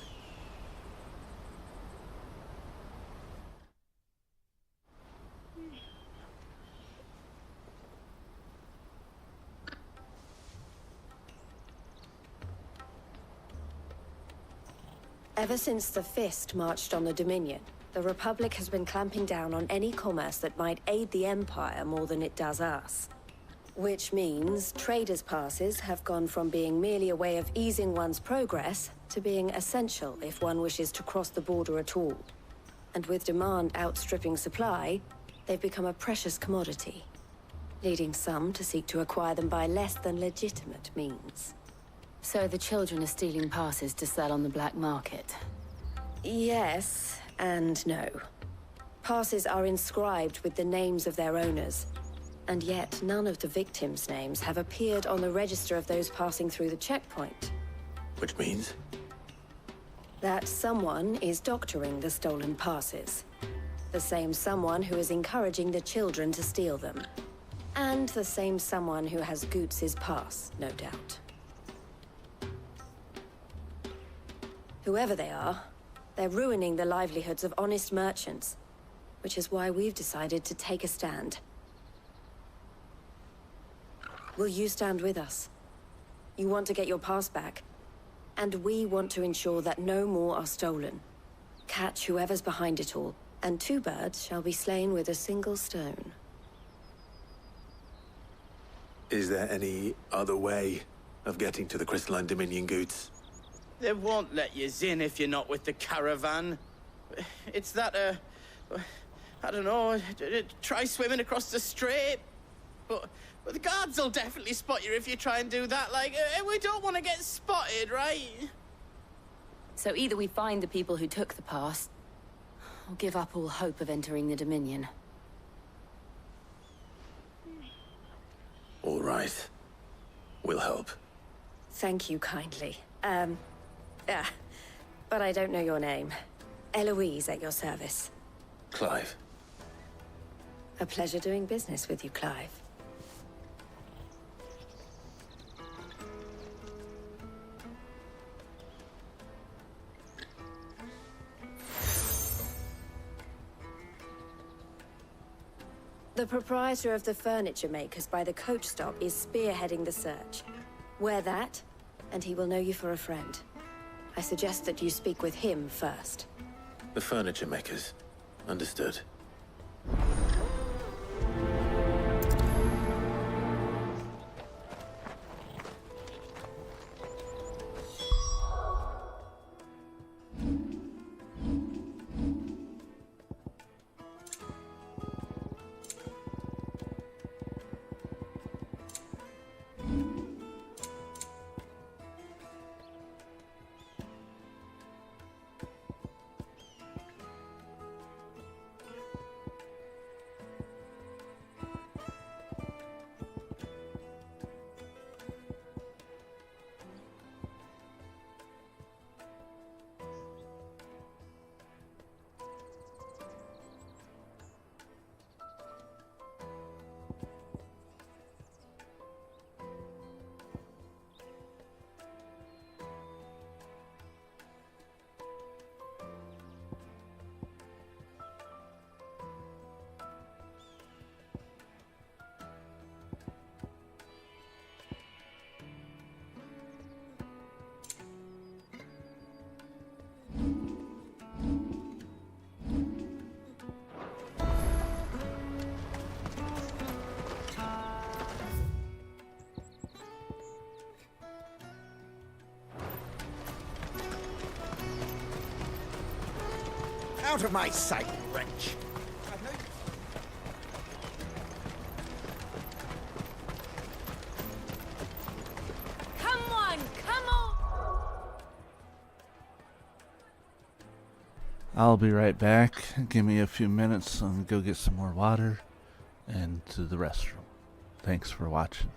Ever since the Fist marched on the Dominion, the Republic has been clamping down on any commerce that might aid the Empire more than it does us. Which means traders' passes have gone from being merely a way of easing one's progress to being essential if one wishes to cross the border at all. And with demand outstripping supply, they've become a precious commodity, leading some to seek to acquire them by less than legitimate means. So the children are stealing passes to sell on the black market? Yes, and no. Passes are inscribed with the names of their owners, and yet none of the victims' names have appeared on the register of those passing through the checkpoint. Which means? That someone is doctoring the stolen passes. The same someone who is encouraging the children to steal them. And the same someone who has Goots' pass, no doubt. Whoever they are, they're ruining the livelihoods of honest merchants, which is why we've decided to take a stand. Will you stand with us? You want to get your pass back, and we want to ensure that no more are stolen. Catch whoever's behind it all, and two birds shall be slain with a single stone. Is there any other way of getting to the Crystalline Dominion, Goots? They won't let you in if you're not with the caravan. It's that, I don't know, try swimming across the strait. But the guards will definitely spot you if you try and do that. Like, we don't want to get spotted, right? So either we find the people who took the pass, or give up all hope of entering the Dominion. All right. We'll help. Thank you kindly. But I don't know your name. Eloise at your service. Clive. A pleasure doing business with you, Clive. The proprietor of the furniture makers by the coach stop is spearheading the search. Wear that, and he will know you for a friend. I suggest that you speak with him first. The furniture makers. Understood. Out of my sight, wretch! Come on, come on! I'll be right back. Give me a few minutes. I'm gonna go get some more water and to the restroom. Thanks for watching.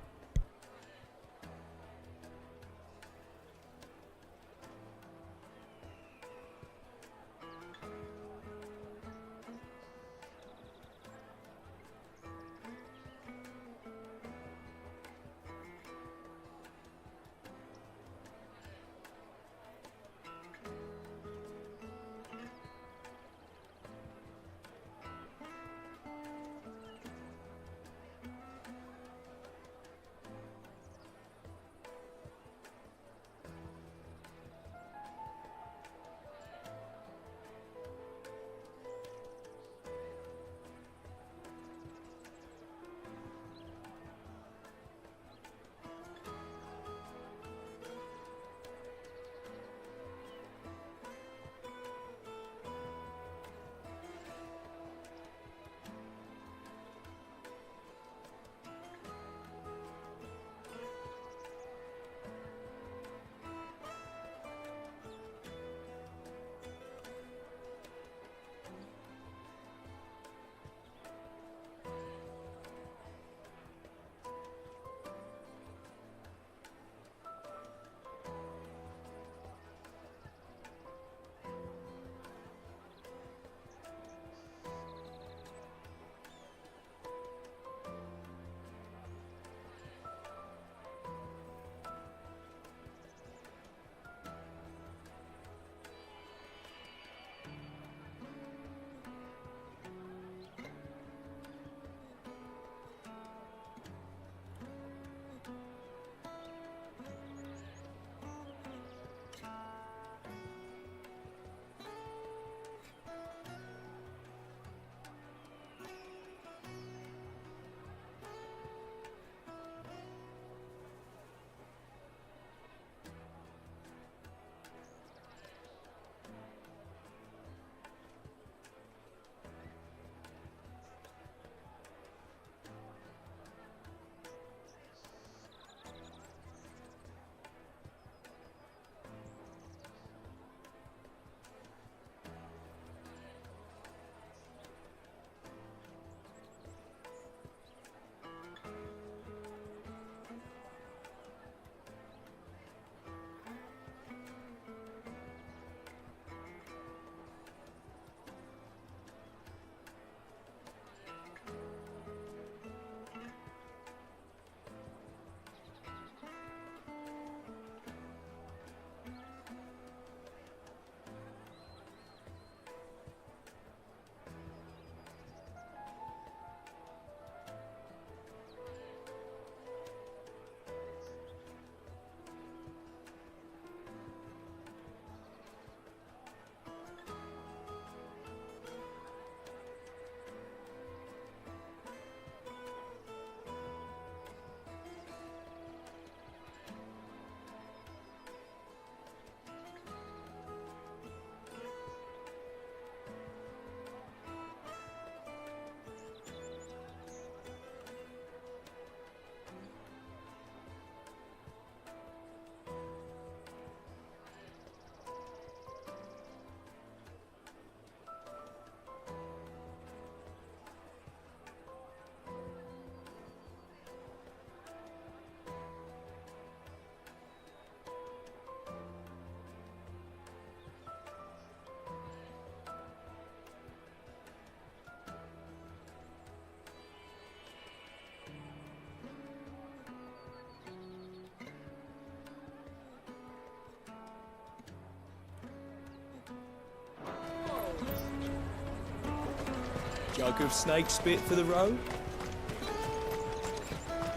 Jug of snake spit for the road?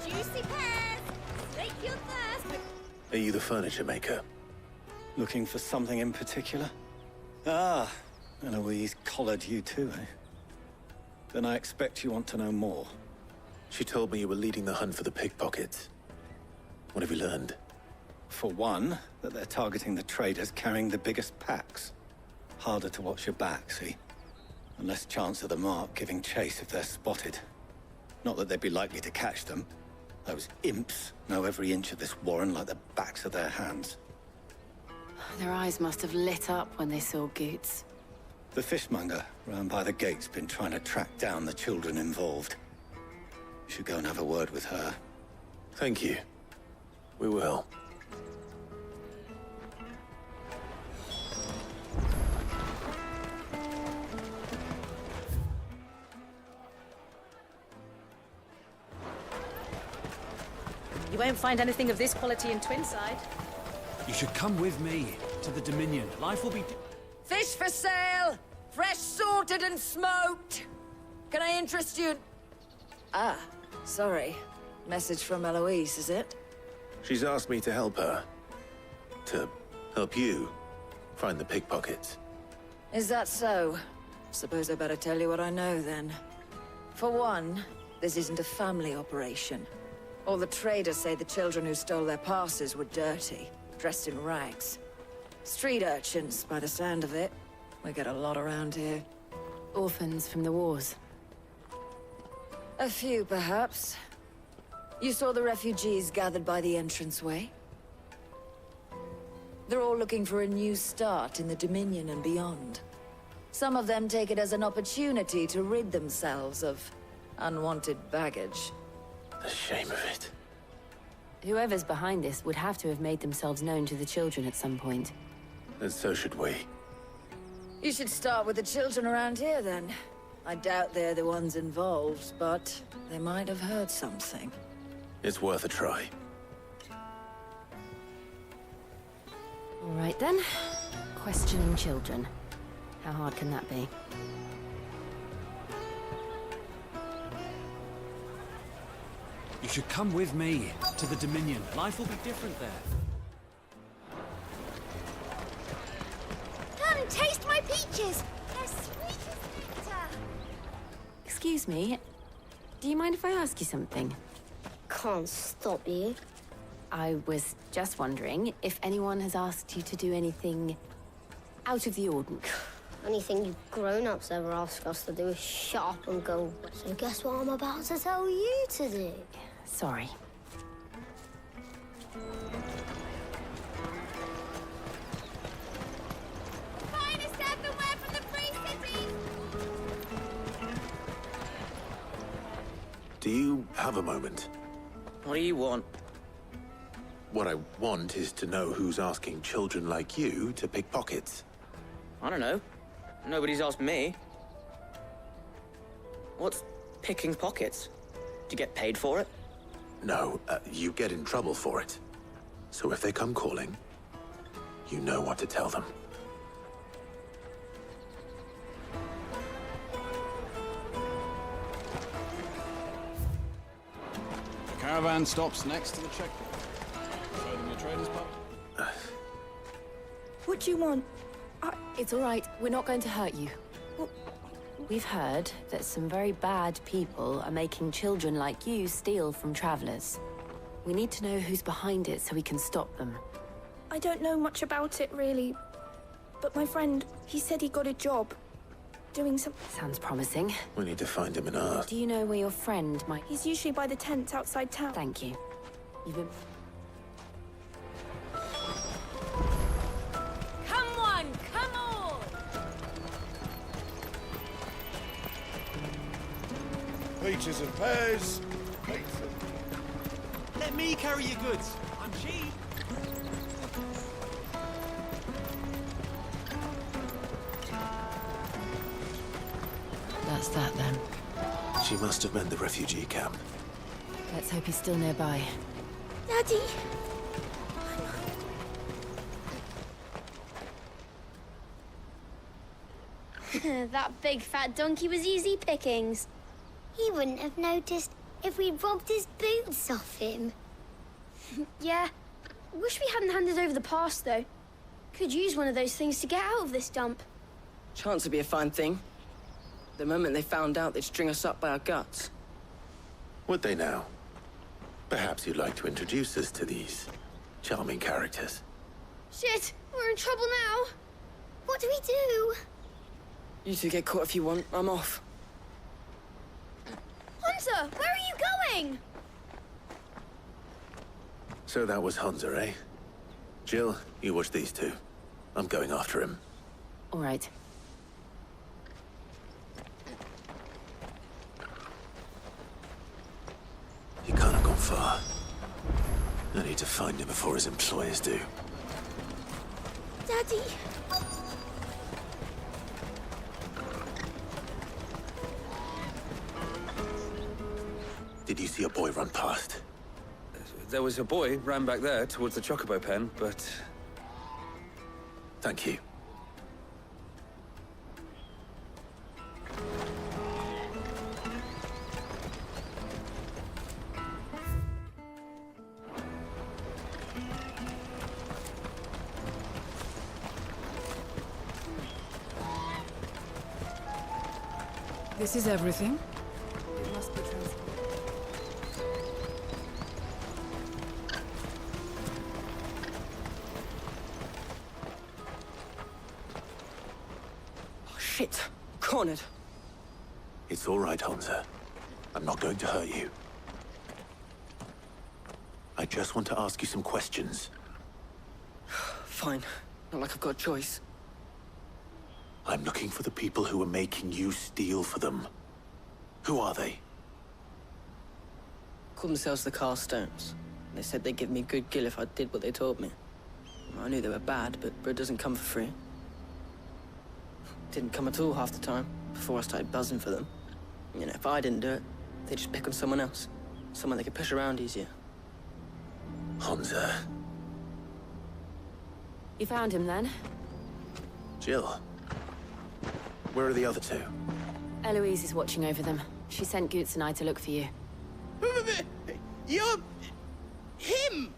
Juicy pears! Slake your thirst! Are you the furniture maker? Looking for something in particular? Ah, Eloise collared you too, eh? Then I expect you want to know more. She told me you were leading the hunt for the pickpockets. What have you learned? For one, that they're targeting the traders carrying the biggest packs. Harder to watch your back, see? and less chance of the mark giving chase if they're spotted. Not that they'd be likely to catch them. Those imps know every inch of this warren like the backs of their hands. Their eyes must have lit up when they saw Goots. The fishmonger round by the gate's been trying to track down the children involved. Should go and have a word with her. Thank you. We will. You won't find anything of this quality in Twinside. You should come with me to the Dominion. Life will be... Fish for sale! Fresh sorted and smoked! Can I interest you? Ah, sorry. Message from Eloise, is it? She's asked me to help her. To help you find the pickpockets. Is that so? Suppose I better tell you what I know, then. For one, this isn't a family operation. All the traders say the children who stole their passes were dirty, dressed in rags. Street urchins, by the sound of it. We get a lot around here. Orphans from the wars. A few, perhaps. You saw the refugees gathered by the entranceway? They're all looking for a new start in the Dominion and beyond. Some of them take it as an opportunity to rid themselves of unwanted baggage. The shame of it. Whoever's behind this would have to have made themselves known to the children at some point. And so should we. You should start with the children around here, then. I doubt they're the ones involved, but they might have heard something. It's worth a try. All right, then. Questioning children. How hard can that be? You should come with me to the Dominion. Life will be different there. Come, taste my peaches! They're sweet as nectar! Excuse me. Do you mind if I ask you something? Can't stop you. I was just wondering if anyone has asked you to do anything out of the ordinary. Anything you grown-ups ever ask us to do is shut up and go. So guess what I'm about to tell you to do? Sorry. Finest everywhere from the free cities! Do you have a moment? What do you want? What I want is to know who's asking children like you to pick pockets. I don't know. Nobody's asked me. What's picking pockets? Do you get paid for it? No, you get in trouble for it. So if they come calling, you know what to tell them. The caravan stops next to the checkpoint. Show them your trader's pot. What do you want? It's all right. We're not going to hurt you. We've heard that some very bad people are making children like you steal from travelers. We need to know who's behind it so we can stop them. I don't know much about it, really. But my friend, he said he got a job. Doing some... Sounds promising. We need to find him and ask. Do you know where your friend might... He's usually by the tents outside town. Thank you. You've been... Come on, come on! Peaches and pears. Let me carry your goods. I'm cheap. That's that, then. She must have meant the refugee camp. Let's hope he's still nearby. Daddy! That big fat donkey was easy pickings. He wouldn't have noticed if we'd robbed his boots off him. Yeah. Wish we hadn't handed over the pass, though. Could use one of those things to get out of this dump. Chance would be a fine thing. The moment they found out, they'd string us up by our guts. Would they now? Perhaps you'd like to introduce us to these charming characters. Shit, we're in trouble now. What do we do? You two get caught if you want. I'm off. Hunter, where are you going? So that was Hunter, eh? Jill, you watch these two. I'm going after him. All right. He can't have gone far. I need to find him before his employers do. Daddy. Did you see a boy run past? There was a boy ran back there towards the Chocobo pen, but... Thank you. This is everything? It must be transported. Oh, shit. Cornered. It's all right, Hunter. I'm not going to hurt you. I just want to ask you some questions. Fine. Not like I've got a choice. I'm looking for the people who are making you steal for them. Who are they? Called themselves the Carstones. They said they'd give me good gill if I did what they told me. I knew they were bad, but bread doesn't come for free. Didn't come at all half the time, before I started buzzing for them. You know, if I didn't do it, they'd just pick on someone else. Someone they could push around easier. Hunter. You found him then? Jill. Where are the other two? Eloise is watching over them. She sent Goots and I to look for you. You're... him!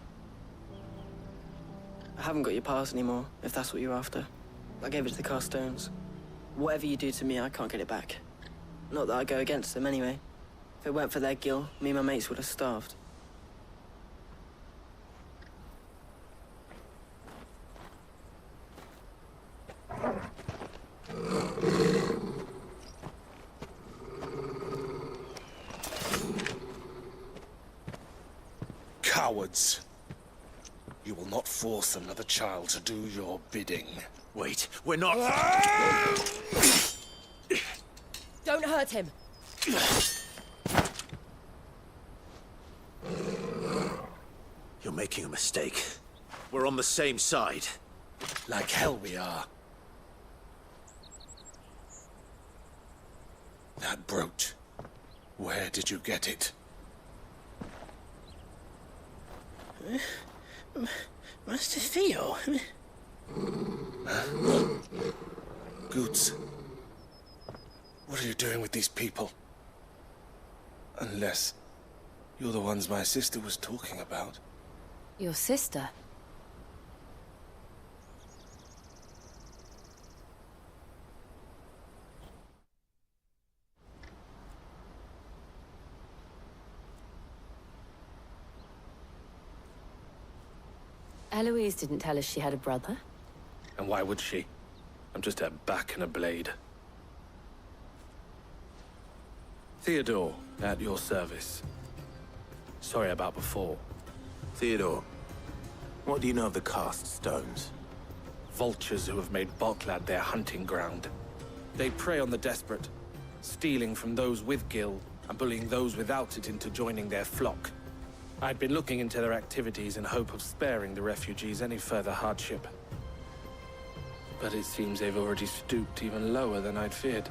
I haven't got your pass anymore, if that's what you're after. I gave it to the Carstones. Whatever you do to me, I can't get it back. Not that I go against them anyway. If it weren't for their gill, me and my mates would have starved. Cowards. You will not force another child to do your bidding. Wait, we're not... Don't hurt him! You're making a mistake. We're on the same side. Like hell we are. That brooch. Where did you get it? Master Theo? Goots. What are you doing with these people? Unless you're the ones my sister was talking about. Your sister? Eloise didn't tell us she had a brother. And why would she? I'm just her back and a blade. Theodore, at your service. Sorry about before. Theodore, what do you know of the Cast Stones? Vultures who have made Boklad their hunting ground. They prey on the desperate, stealing from those with gil and bullying those without it into joining their flock. I'd been looking into their activities in hope of sparing the refugees any further hardship. But it seems they've already stooped even lower than I'd feared.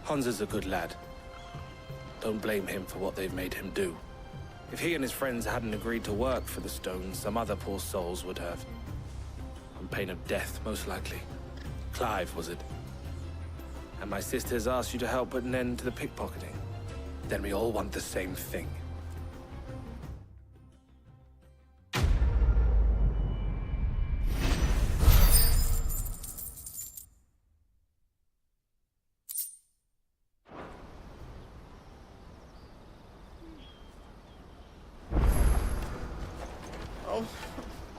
Hans is a good lad. Don't blame him for what they've made him do. If he and his friends hadn't agreed to work for the Stones, some other poor souls would have. On pain of death, most likely. Clive, was it? And my sisters asked you to help put an end to the pickpocketing. Then we all want the same thing.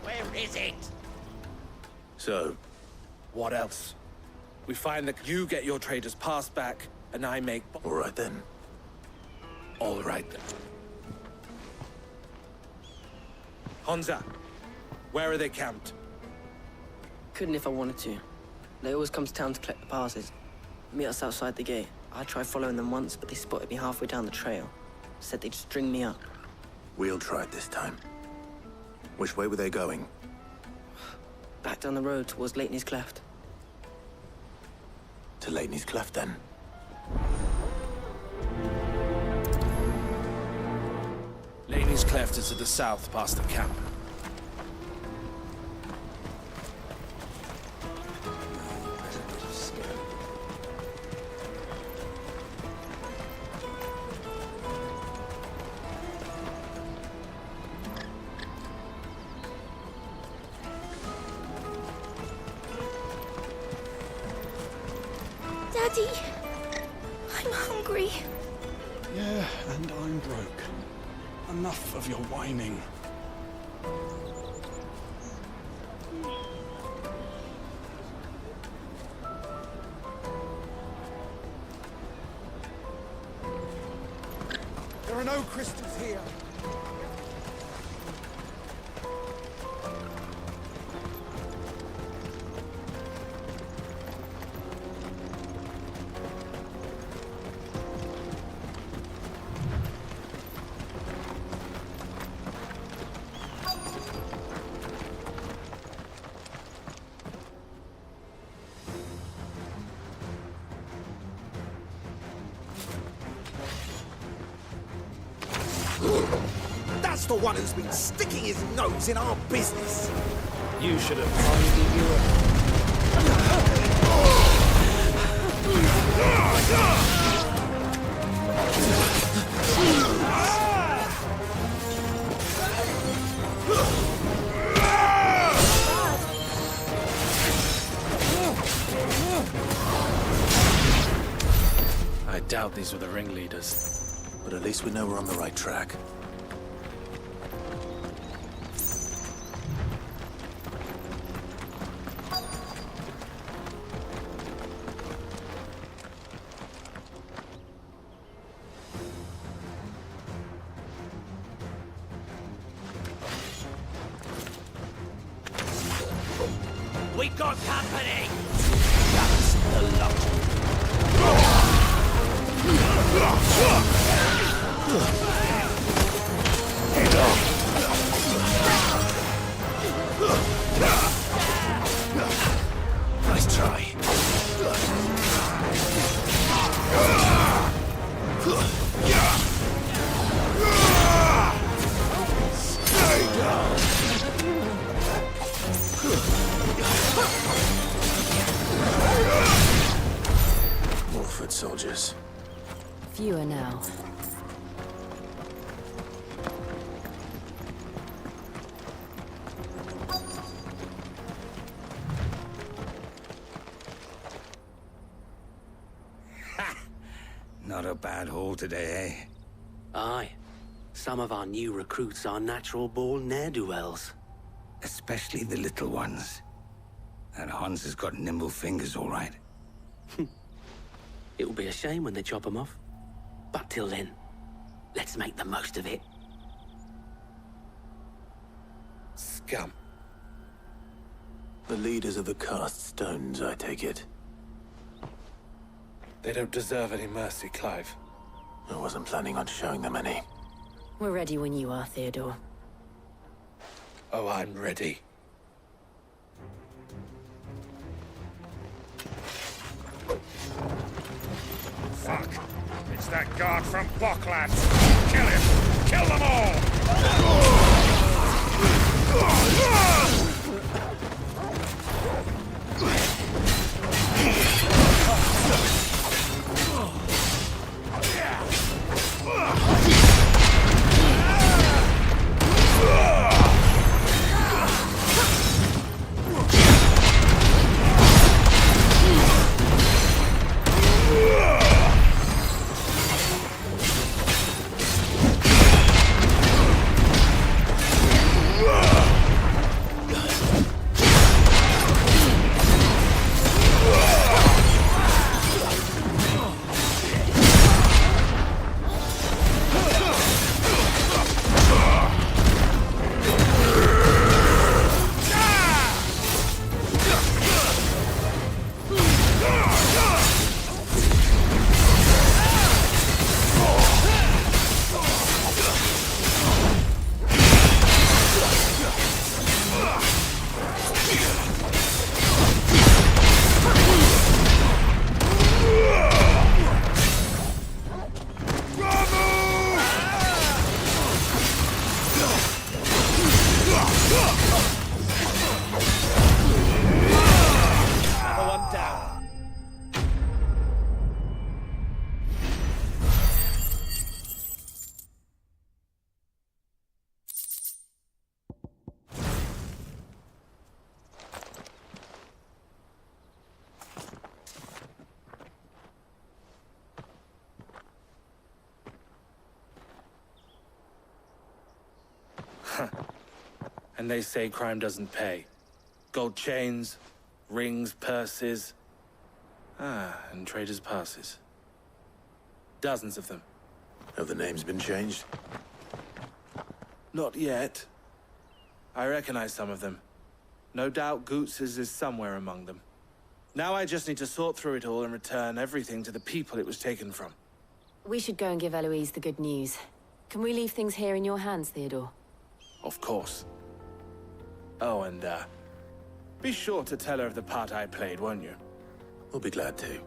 Where is it? So, what else? We find that you get your trader's pass back, and I make... All right then. All right then. Honza, where are they camped? Couldn't if I wanted to. They always come to town to collect the passes. Meet us outside the gate. I tried following them once, but they spotted me halfway down the trail. Said they'd string me up. We'll try it this time. Which way were they going? Back down the road towards Lateney's Cleft. To Lateney's Cleft, then. Lateney's Cleft is to the south, past the camp. Daddy, I'm hungry. Yeah, and I'm broke. Enough of your whining. There are no crystals here. That's the one who's been sticking his nose in our business. You should have tidied you I doubt these were the ringleaders. But at least we know we're on the right track. We got company! That's the lot. Nice try. Stay down! More foot soldiers. Fewer now. Not a bad haul today, eh? Aye. Some of our new recruits are natural-born ne'er-do-wells. Especially the little ones. And Hans has got nimble fingers, all right. It will be a shame when they chop them off. But till then, let's make the most of it. Scum. The leaders of the cast stones, I take it. They don't deserve any mercy, Clive. I wasn't planning on showing them any. We're ready when you are, Theodore. Oh, I'm ready. Fuck! It's that guard from Bocklad! Kill him! Kill them all! And they say crime doesn't pay. Gold chains, rings, purses. And traders' passes. Dozens of them. Have the names been changed? Not yet. I recognize some of them. No doubt Goots's is somewhere among them. Now I just need to sort through it all and return everything to the people it was taken from. We should go and give Eloise the good news. Can we leave things here in your hands, Theodore? Of course. Oh, and, be sure to tell her of the part I played, won't you? We'll be glad to.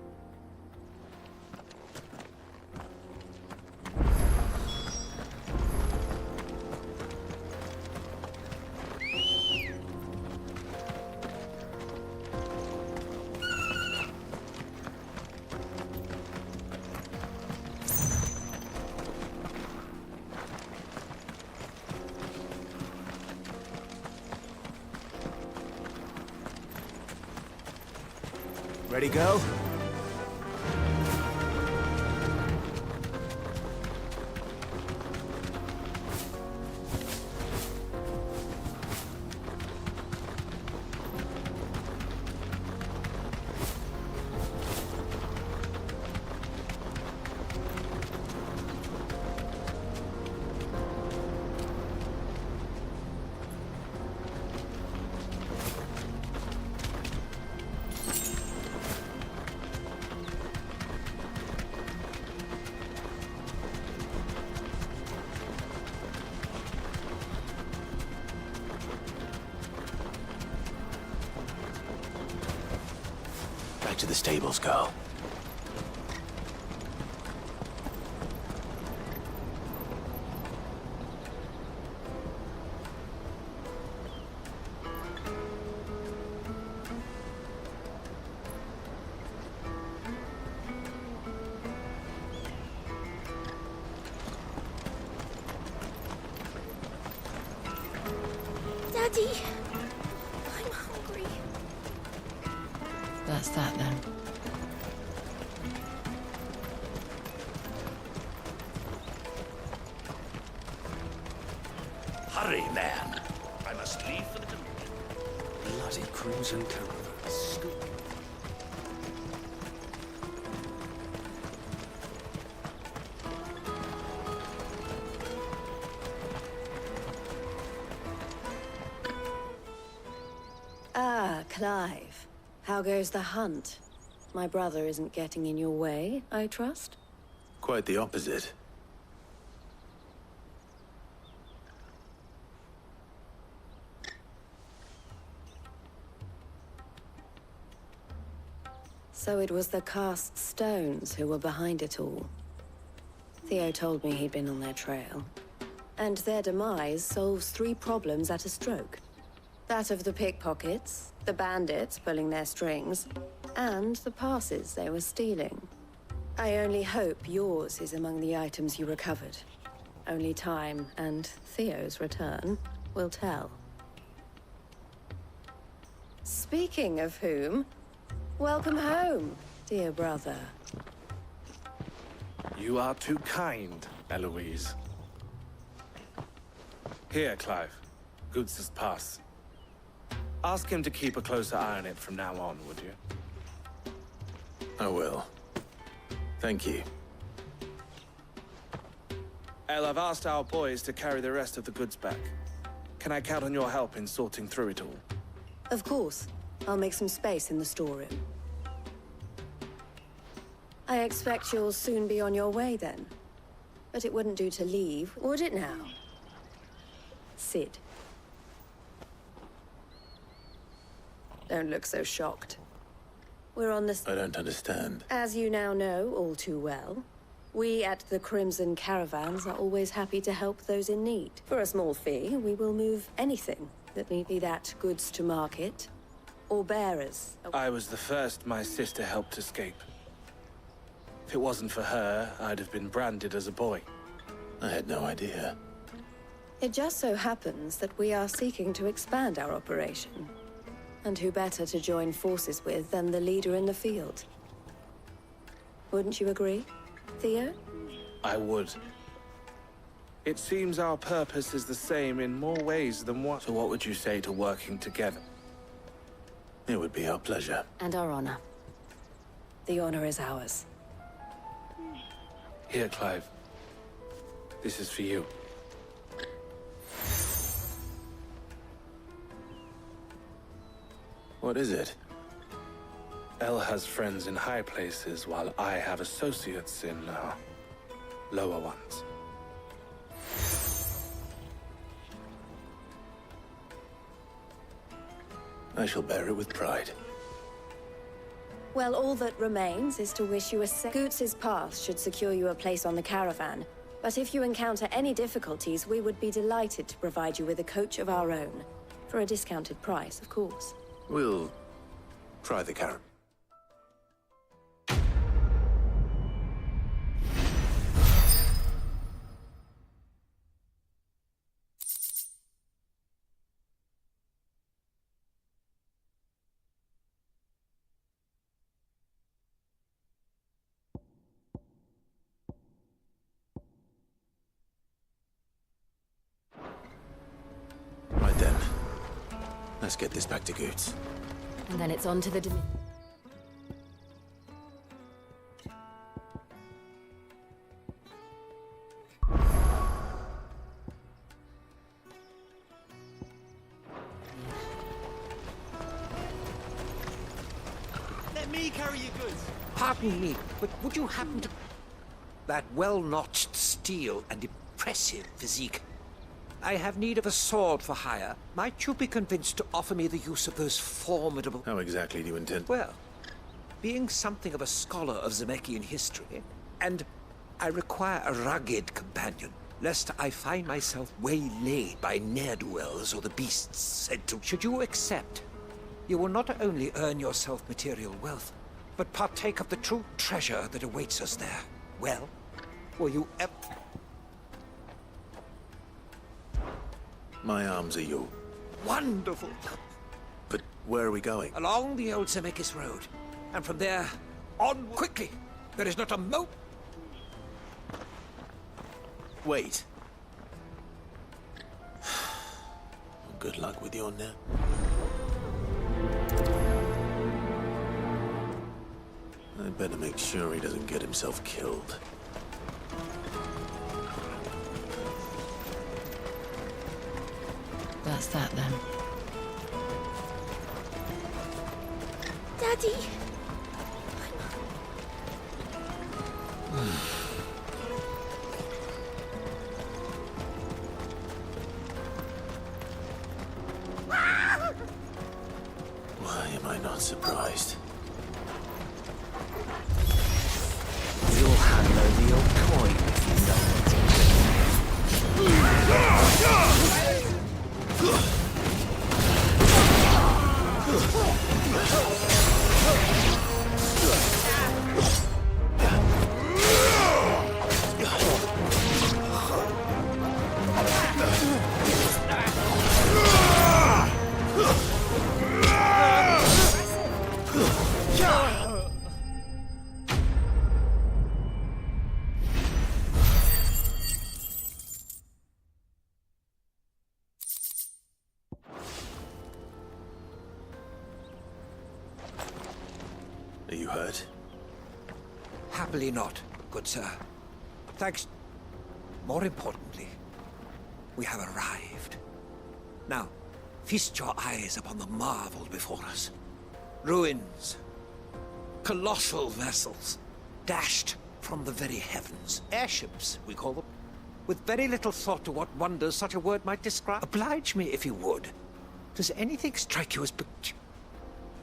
Ready, go? Back to the stables, Carl. Daddy, I'm hungry. That's that then. Hurry, man. I must leave for the Dominion. Bloody crimson caravans. Ah, Clive. How goes the hunt? My brother isn't getting in your way, I trust? Quite the opposite. So it was the cast stones who were behind it all. Theo told me he'd been on their trail. And their demise solves 3 problems at a stroke. That of the pickpockets, the bandits pulling their strings, and the passes they were stealing. I only hope yours is among the items you recovered. Only time and Theo's return will tell. Speaking of whom, welcome home, dear brother. You are too kind, Eloise. Here, Clive. Goots's pass. Ask him to keep a closer eye on it from now on, would you? I will. Thank you. El, I've asked our boys to carry the rest of the goods back. Can I count on your help in sorting through it all? Of course. I'll make some space in the storeroom. I expect you'll soon be on your way then. But it wouldn't do to leave, would it now? Sid. Don't look so shocked. We're on the... I don't understand. As you now know all too well, we at the Crimson Caravans are always happy to help those in need. For a small fee, we will move anything that may be that goods to market, or bearers. I was the first my sister helped escape. If it wasn't for her, I'd have been branded as a boy. I had no idea. It just so happens that we are seeking to expand our operation. And who better to join forces with than the leader in the field? Wouldn't you agree, Theo? I would. It seems our purpose is the same in more ways than one. So what would you say to working together? It would be our pleasure. And our honor. The honor is ours. Here, Clive. This is for you. What is it? Elle has friends in high places, while I have associates in, lower ones. I shall bear it with pride. Well, all that remains is to wish you a Goots's path should secure you a place on the caravan. But if you encounter any difficulties, we would be delighted to provide you with a coach of our own. For a discounted price, of course. We'll try the caravan. Right then. Let's get this back to Goots. And then it's on to the Let me carry your goods. Pardon me, but would you happen to... That well-notched steel and impressive physique. I have need of a sword for hire. Might you be convinced to offer me the use of those formidable... How exactly do you intend? Well, being something of a scholar of Zemeckyan history, and I require a rugged companion, lest I find myself waylaid by ne'er-do-wells or the beasts said to... Should you accept, you will not only earn yourself material wealth, but partake of the true treasure that awaits us there. Well, will you ever... My arms are yours. Wonderful! But where are we going? Along the old Zemeckis Road. And from there, on quickly. There is not a Wait. Good luck with your net. I'd better make sure he doesn't get himself killed. That's that then. Daddy! Why am I not surprised? You'll handle the old coin if you know Are you hurt? Happily not, good sir. Thanks. More importantly, we have arrived. Now, feast your eyes upon the marvel before us. Ruins. Colossal vessels. Dashed from the very heavens. Airships, we call them. With very little thought to what wonders such a word might describe. Oblige me if you would. Does anything strike you as...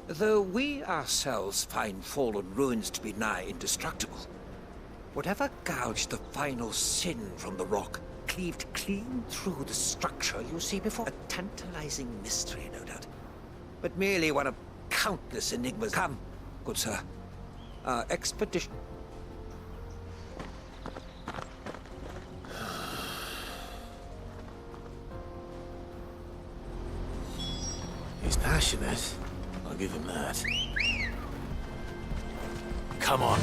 Though we ourselves find fallen ruins to be nigh indestructible, whatever gouged the final sin from the rock cleaved clean through the structure you see before. A tantalizing mystery, no doubt. But merely one of countless enigmas. Come, good sir. Our expedition... He's passionate. I'll give him that. Come on.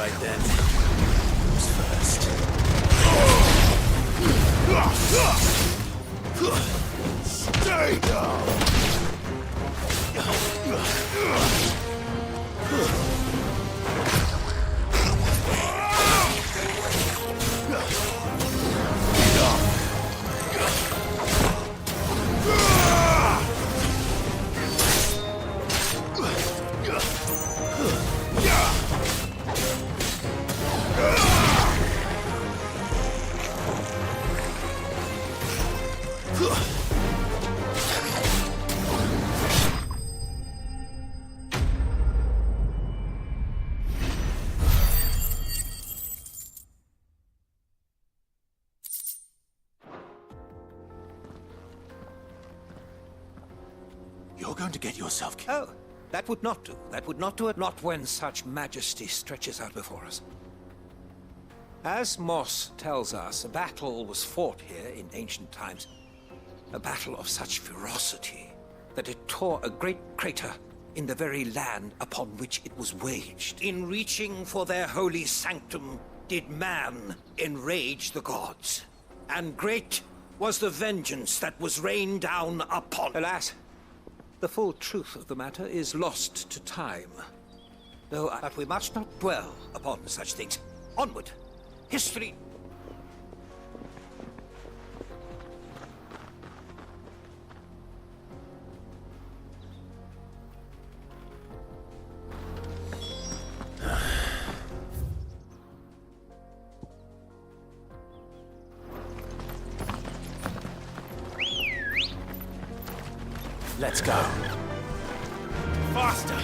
right then. Who's first? Stay down! You're going to get yourself killed. Oh, that would not do. That would not do it, not when such majesty stretches out before us. As Moss tells us, a battle was fought here in ancient times. A battle of such ferocity that it tore a great crater in the very land upon which it was waged. In reaching for their holy sanctum, did man enrage the gods. And great was the vengeance that was rained down upon. Alas, the full truth of the matter is lost to time. But we must not dwell upon such things. Onward! History! Let's go. Faster!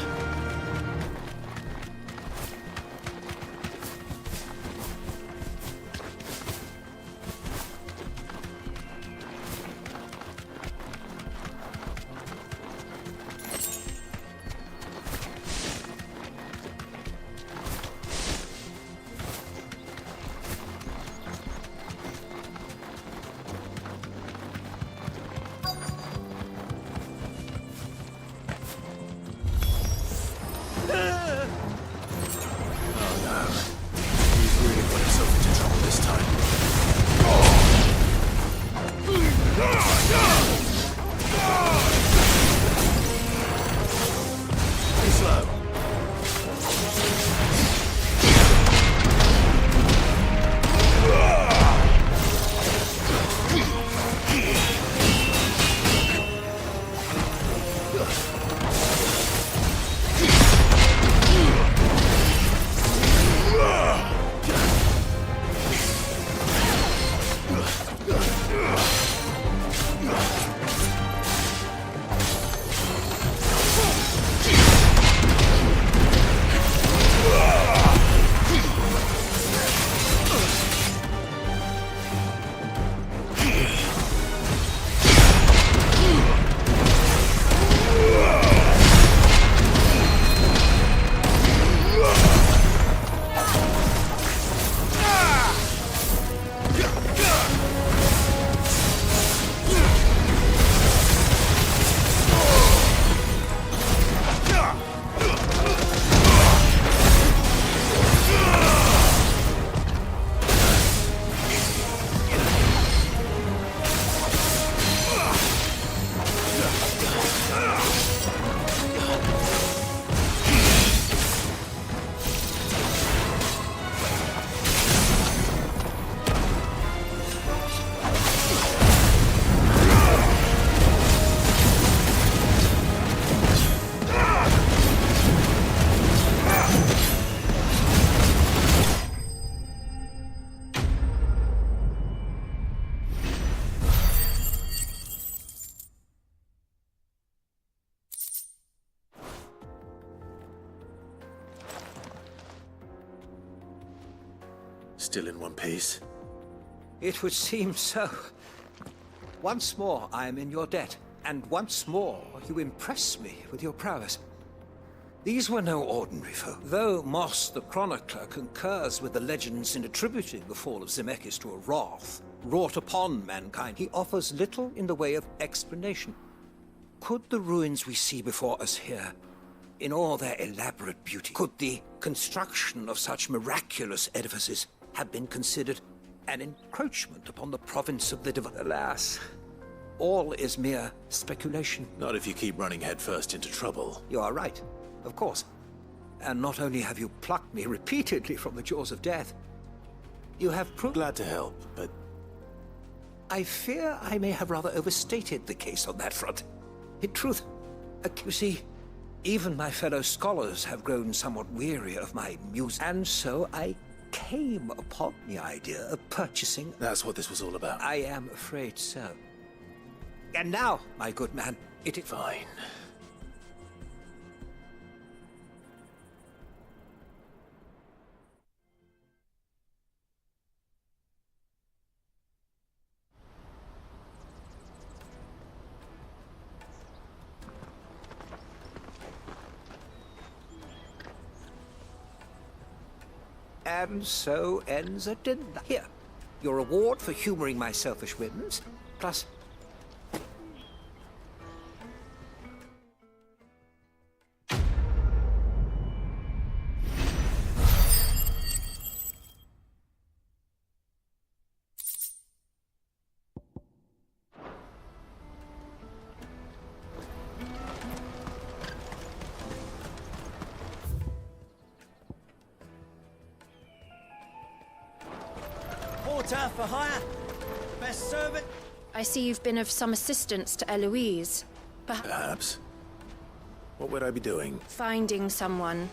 Still in one piece? It would seem so. Once more I am in your debt, and once more you impress me with your prowess. These were no ordinary foe. Though Moss the Chronicler concurs with the legends in attributing the fall of Zemeckis to a wrath wrought upon mankind, he offers little in the way of explanation. Could the ruins we see before us here in all their elaborate beauty, could the construction of such miraculous edifices have been considered an encroachment upon the province of the divine? Alas, all is mere speculation. Not if you keep running headfirst into trouble. You are right, of course. And not only have you plucked me repeatedly from the jaws of death, you have proved... Glad to help, but... I fear I may have rather overstated the case on that front. In truth, you see, even my fellow scholars have grown somewhat weary of my music, and so I came upon the idea of purchasing... That's what this was all about. I am afraid so. And now, my good man, it is... Fine. And so ends a dinner. Here, your reward for humoring my selfish whims, plus... Porter for hire. Best servant. I see you've been of some assistance to Eloise. Perhaps. What would I be doing? Finding someone.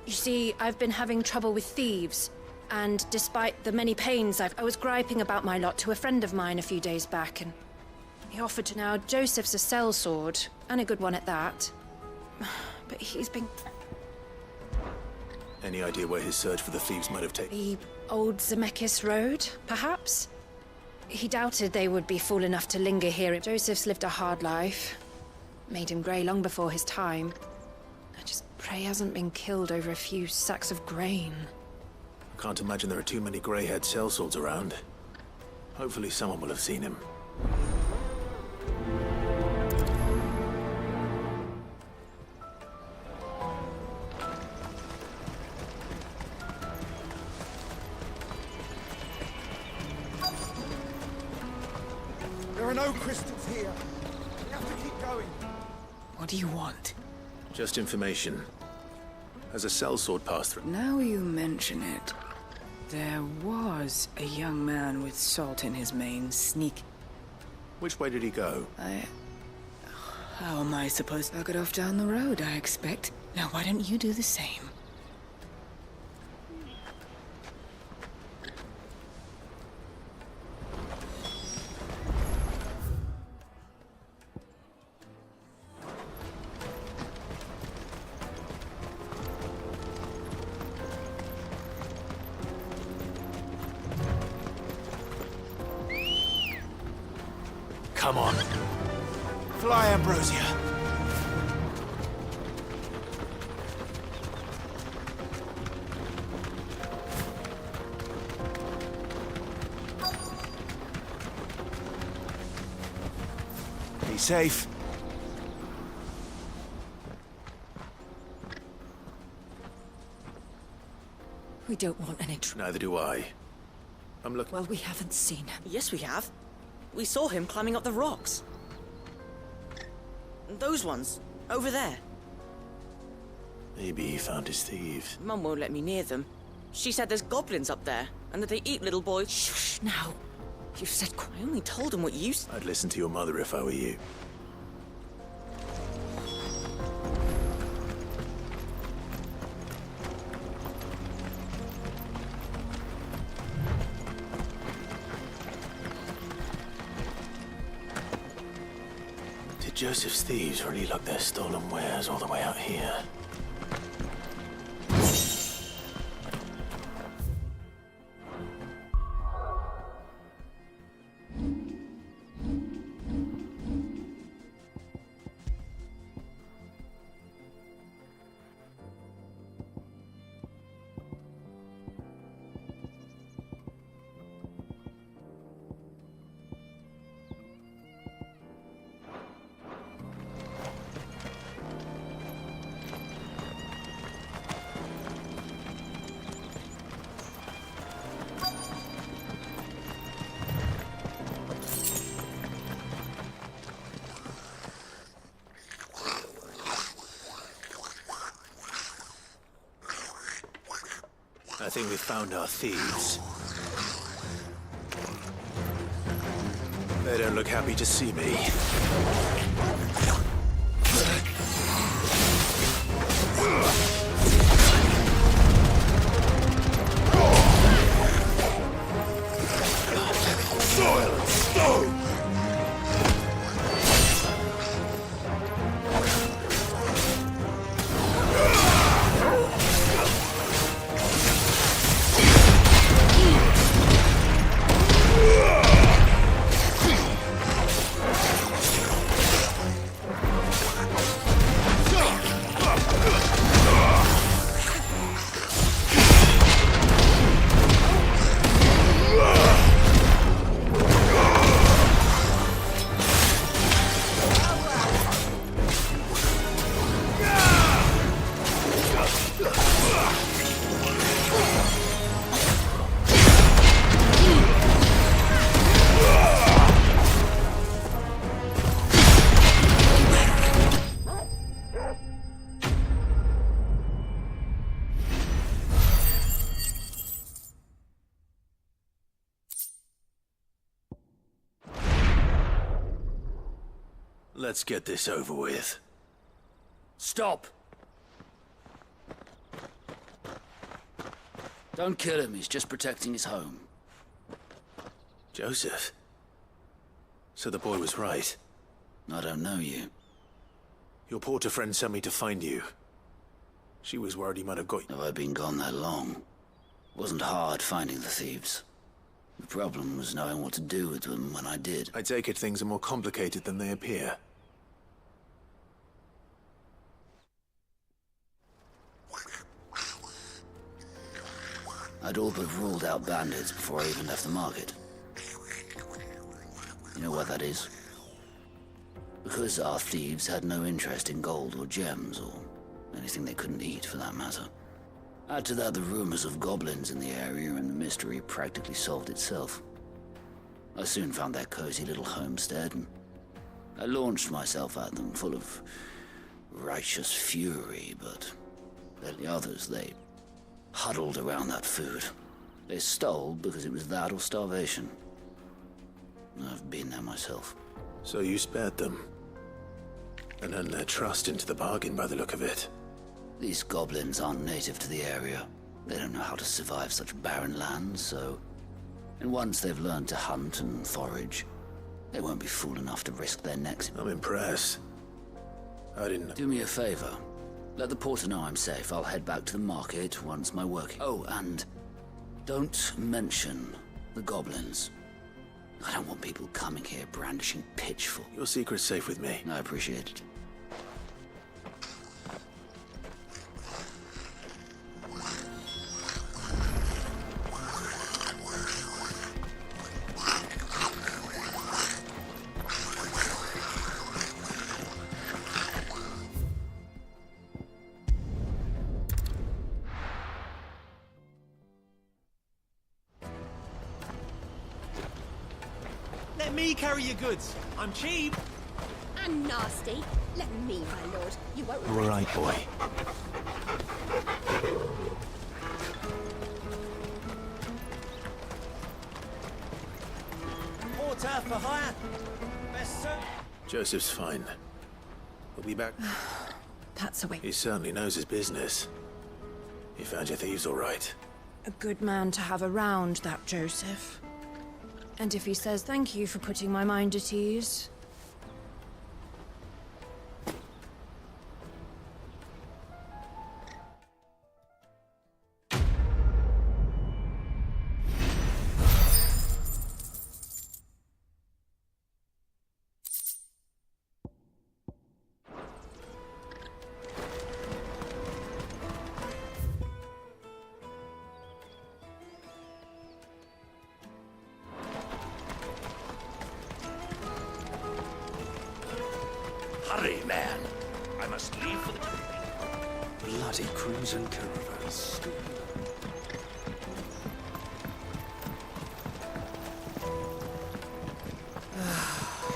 You see, I've been having trouble with thieves, and despite the many pains I was griping about my lot to a friend of mine a few days back, and he offered to... Now, Joseph's a sellsword, and a good one at that. But he's been... Any idea where his search for the thieves might have taken? The old Zemeckis Road, perhaps? He doubted they would be fool enough to linger here. Joseph's lived a hard life. Made him grey long before his time. I just pray he hasn't been killed over a few sacks of grain. Can't imagine there are too many grey-haired sellswords around. Hopefully someone will have seen him. There are no crystals here. We have to keep going. What do you want? Just information. Has a sellsword passed through? Now you mention it. There was a young man with salt in his mane sneak. Which way did he go? How am I supposed to get off down the road, I expect? Now, why don't you do the same? Come on. Fly, Ambrosia. Be safe. We don't want any Neither do I. I'm looking... Well, we haven't seen him. Yes, we have. We saw him climbing up the rocks. Those ones, over there. Maybe he found his thieves. Mum won't let me near them. She said there's goblins up there, and that they eat little boys. Shh, now. You said... I only told them what you said. I'd listen to your mother if I were you. Did Joseph's thieves really lug their stolen wares all the way out here? I think we found our thieves. They don't look happy to see me. Soil and stone! Let's get this over with. Stop! Don't kill him, he's just protecting his home. Joseph? So the boy was right. I don't know you. Your porter friend sent me to find you. She was worried he might have got you. Have I been gone that long? It wasn't hard finding the thieves. The problem was knowing what to do with them when I did. I take it things are more complicated than they appear. I'd all but ruled out bandits before I even left the market. You know what that is? Because our thieves had no interest in gold or gems, or anything they couldn't eat for that matter. Add to that the rumors of goblins in the area, and the mystery practically solved itself. I soon found their cozy little homestead, and I launched myself at them full of righteous fury, but the others, they huddled around that food. They stole because it was that or starvation. I've been there myself. So you spared them? And earned their trust into the bargain by the look of it. These goblins aren't native to the area. They don't know how to survive such barren lands, so... And once they've learned to hunt and forage, they won't be fool enough to risk their necks. I'm impressed. I didn't... Do me a favor. Let the porter know I'm safe. I'll head back to the market once my work... Oh, and don't mention the goblins. I don't want people coming here brandishing pitchforks. Your secret's safe with me. I appreciate it. Let me carry your goods. I'm cheap. And nasty. Let me, my lord. You won't All right, boy. Porter for hire. Best sir. Joseph's fine. He'll be back. That's a way. He certainly knows his business. He found your thieves all right. A good man to have around, that Joseph. And if he says thank you for putting my mind at ease... Hurry, man. I must leave for the... Bloody crews and caravans.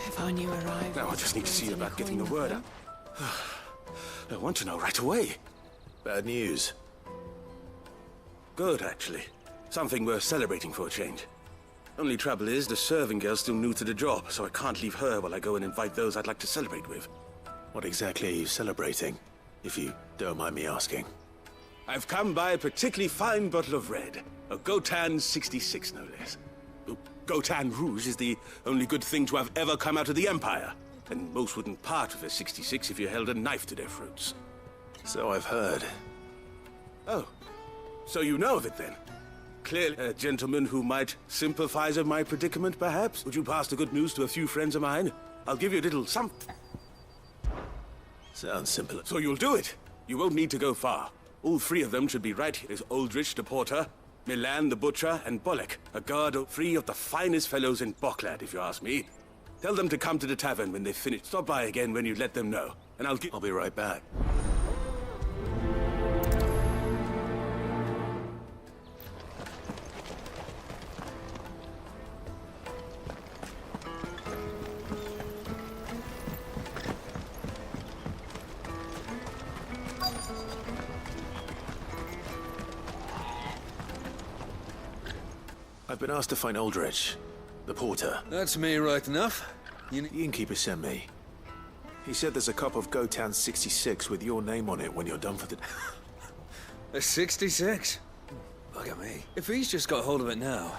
If only you arrived. Now I just need to see about getting the word out. I want to know right away. Bad news. Good, actually. Something worth celebrating for a change. Only trouble is, the serving girl's still new to the job, so I can't leave her while I go and invite those I'd like to celebrate with. What exactly are you celebrating, if you don't mind me asking? I've come by a particularly fine bottle of red. A Gotan 66, no less. Gotan Rouge is the only good thing to have ever come out of the Empire. And most wouldn't part with a 66 if you held a knife to their throats. So I've heard. Oh, so you know of it then? Clearly a gentleman who might sympathize with my predicament, perhaps? Would you pass the good news to a few friends of mine? I'll give you a little something. Sounds simple. So you'll do it. You won't need to go far. All three of them should be right here. There's Aldrich the porter, Milan the butcher, and Bolek, a guard of 3 of the finest fellows in Boklad, if you ask me. Tell them to come to the tavern when they've finished. Stop by again when you let them know, and I'll be right back. I've been asked to find Aldrich, the porter. That's me right enough. The innkeeper sent me. He said there's a cup of Gotan 66 with your name on it when you're done for the... A 66? Look at me. If he's just got hold of it now,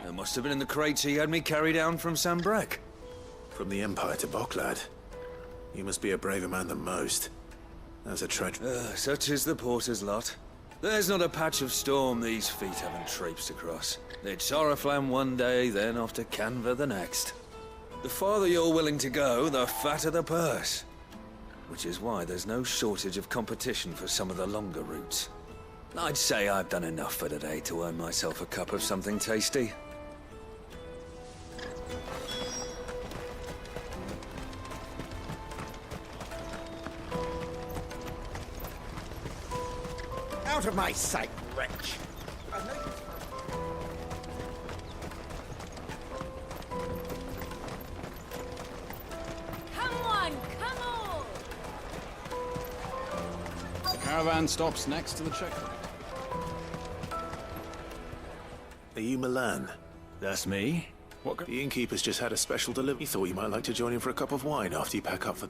it must have been in the crates he had me carry down from Sanbrek. From the Empire to Boklad. You must be a braver man than most. That's a tragedy. Such is the porter's lot. There's not a patch of storm these feet haven't traipsed across. It's Oriflamme one day, then off to Canva the next. The farther you're willing to go, the fatter the purse. Which is why there's no shortage of competition for some of the longer routes. I'd say I've done enough for today to earn myself a cup of something tasty. Out of my sight, wretch! Come on, come on! The caravan stops next to the checkpoint. Are you Milan? That's me. What? The innkeeper's just had a special delivery. He thought you might like to join him for a cup of wine after you pack up for...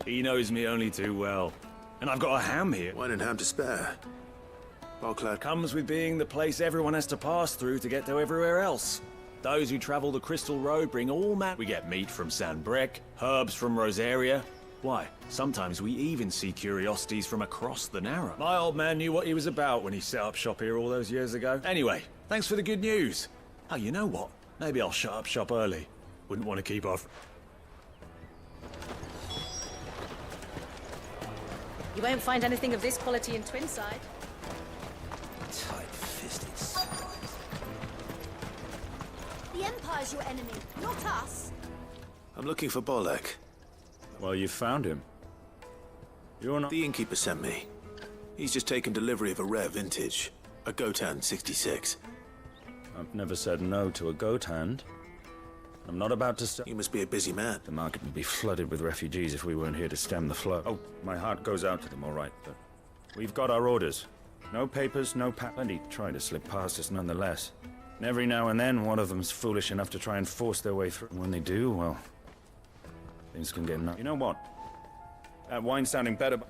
He knows me only too well. And I've got a ham here. Wine and ham to spare. Boklad comes with being the place everyone has to pass through to get to everywhere else. Those who travel the Crystal Road bring all we get meat from Sanbrek, herbs from Rosaria. Why, sometimes we even see curiosities from across the Narrow. My old man knew what he was about when he set up shop here all those years ago. Anyway, thanks for the good news. Oh, you know what? Maybe I'll shut up shop early. Wouldn't want to keep off. You won't find anything of this quality in Twinside. Tight-fisted spies. The Empire's your enemy, not us. I'm looking for Bolek. Well, you found him. You're not... The innkeeper sent me. He's just taken delivery of a rare vintage. A Gotan 66. I've never said no to a goat hand. I'm not about to... You must be a busy man. The market would be flooded with refugees if we weren't here to stem the flow. Oh, my heart goes out to them, all right, but... We've got our orders. No papers, no Plenty try to slip past us nonetheless. And every now and then, one of them's foolish enough to try and force their way through. And when they do, well... Things can get nuts. You know what? That wine's sounding better, but...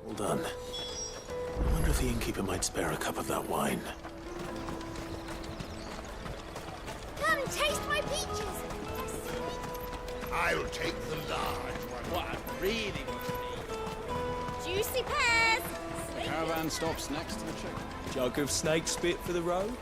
Well done. I wonder if the innkeeper might spare a cup of that wine. Come taste my peaches. I'll take the large one. What I really want to eat. Juicy pears. The caravan stops next to the checkpoint. Jug of snake spit for the road?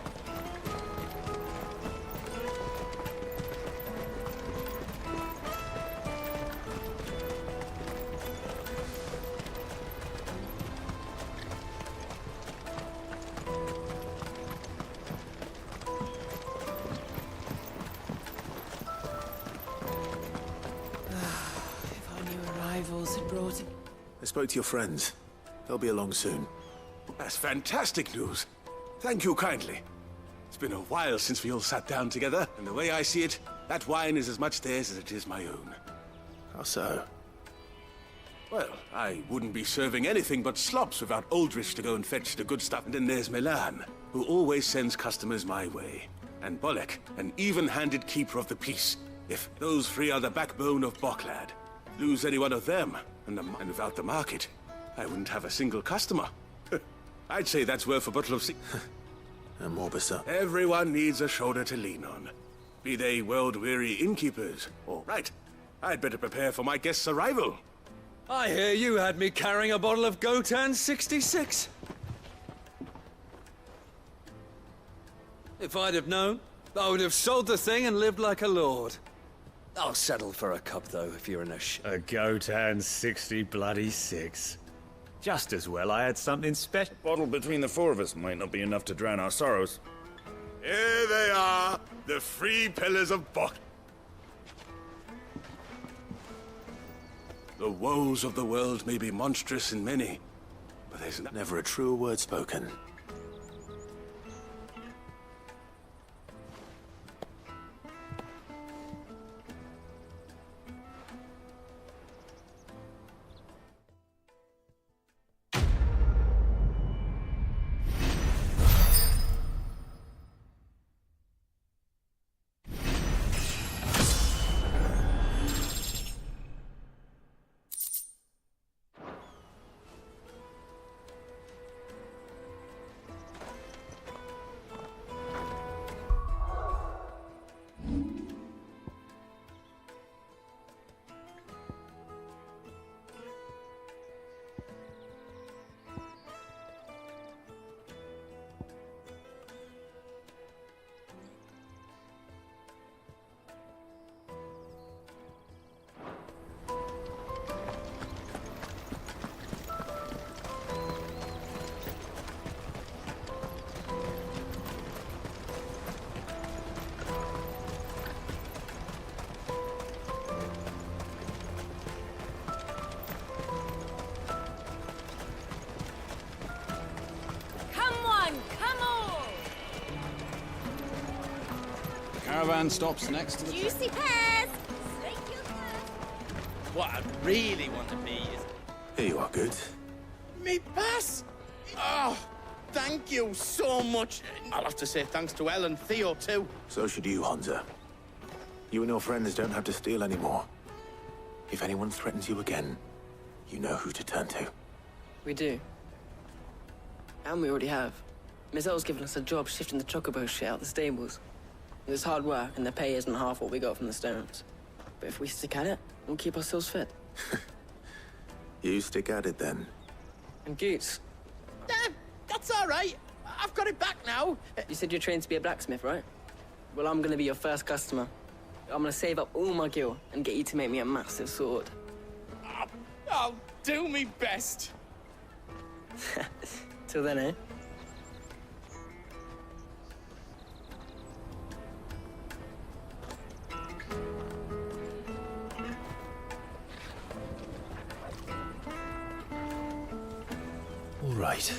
I spoke to your friends. They'll be along soon. That's fantastic news. Thank you kindly. It's been a while since we all sat down together, and the way I see it, that wine is as much theirs as it is my own. How so? Well, I wouldn't be serving anything but slops without Aldrich to go and fetch the good stuff. And then there's Milan, who always sends customers my way. And Bolek, an even-handed keeper of the peace. If those three are the backbone of Boklad, lose any one of them, and without the market, I wouldn't have a single customer. I'd say that's worth a bottle of And Morbasa. Everyone needs a shoulder to lean on. Be they world-weary innkeepers, or... Right, I'd better prepare for my guest's arrival. I hear you had me carrying a bottle of Gotan 66. If I'd have known, I would have sold the thing and lived like a lord. I'll settle for a cup, though, if you're in a Gotan 66. Just as well I had something special. A bottle between the four of us might not be enough to drown our sorrows. Here they are, the three pillars of Bok. The woes of the world may be monstrous in many, but there's never a truer word spoken. Caravan stops next to the... Juicy pears! What I really want to be is... Here you are, good. Me pass! Oh, thank you so much. I'll have to say thanks to Elle and Theo, too. So should you, Hansa. You and your friends don't have to steal anymore. If anyone threatens you again, you know who to turn to. We do. And we already have. Miss Elle's given us a job shifting the chocobo shit out the stables. It's hard work, and the pay isn't half what we got from the stones. But if we stick at it, we'll keep ourselves fit. You stick at it, then. And Goots. That's all right. I've got it back now. You said you're trained to be a blacksmith, right? Well, I'm gonna be your first customer. I'm gonna save up all my gil and get you to make me a massive sword. I'll do me best. Till then, eh? All right.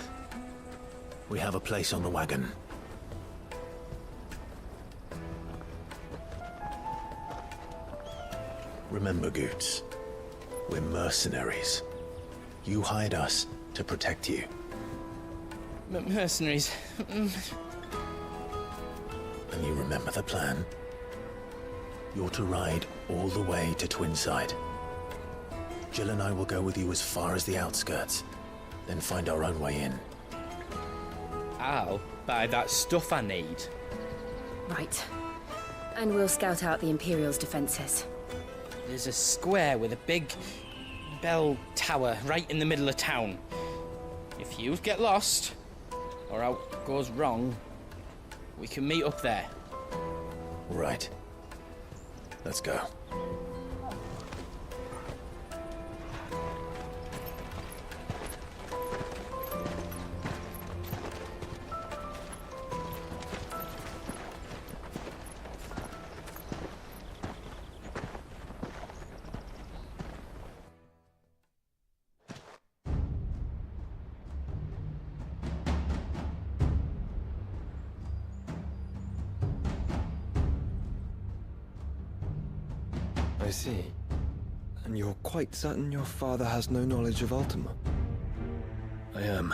We have a place on the wagon. Remember, Goots, we're mercenaries. You hired us to protect you. Mercenaries. And you remember the plan? You're to ride all the way to Twinside. Jill and I will go with you as far as the outskirts, then find our own way in. I'll buy that stuff I need. Right. And we'll scout out the Imperial's defenses. There's a square with a big bell tower right in the middle of town. If you get lost, or out goes wrong, we can meet up there. Right. Let's go. I see. And you're quite certain your father has no knowledge of Ultima? I am.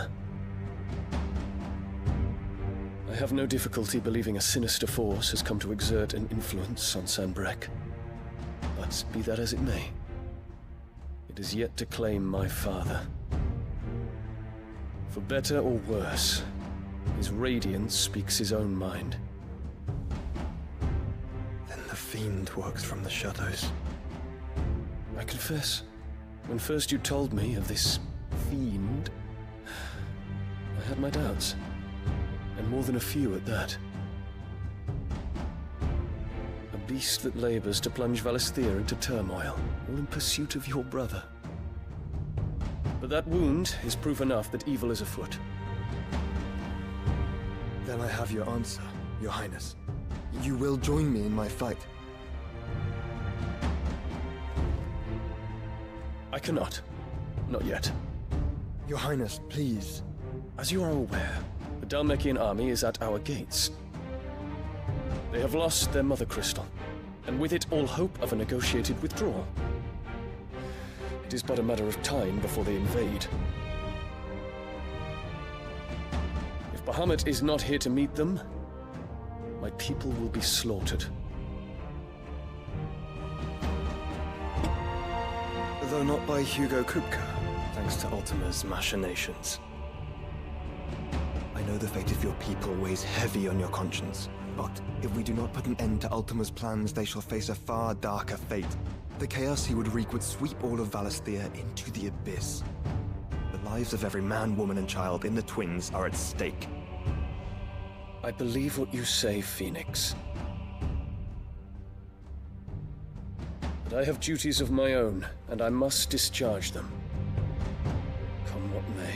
I have no difficulty believing a sinister force has come to exert an influence on Sanbreque. But be that as it may, it is yet to claim my father. For better or worse, his radiance speaks his own mind. Then the fiend works from the shadows. I confess, when first you told me of this fiend, I had my doubts. And more than a few at that. A beast that labors to plunge Valisthea into turmoil, all in pursuit of your brother. But that wound is proof enough that evil is afoot. Then I have your answer, Your Highness. You will join me in my fight. I cannot. Not yet. Your Highness, please. As you are aware, the Dhalmekian army is at our gates. They have lost their mother crystal, and with it all hope of a negotiated withdrawal. It is but a matter of time before they invade. If Bahamut is not here to meet them, my people will be slaughtered. Though not by Hugo Kupka, thanks to Ultima's machinations. I know the fate of your people weighs heavy on your conscience, but if we do not put an end to Ultima's plans, they shall face a far darker fate. The chaos he would wreak would sweep all of Valisthea into the abyss. The lives of every man, woman, and child in the Twins are at stake. I believe what you say, Phoenix. But I have duties of my own, and I must discharge them. Come what may.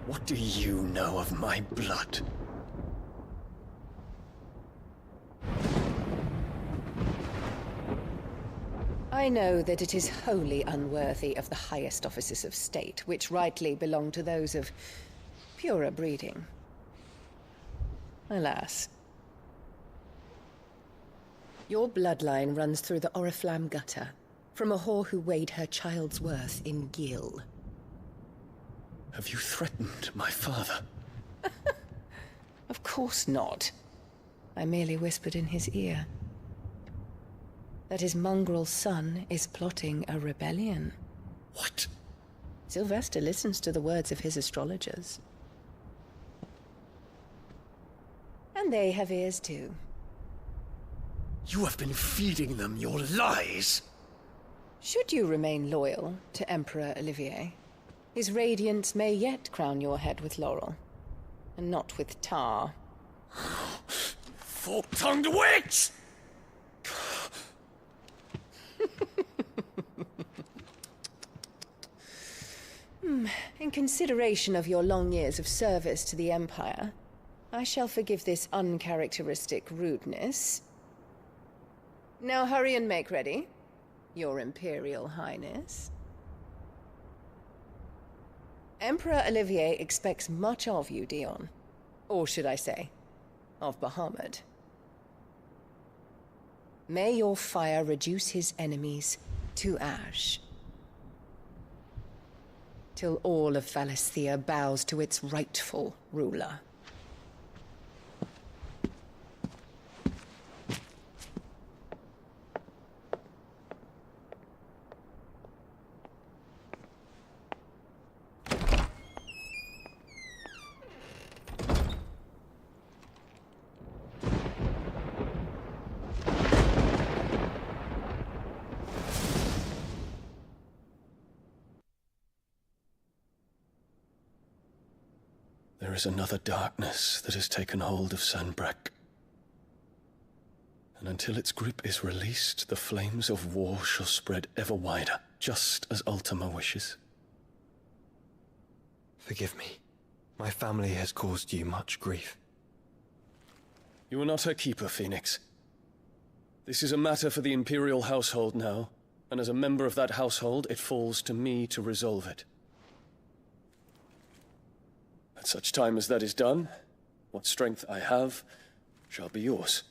What do you know of my blood? I know that it is wholly unworthy of the highest offices of state, which rightly belong to those of purer breeding. Alas. Your bloodline runs through the Oriflamme gutter, from a whore who weighed her child's worth in gil. Have you threatened my father? Of course not. I merely whispered in his ear that his mongrel son is plotting a rebellion. What? Sylvester listens to the words of his astrologers. And they have ears too. You have been feeding them your lies! Should you remain loyal to Emperor Olivier, his radiance may yet crown your head with laurel, and not with tar. Fork-tongued witch! In consideration of your long years of service to the Empire, I shall forgive this uncharacteristic rudeness. Now hurry and make ready, Your Imperial Highness. Emperor Olivier expects much of you, Dion. Or should I say, of Bahamut. May your fire reduce his enemies to ash, till all of Valisthea bows to its rightful ruler. There is another darkness that has taken hold of Sanbreque. And until its grip is released, the flames of war shall spread ever wider, just as Ultima wishes. Forgive me. My family has caused you much grief. You are not her keeper, Phoenix. This is a matter for the Imperial household now, and as a member of that household, it falls to me to resolve it. At such time as that is done, what strength I have shall be yours.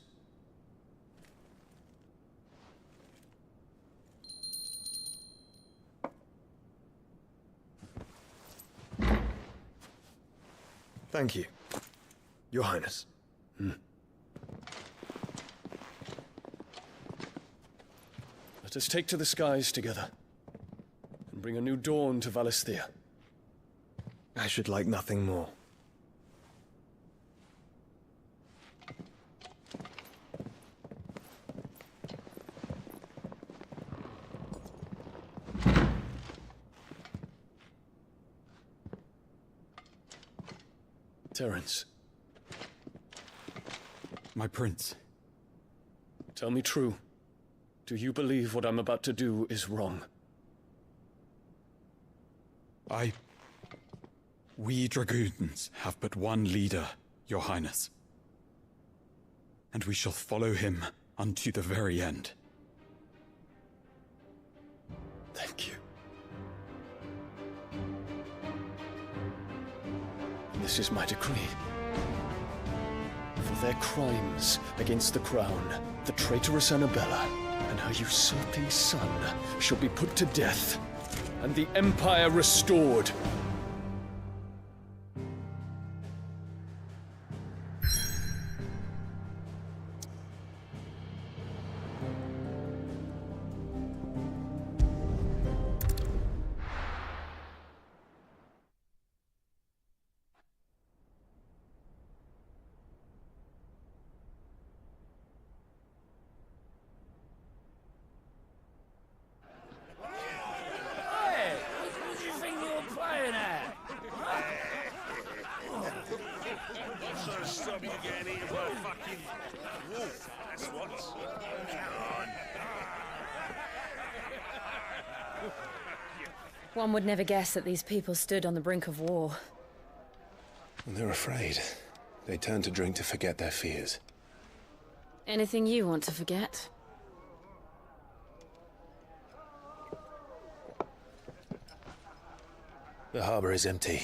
Thank you, Your Highness. Let us take to the skies together, and bring a new dawn to Valisthea. I should like nothing more. Terence. My prince. Tell me true. Do you believe what I'm about to do is wrong? We dragoons have but one leader, Your Highness. And we shall follow him unto the very end. Thank you. This is my decree. For their crimes against the crown, the traitorous Annabella and her usurping son shall be put to death, and the Empire restored. One would never guess that these people stood on the brink of war. They're afraid. They turn to drink to forget their fears. Anything you want to forget? The harbor is empty,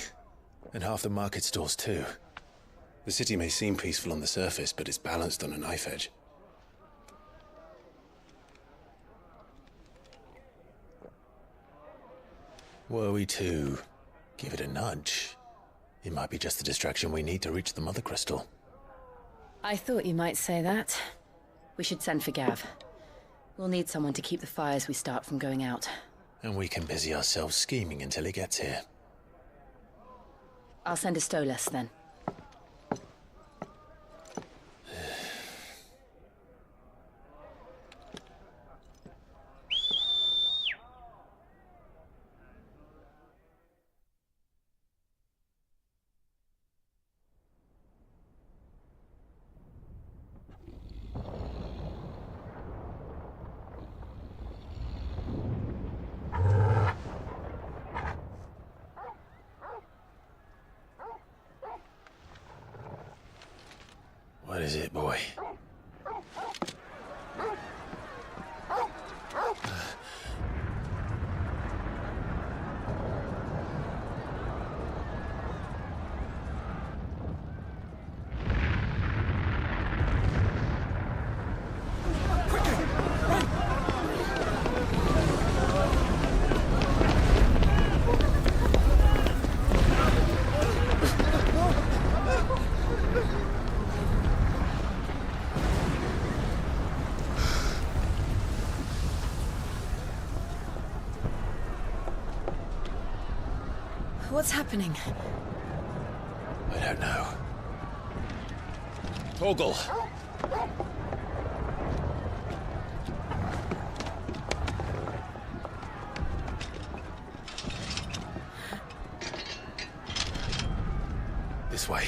and half the market stalls too. The city may seem peaceful on the surface, but it's balanced on a knife edge. Were we to give it a nudge, it might be just the distraction we need to reach the Mother Crystal. I thought you might say that. We should send for Gav. We'll need someone to keep the fires we start from going out. And we can busy ourselves scheming until he gets here. I'll send a Stolas then. What is it, boy? What's happening? I don't know. Torgal! This way.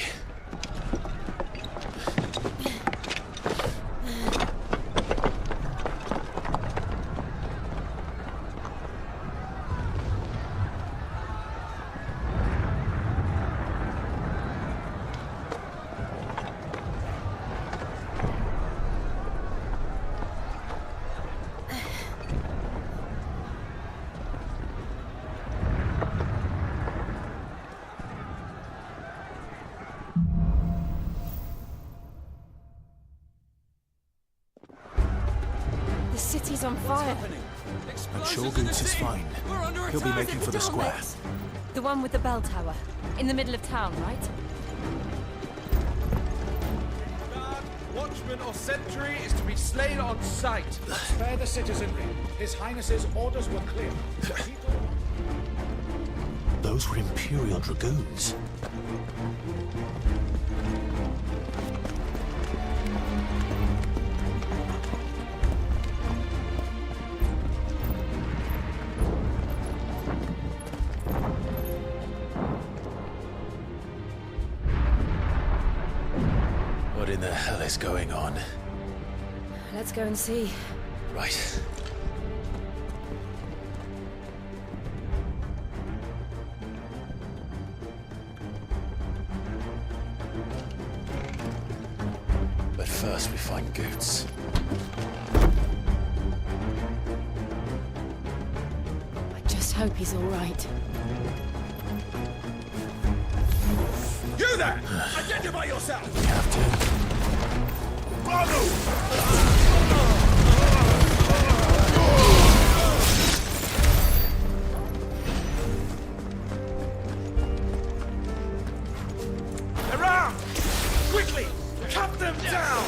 is on fire. I'm sure Goots is fine. He'll be making for the square. The one with the bell tower. In the middle of town, right? Guard, watchman or sentry is to be slain on sight. Spare the citizenry. His Highness's orders were clear. Those were Imperial Dragoons. What in the hell is going on? Let's go and see. Right. But first we find Goots. I just hope he's all right. You there! Identify yourself! We have to. Around! Quickly! Cut them down!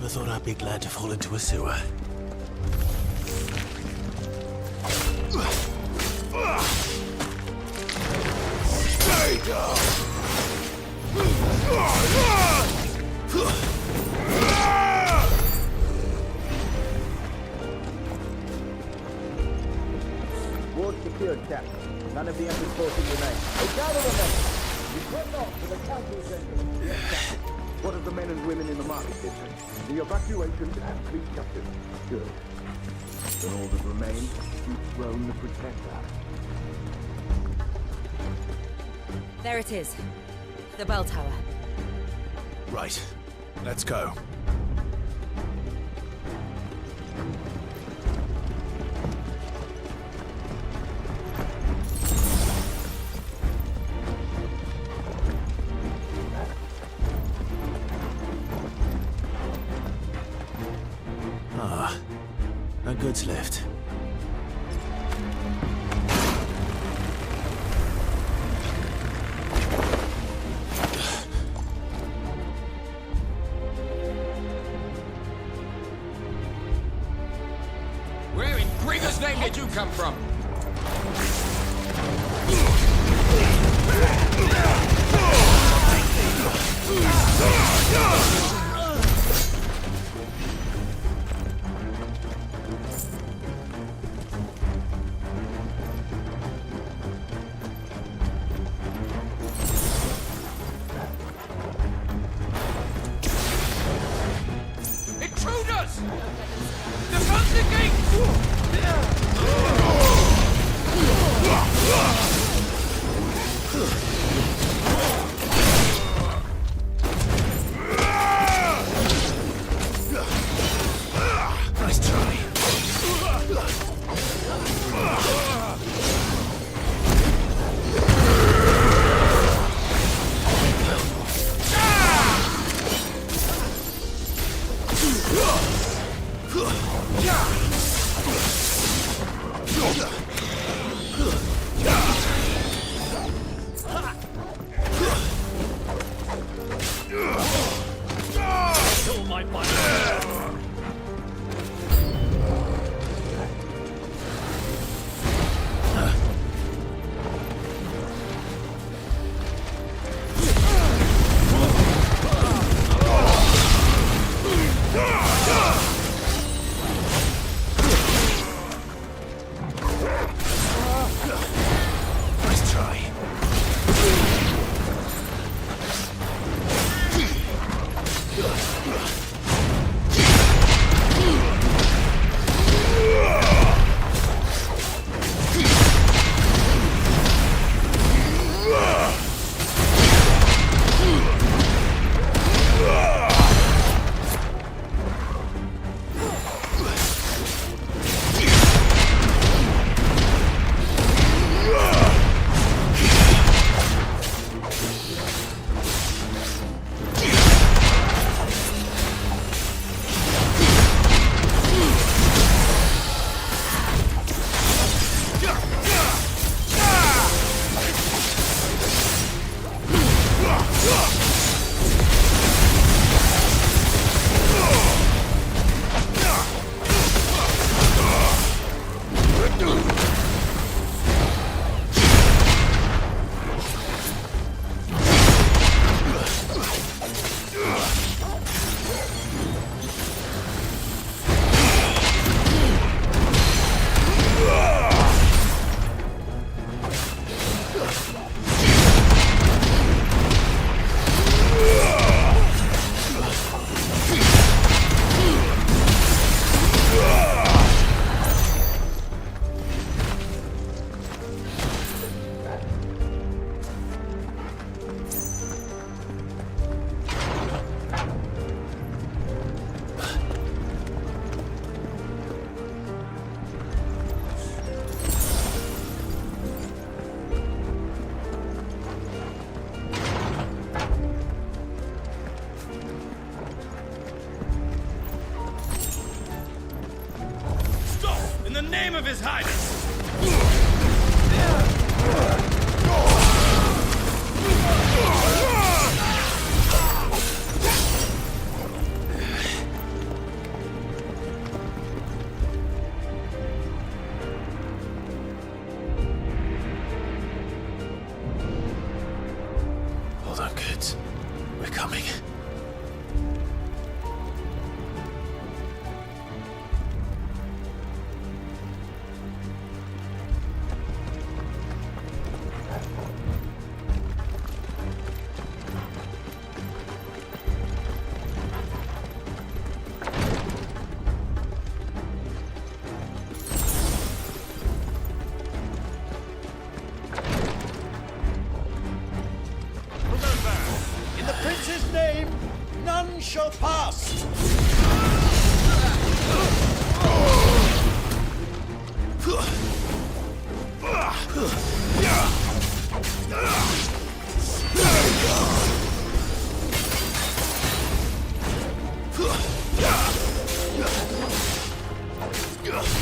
Thought I'd be glad to fall into a sewer. Stay down! Ward secured, Captain. None of the Emperor's forces remain. Hey, gather the men! You put off to the council center. What of the men and women in the market district? The evacuation and fleet captain. Good. Then all that remains, dethrone the Protector. There it is. The bell tower. Right. Let's go. goods left. Where in Gringer's name did you come from? Intruders! Defend the gate! Nice try. Kill my body. Nice try. In the name of His Highness! Hold on, kids. We're coming. In the prince's name, none shall pass! Yeah.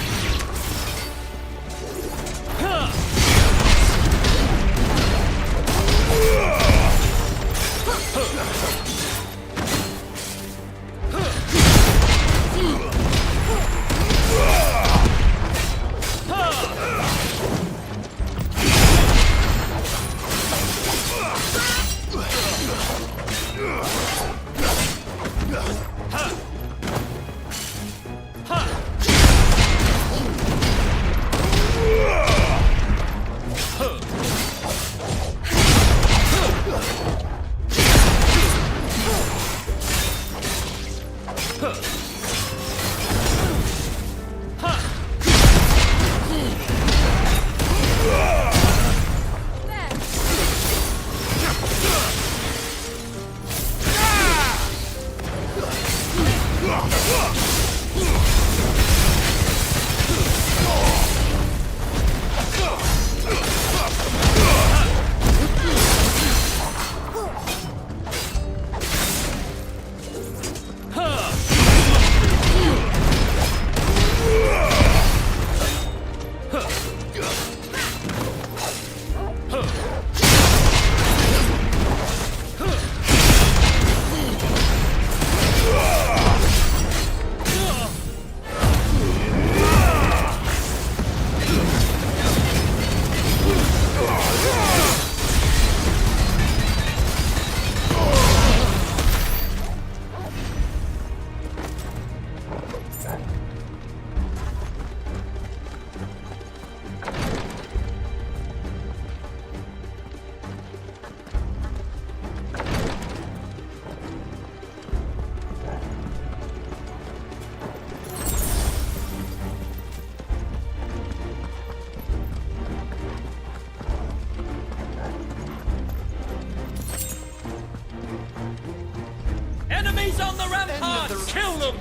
Enemies on the ramparts! Kill them!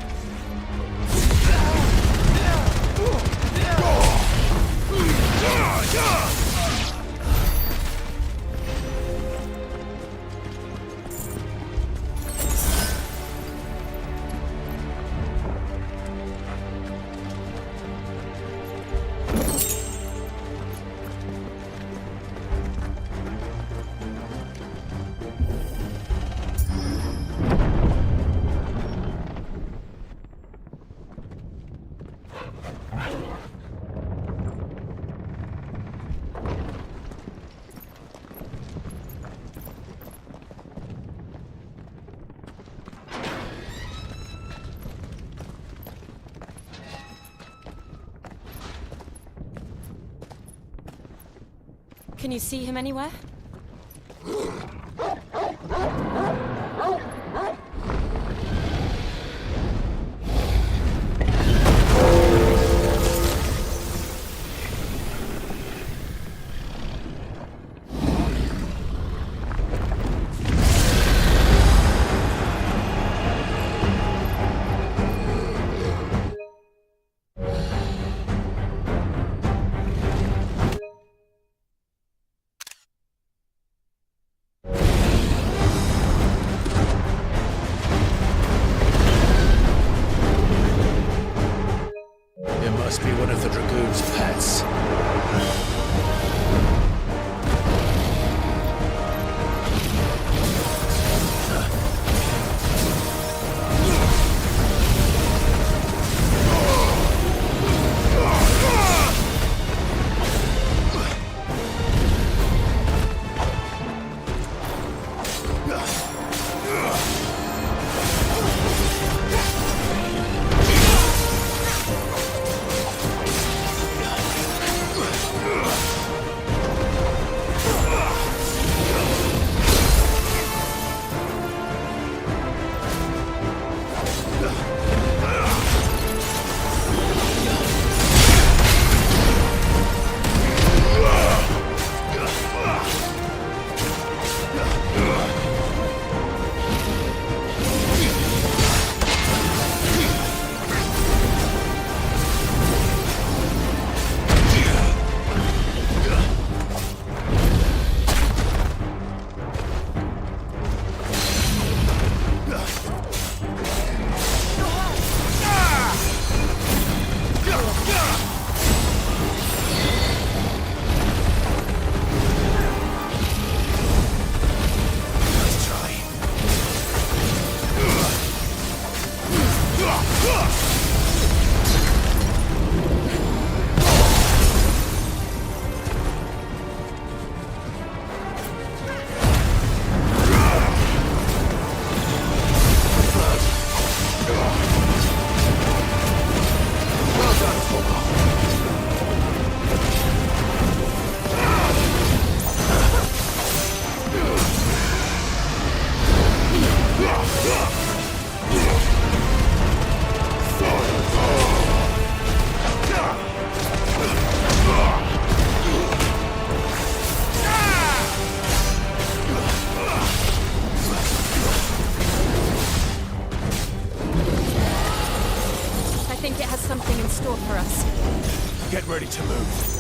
Can you see him anywhere? Must be one of the Dragoon's pets. store for us. Get ready to move.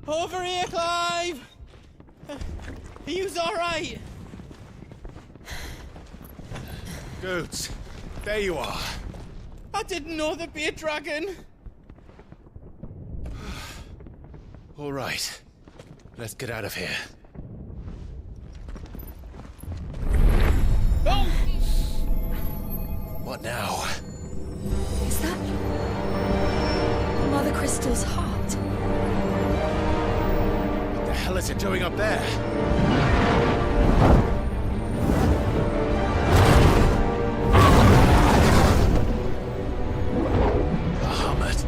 Over here, Clive! Are you alright? Goods, there you are. I didn't know there'd be a dragon. All right, let's get out of here. Oh! What now? Is that Mother Crystal's heart? What the hell is it doing up there? Bahamut.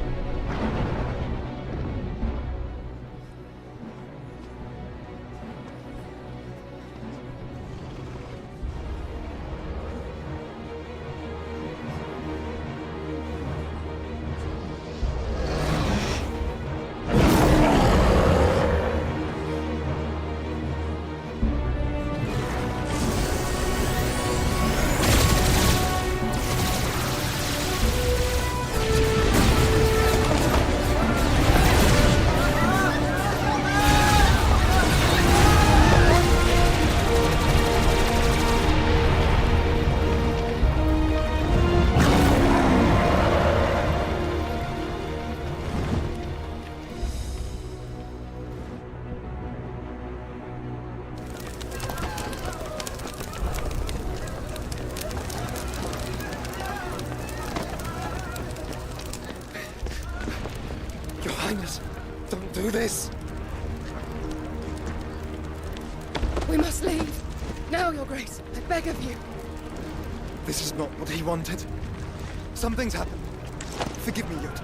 Your Highness, don't do this. We must leave. Now, Your Grace. I beg of you. This is not what he wanted. Something's happened. Forgive me, Yut.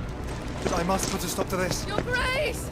But I must put a stop to this. Your Grace!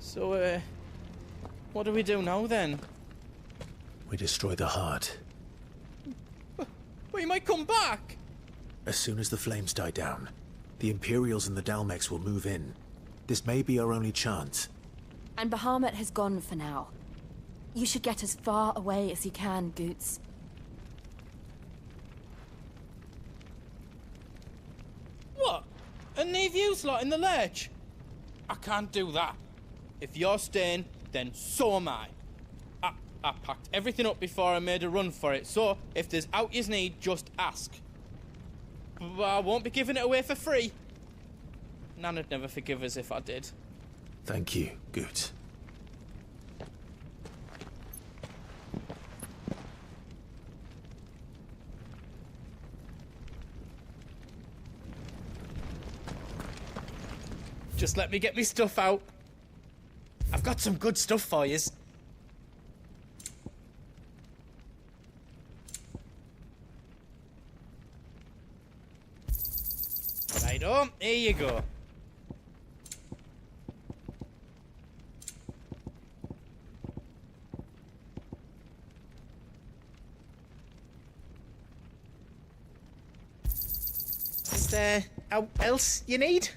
So, what do we do now then? We destroy the heart. We might come back! As soon as the flames die down, the Imperials and the Dalmex will move in. This may be our only chance. And Bahamut has gone for now. You should get as far away as you can, Goots. What? And leave you lot in the lurch? I can't do that. If you're staying, then so am I. I packed everything up before I made a run for it, so if there's out you need, just ask. But I won't be giving it away for free. Nana'd never forgive us if I did. Thank you, Goots. Just let me get me stuff out. I've got some good stuff for yous. Righto, here you go. Is there else you need?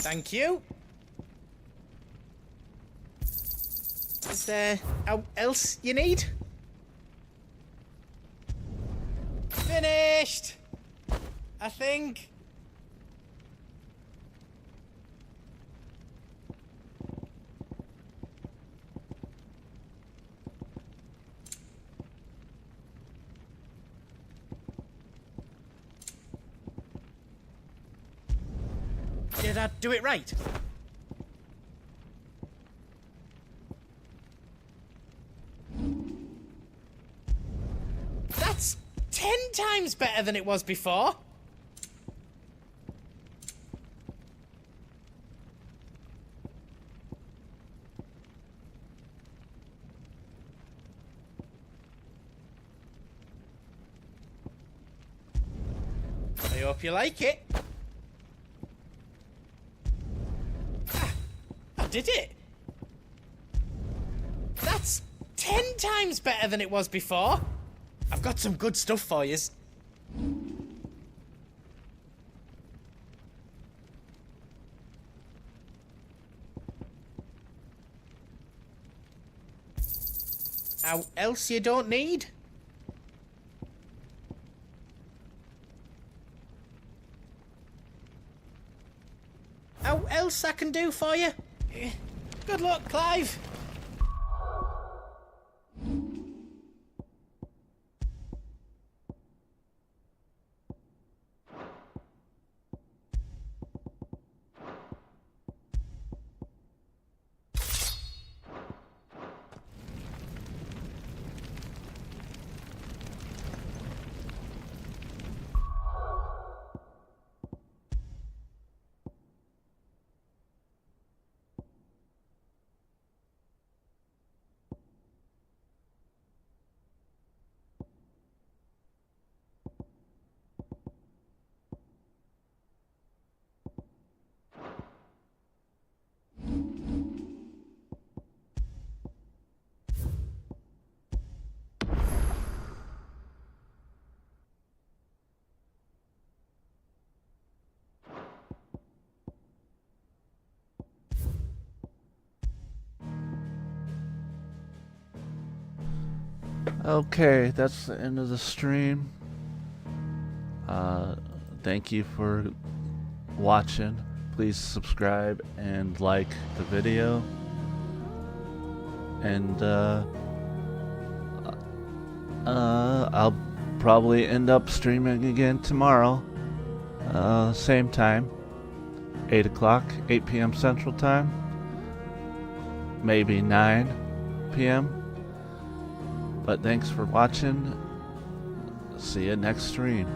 Thank you. Is there else you need? Finished! I think. Did I do it right? That's 10 times better than it was before. I hope you like it. I did it. That's 10 times better than it was before. I've got some good stuff for yous. How else you don't need? How else I can do for you? Good luck, Clive. Okay, that's the end of the stream. Thank you for watching. Please subscribe and like the video. And I'll probably end up streaming again tomorrow. Same time. 8 o'clock, 8 p.m. Central Time. Maybe 9 p.m. But thanks for watching. See you next stream.